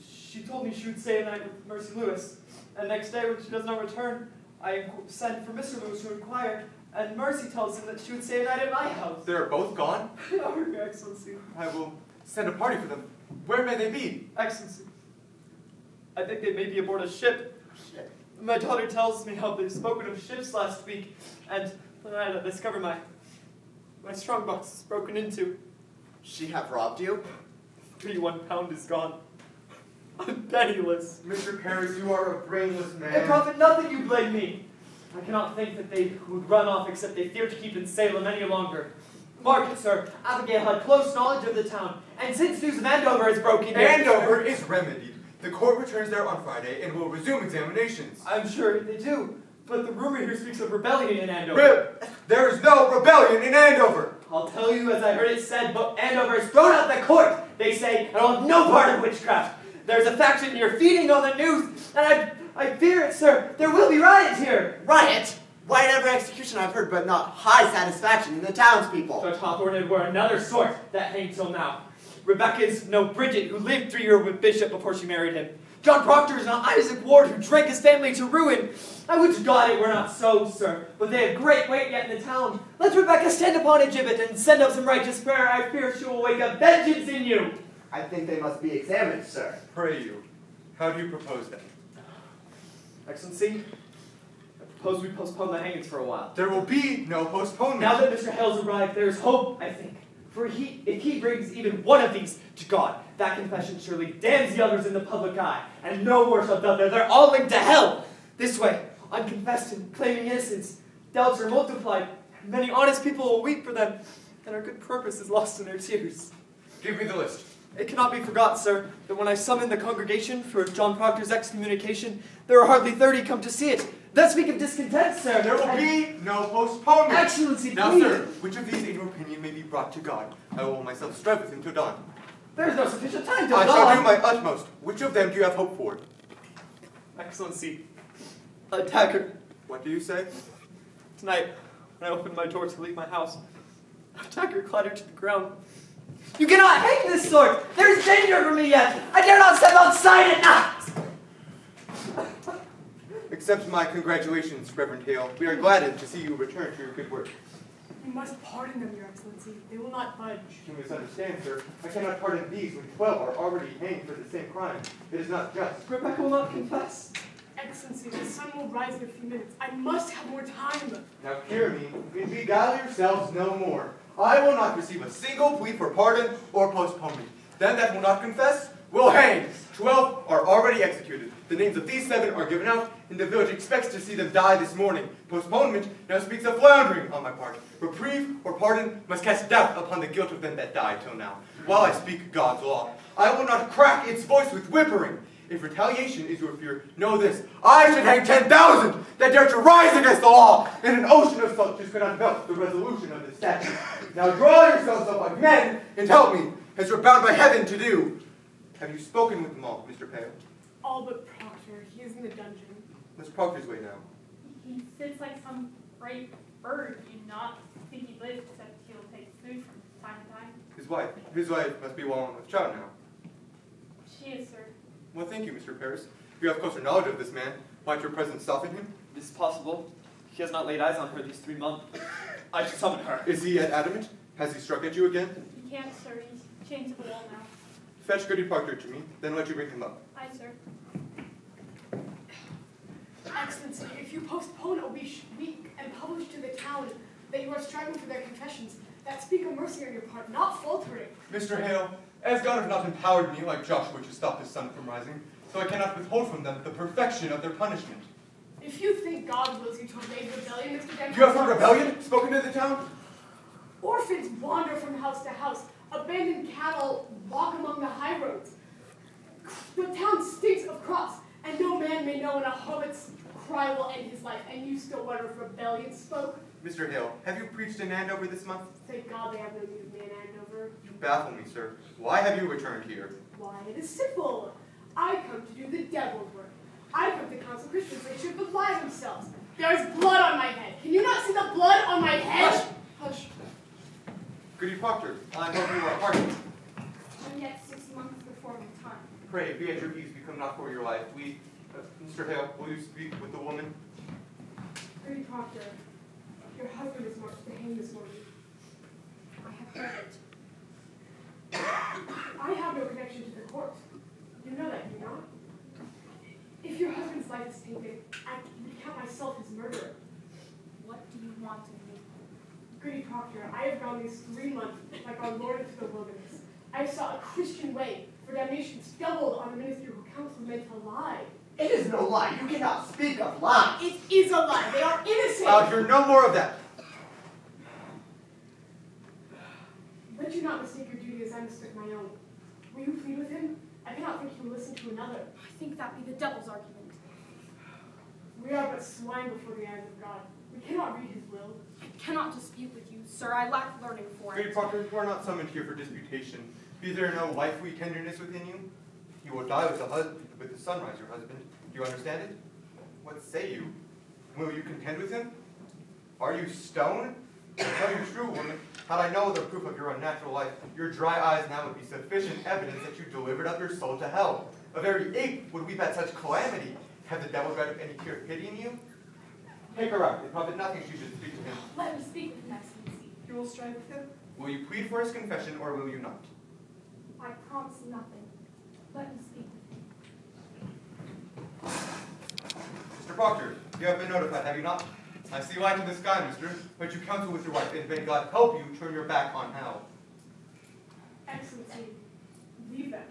she told me she would stay a night with Mercy Lewis. And next day, when she does not return, I sent for Mr. Lewis to inquire, and Mercy tells him that she would stay a night at my house. They are both gone? No, Your Excellency. I will send a party for them. Where may they be? Excellency, I think they may be aboard a ship. Shit. My daughter tells me how they've spoken of ships last week, and when I discovered my strongbox is broken into. She have robbed you? 31 pound is gone. I'm penniless. Mr. Paris, you are a brainless man. And profit nothing you blame me. I cannot think that they would run off except they fear to keep in Salem any longer. Mark it, sir. Abigail had close knowledge of the town, and since news of Andover has broken here... Andover is remedied. The court returns there on Friday and will resume examinations. I'm sure they do, but the rumor here speaks of rebellion in Andover. There is no rebellion in Andover. I'll tell you as I heard it said, but Andover has thrown out the court, they say, and I'll have no part of witchcraft. There's a faction here feeding on the news, and I fear it, sir. There will be riots here. Riot? Whatever execution I've heard, but not high satisfaction in the townspeople. Judge Hawthorne were another sort that hanged till now. Rebecca is no Bridget, who lived 3 years with Bishop before she married him. John Proctor is not Isaac Ward, who drank his family to ruin. I would to God it were not so, sir, but they have great weight yet in the town. Let Rebecca stand upon a gibbet and send up some righteous prayer. I fear she will wake up vengeance in you. I think they must be examined, sir. Pray you. How do you propose them? Excellency, I propose we postpone the hangings for a while. There will be no postponement. Now that Mr. Hale's arrived, there is hope, I think. For if he brings even one of these to God, that confession surely damns the others in the public eye, and no more shall doubt that they're all linked to hell. This way, unconfessed and claiming innocence, doubts are multiplied, and many honest people will weep for them, and our good purpose is lost in their tears. Give me the list. It cannot be forgot, sir, that when I summoned the congregation for John Proctor's excommunication, there were hardly 30 come to see it. That speak of discontent, sir. There will be no postponement. Excellency, now, please. sir, which of these, in your opinion, may be brought to God? I will myself strive with him till dawn. There is no sufficient time to I dawn. shall do my utmost. Which of them do you have hope for? Excellency, a dagger. What do you say? Tonight, when I opened my door to leave my house, a dagger clattered to the ground. You cannot hang this sword! There is danger for me yet! I dare not step outside at night! Accept my congratulations, Reverend Hale. We are gladdened to see you return to your good work. You must pardon them, Your Excellency. They will not budge. You misunderstand, sir. I cannot pardon these when 12 are already hanged for the same crime. It is not just. Rebecca will not confess. Excellency, the sun will rise in a few minutes. I must have more time. Now hear me, and beguile yourselves no more. I will not receive a single plea for pardon or postponement. Them that will not confess will hang. 12 are already executed. The names of these 7 are given out, and the village expects to see them die this morning. Postponement now speaks of floundering on my part. Reprieve or pardon must cast doubt upon the guilt of them that died till now. While I speak God's law, I will not crack its voice with whimpering. If retaliation is your fear, know this. I should hang 10,000 that dare to rise against the law, and an ocean of soldiers could not melt the resolution of this statute. Now draw yourselves up like men, and help me, as you're bound by heaven to do. Have you spoken with them all, Mr. Pale? All but Proctor. He is in the dungeon. Let's Proctor's way now. He sits like some great bird. Do you not think he lives except he'll take food from time to time? His wife must be well on with child now. She is, sir. Well, thank you, Mr. Paris. You have closer knowledge of this man. Might your presence soften him? It is possible. He has not laid eyes on her these 3 months. I should summon her. Is he yet adamant? Has he struck at you again? He can't, sir. He's chained to the wall now. Fetch Goody Proctor to me, then let you bring him up. Aye, sir. Excellency, if you postpone a week and publish to the town that you are striving for their confessions, that speak of mercy on your part, not faltering. Mr. Hale, as God has not empowered me like Joshua to stop his son from rising, so I cannot withhold from them the perfection of their punishment. If you think God wills you to obey the rebellion, Mr. Denton... You have heard rebellion spoken to the town? Orphans wander from house to house. Abandoned cattle walk among the high roads. The town stinks of crops, and no man may know when a hobbit's cry will end his life, and you still wonder if rebellion spoke? Mr. Hale, have you preached in Andover this month? Thank God they have no need of me in Andover. You baffle me, sir. Why have you returned here? Why, it is simple. I come to do the devil's work. I come to counsel Christians they should belie themselves. There is blood on my head. Can you not see the blood on my head? Hush! Hush. Goody Proctor, I hope you are pardoned. And yet 6 months before my time. Pray, be at your ease, we come not for your life. Mr. Hale, will you speak with the woman? Goody Proctor, your husband is marched to hang this morning. I have heard it. I have no connection to the court. You know that, do you not? If your husband's life is taken, I recount myself his murderer. What do you want of me? Goody Proctor, I have gone these 3 months like our Lord into the wilderness. I saw a Christian way for damnation stumbled on a minister who counseled men to lie. It is no lie. You cannot speak of lies. It is a lie. They are innocent. I'll hear no more of that. Let you not mistake your duty as I mistook my own. Will you plead with him? I cannot think he will listen to another. I think that be the devil's argument. We are but swine before the eyes of God. We cannot read his will. I cannot dispute with you, sir. I lack learning for Goody it. Proctor, you are not summoned here for disputation. Be there no wifely tenderness within you? You will die with the sunrise, your husband. Do you understand it? What say you? Will you contend with him? Are you stone? To tell you true, woman, had I known the proof of your unnatural life, your dry eyes now would be sufficient evidence that you delivered up your soul to hell. A very ape would weep at such calamity. Have the devil got any cure pitying you? Take her up. It profit nothing she should speak to him. Let me speak with him, Excellency. You will strive with him? Will you plead for his confession, or will you not? I promise nothing. Let me speak with him. Mr. Proctor, you have been notified, have you not? I see light in the sky, mister, but you counsel with your wife, and may God help you turn your back on hell. Excellency, leave them.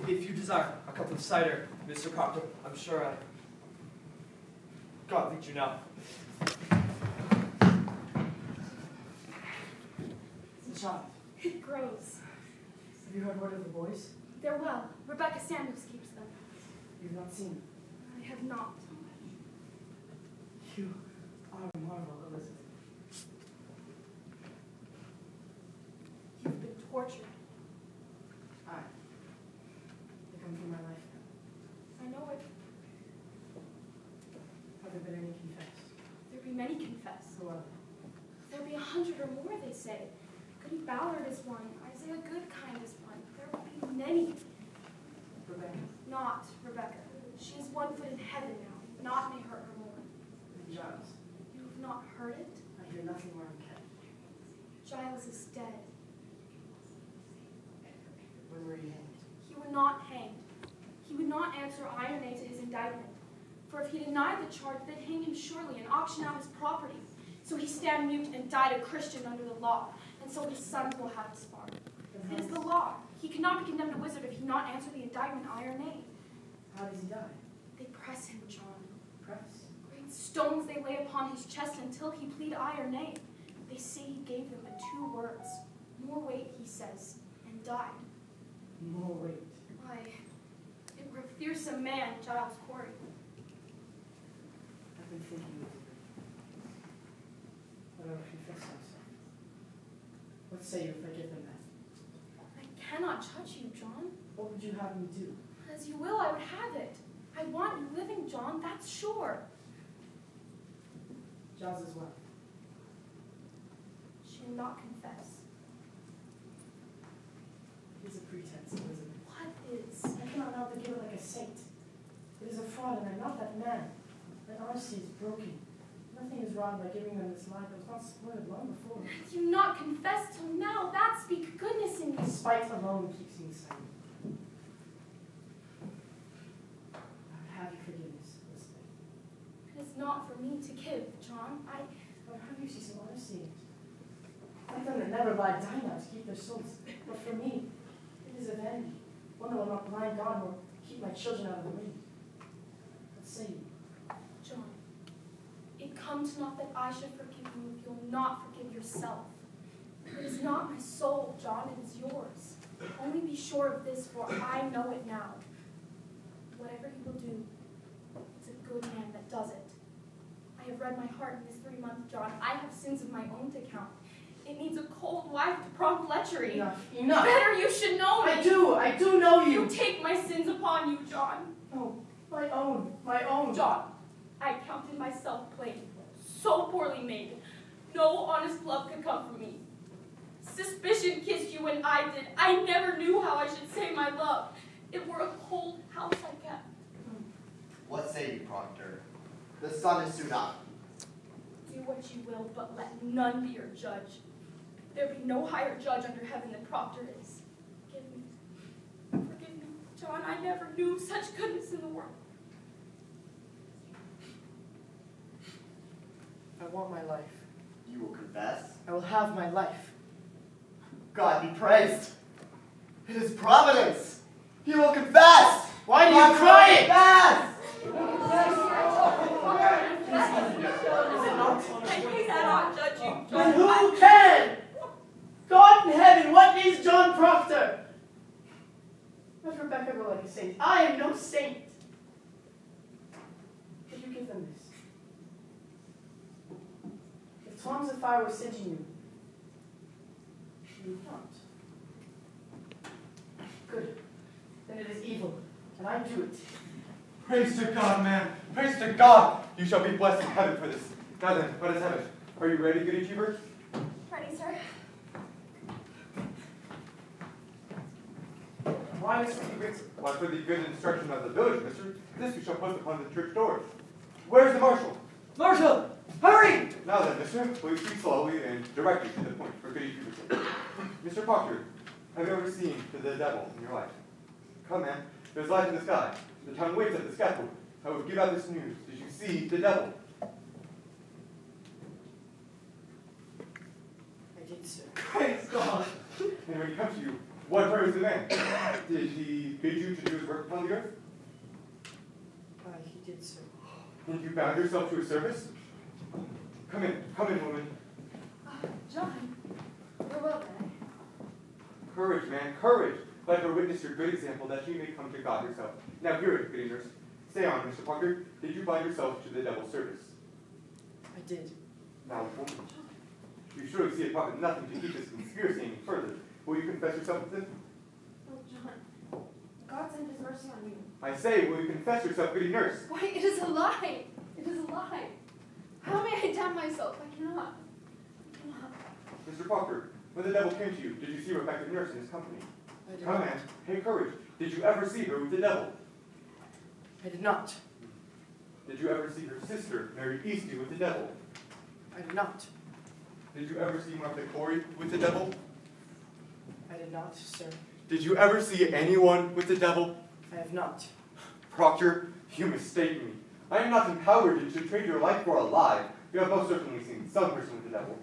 If you desire a cup of cider, Mr. Proctor, I'm sure God lead you now. It's a child. It grows. Have you heard word of the boys? They're well. Rebecca Samuels keeps them. You've not seen them. I have not. You are a marvel, Elizabeth. You've been tortured. They come from my life now. I know it. Have there been any confessed? There be many confess. Who are they? There be 100 or more, they say. Goody Ballard is one. Isaiah Goodkind is one. There will be many. Rebecca. Not Rebecca. She is 1 foot in heaven now. Naught may hurt her more. And Giles. You have not heard it? I hear nothing more on Ken. Giles is dead. When were you hanged? He were not hanged. He would not answer iron to his indictment. For if he denied the charge, they'd hang him surely and auction out his property. So he stand mute and died a Christian under the law. And so his sons will have his farm. It is the law. He cannot be condemned a wizard if he not answer the indictment, aye or nay. How does he die? They press him, John. Press? Great stones they lay upon his chest until he plead aye or nay. They say he gave them but 2 words. More weight, he says, and died. More weight. Why, it were a fearsome man, Giles Corey. I've been thinking of it. But I'll confess myself. What say you if I give them that? I cannot touch you, John. What would you have me do? As you will, I would have it. I want you living, John, that's sure. Giles is well. She will not confess. It is a pretense, Elizabeth. What is? I cannot now forgive her like a saint. It is a fraud, and I'm not that man. My honesty is broken. Nothing is wrong by giving them this life. I was not spoiled long before. Had you not confessed till now, that speak goodness in you. Spite alone keeps me silent. I would have your forgiveness, Elizabeth. It is not for me to give, John. But how do you see some honesty in it? Like them that never lie down now to keep their souls. But for me, it is a vanity. One that will not blind God nor keep my children out of the way. What say you? John, it comes not that I should forgive you if you'll not forgive yourself. It is not my soul, John, it is yours. Only be sure of this, for I know it now. Whatever you will do, it's a good man that does it. I have read my heart in this 3 months, John. I have sins of my own to count. It needs a cold wife to prompt lechery. Enough, enough. Better you should know me. I do know you. You take my sins upon you, John. Oh, my own. John, I counted myself plain, so poorly made. No honest love could come from me. Suspicion kissed you when I did. I never knew how I should say my love. It were a cold house I kept. What say you, Proctor? The sun is soon up. Do what you will, but let none be your judge. There be no higher judge under heaven than Proctor is. Forgive me. Forgive me, John. I never knew such goodness in the world. I want my life. You will confess? I will have my life. God be praised. It is Providence. He will confess. Why do you cry it? Confess! I cannot judge you, Then John. who can? God in heaven, what is John Proctor? Let Rebecca go like a saint. I am no saint. Could you give them this? If tongs of fire were singeing you, you would not. Good. Then it is evil, and I do it. Praise to God, man. Praise to God. You shall be blessed in heaven for this. Now then, let us have it. Are you ready, good achiever? Ready, sir. Why, Mr. Hubert? Why, for the good instruction of the village, mister. This we shall post upon the church doors. Where's the marshal? Marshal, hurry! Now then, mister, will you speak slowly and directly to the point for good achiever's sake? Mr. Proctor, have you ever seen the devil in your life? Come, man. There's light in the sky. The town waits at the scaffold. I will give out this news. Did you see the devil? I did, sir. Praise God! And when he comes to you, what purpose the man? Did he bid you to do his work upon the earth? He did, sir. And you bound yourself to his service? Come in, woman. John, you're well then. Courage, man, courage. Let her witness your good example that she may come to God herself. Now, hear it, good nurse. Stay on, Mr. Parker. Did you bind yourself to the devil's service? I did. Now, woman, you surely see it profit nothing to keep this conspiracy any further. Will you confess yourself with him? Oh, John, God send his mercy on you. I say, will you confess yourself, goody nurse? Why, it is a lie. It is a lie. How may I damn myself? I cannot. Mr. Parker, when the devil came to you, did you see Rebecca Nurse in his company? I did Come, not. man, take courage. Did you ever see her with the devil? I did not. Did you ever see her sister, Mary Easty, with the devil? I did not. Did you ever see Martha Corey with the devil? I did not, sir. Did you ever see anyone with the devil? I have not. Proctor, you mistake me. I am not empowered to trade your life for a lie. You have most certainly seen some person with the devil.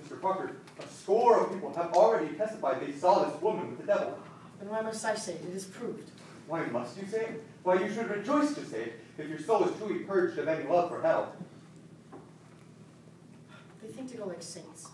Mr. Proctor, a score of people have already testified they saw this woman with the devil. Then why must I say it? It is proved. Why must you say it? Why, you should rejoice to say it, if your soul is truly purged of any love for hell. They think to go like saints.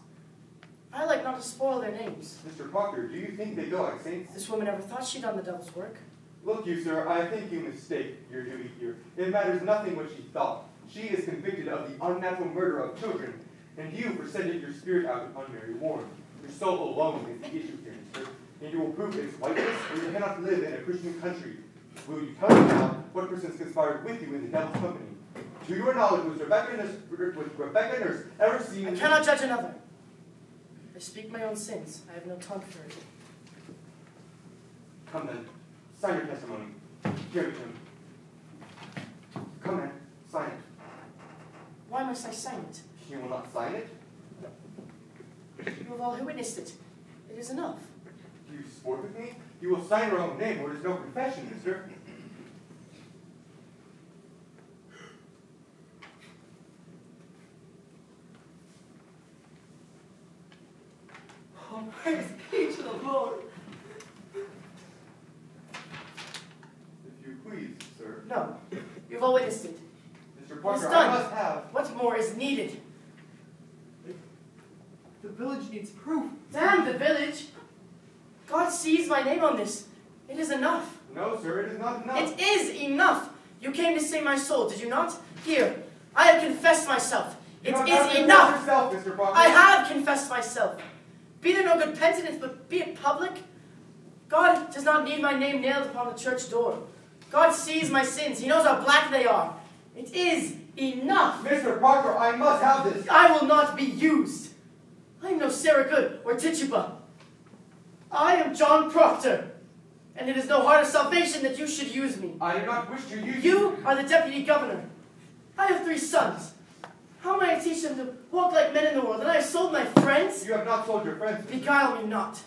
I like not to spoil their names. Mr. Proctor, do you think they go like saints? This woman ever thought she'd done the devil's work. Look you, sir, I think you mistake your duty here. It matters nothing what she thought. She is convicted of the unnatural murder of children, and you for sending your spirit out upon Mary Warren. Your soul alone is the issue here, mister, and you will prove its whiteness, or you cannot live in a Christian country. Will you tell me now what persons conspired with you in the devil's company? To your knowledge, was Rebecca Nurse ever seen... I cannot judge another. I speak my own sins. I have no tongue for it. Come then, sign your testimony. Give it to him. Come then, sign it. Why must I sign it? You will not sign it? You have all witnessed it. It is enough. Do you sport with me? You will sign your own name, or it is no confession, mister. Oh, praise be to the Lord. If you please, sir. No. You have all witnessed it. Mr. It is Parker, done. I must have... What more is needed? The village needs proof. Damn the village! God sees my name on this. It is enough. No, sir, it is not enough. It is enough. You came to save my soul, did you not? Here, I have confessed myself. It is enough. Yourself, Mr. Parker. I have confessed myself. Be there no good penitence, but be it public. God does not need my name nailed upon the church door. God sees my sins. He knows how black they are. It is enough. Mr. Parker, I must have this. I will not be used. I am no Sarah Good or Tituba. I am John Proctor, and it is no heart of salvation that you should use me. I do not wish to use You are the deputy governor. I have 3 sons. How may I teach them to walk like men in the world? And I have sold my friends? You have not sold your friends. Beguile me not.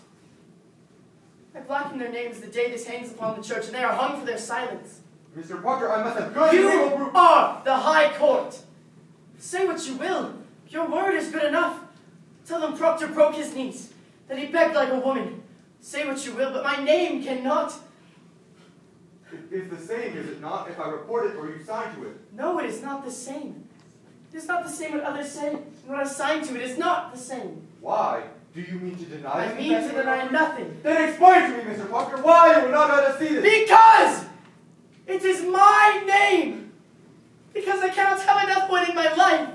I blacken their names the day this hangs upon the church, and they are hung for their silence. Mr. Parker, I must have good You legal proof. are the high court. Say what you will. Your word is good enough. Tell them Proctor broke his knees, that he begged like a woman. Say what you will, but my name cannot. It is the same, is it not, if I report it or you sign to it? No, it is not the same. It is not the same what others say, and what I sign to. It is not the same. Why? Do you mean to deny I this mean to confession? deny nothing. Then explain to me, Mr. Parker, why you will not let us see this. Because it is my name. Because I cannot have enough point in my life.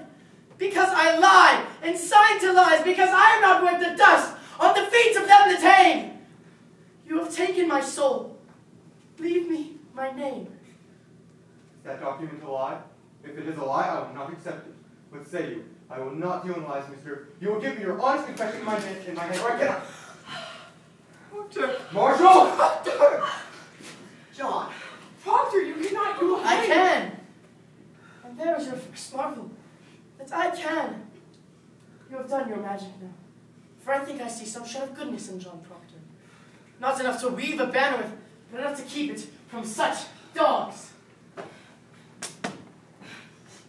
Because I lie and sign to lies. Because I am not worth the dust on the feet of them that hang. You have taken my soul. Leave me my name. Is that document a lie? If it is a lie, I will not accept it. What say you? I will not deal in lies, mister. You will give me your honest confession in my hand, or I cannot. Proctor. Marshal! Proctor! John. Proctor, you cannot go away. I can. And there is your first marvel. That I can. You have done your magic now. For I think I see some shred of goodness in John Proctor. Not enough to weave a banner with, but enough to keep it from such dogs.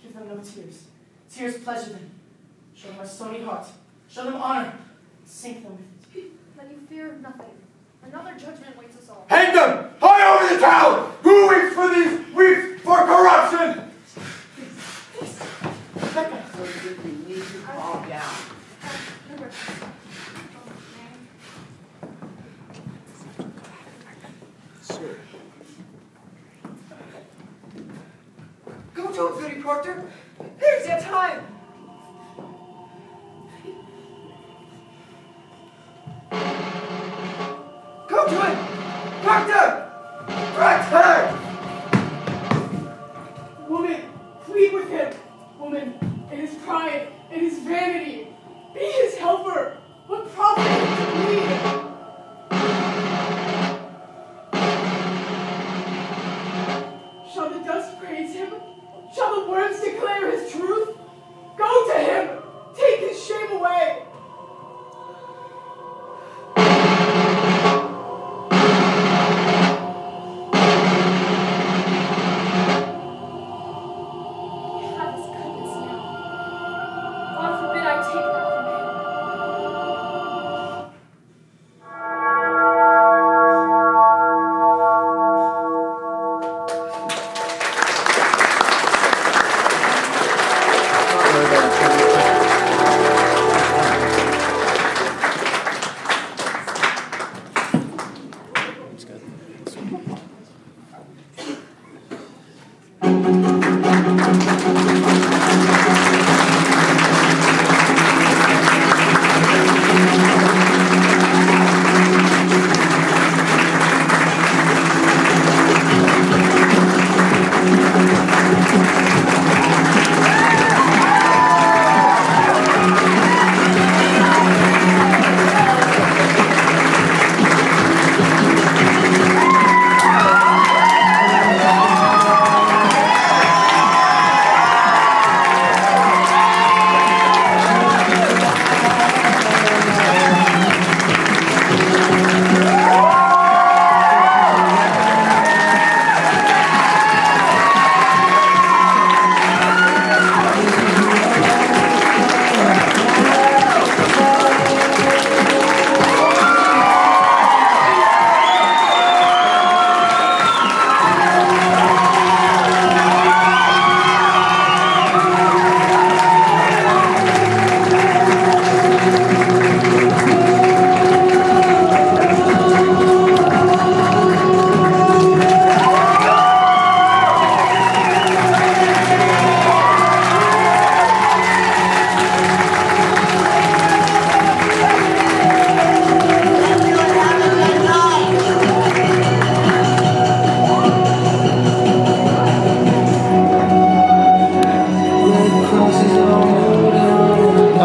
Give them no tears. Tears pleasure them. Show them a stony heart. Show them honor. Sink them with it. Then you fear nothing. Another judgment waits us all. Hang them! High over the town! Who weeps for these? Weeps for corruption! so simply need to calm down. Sir. Go to it, Goody Proctor. There's yet time. Go to it, Proctor! Proctor! Woman, plead with him. Woman, it is pride, it is vanity. Be his helper. What profit is it to bleed?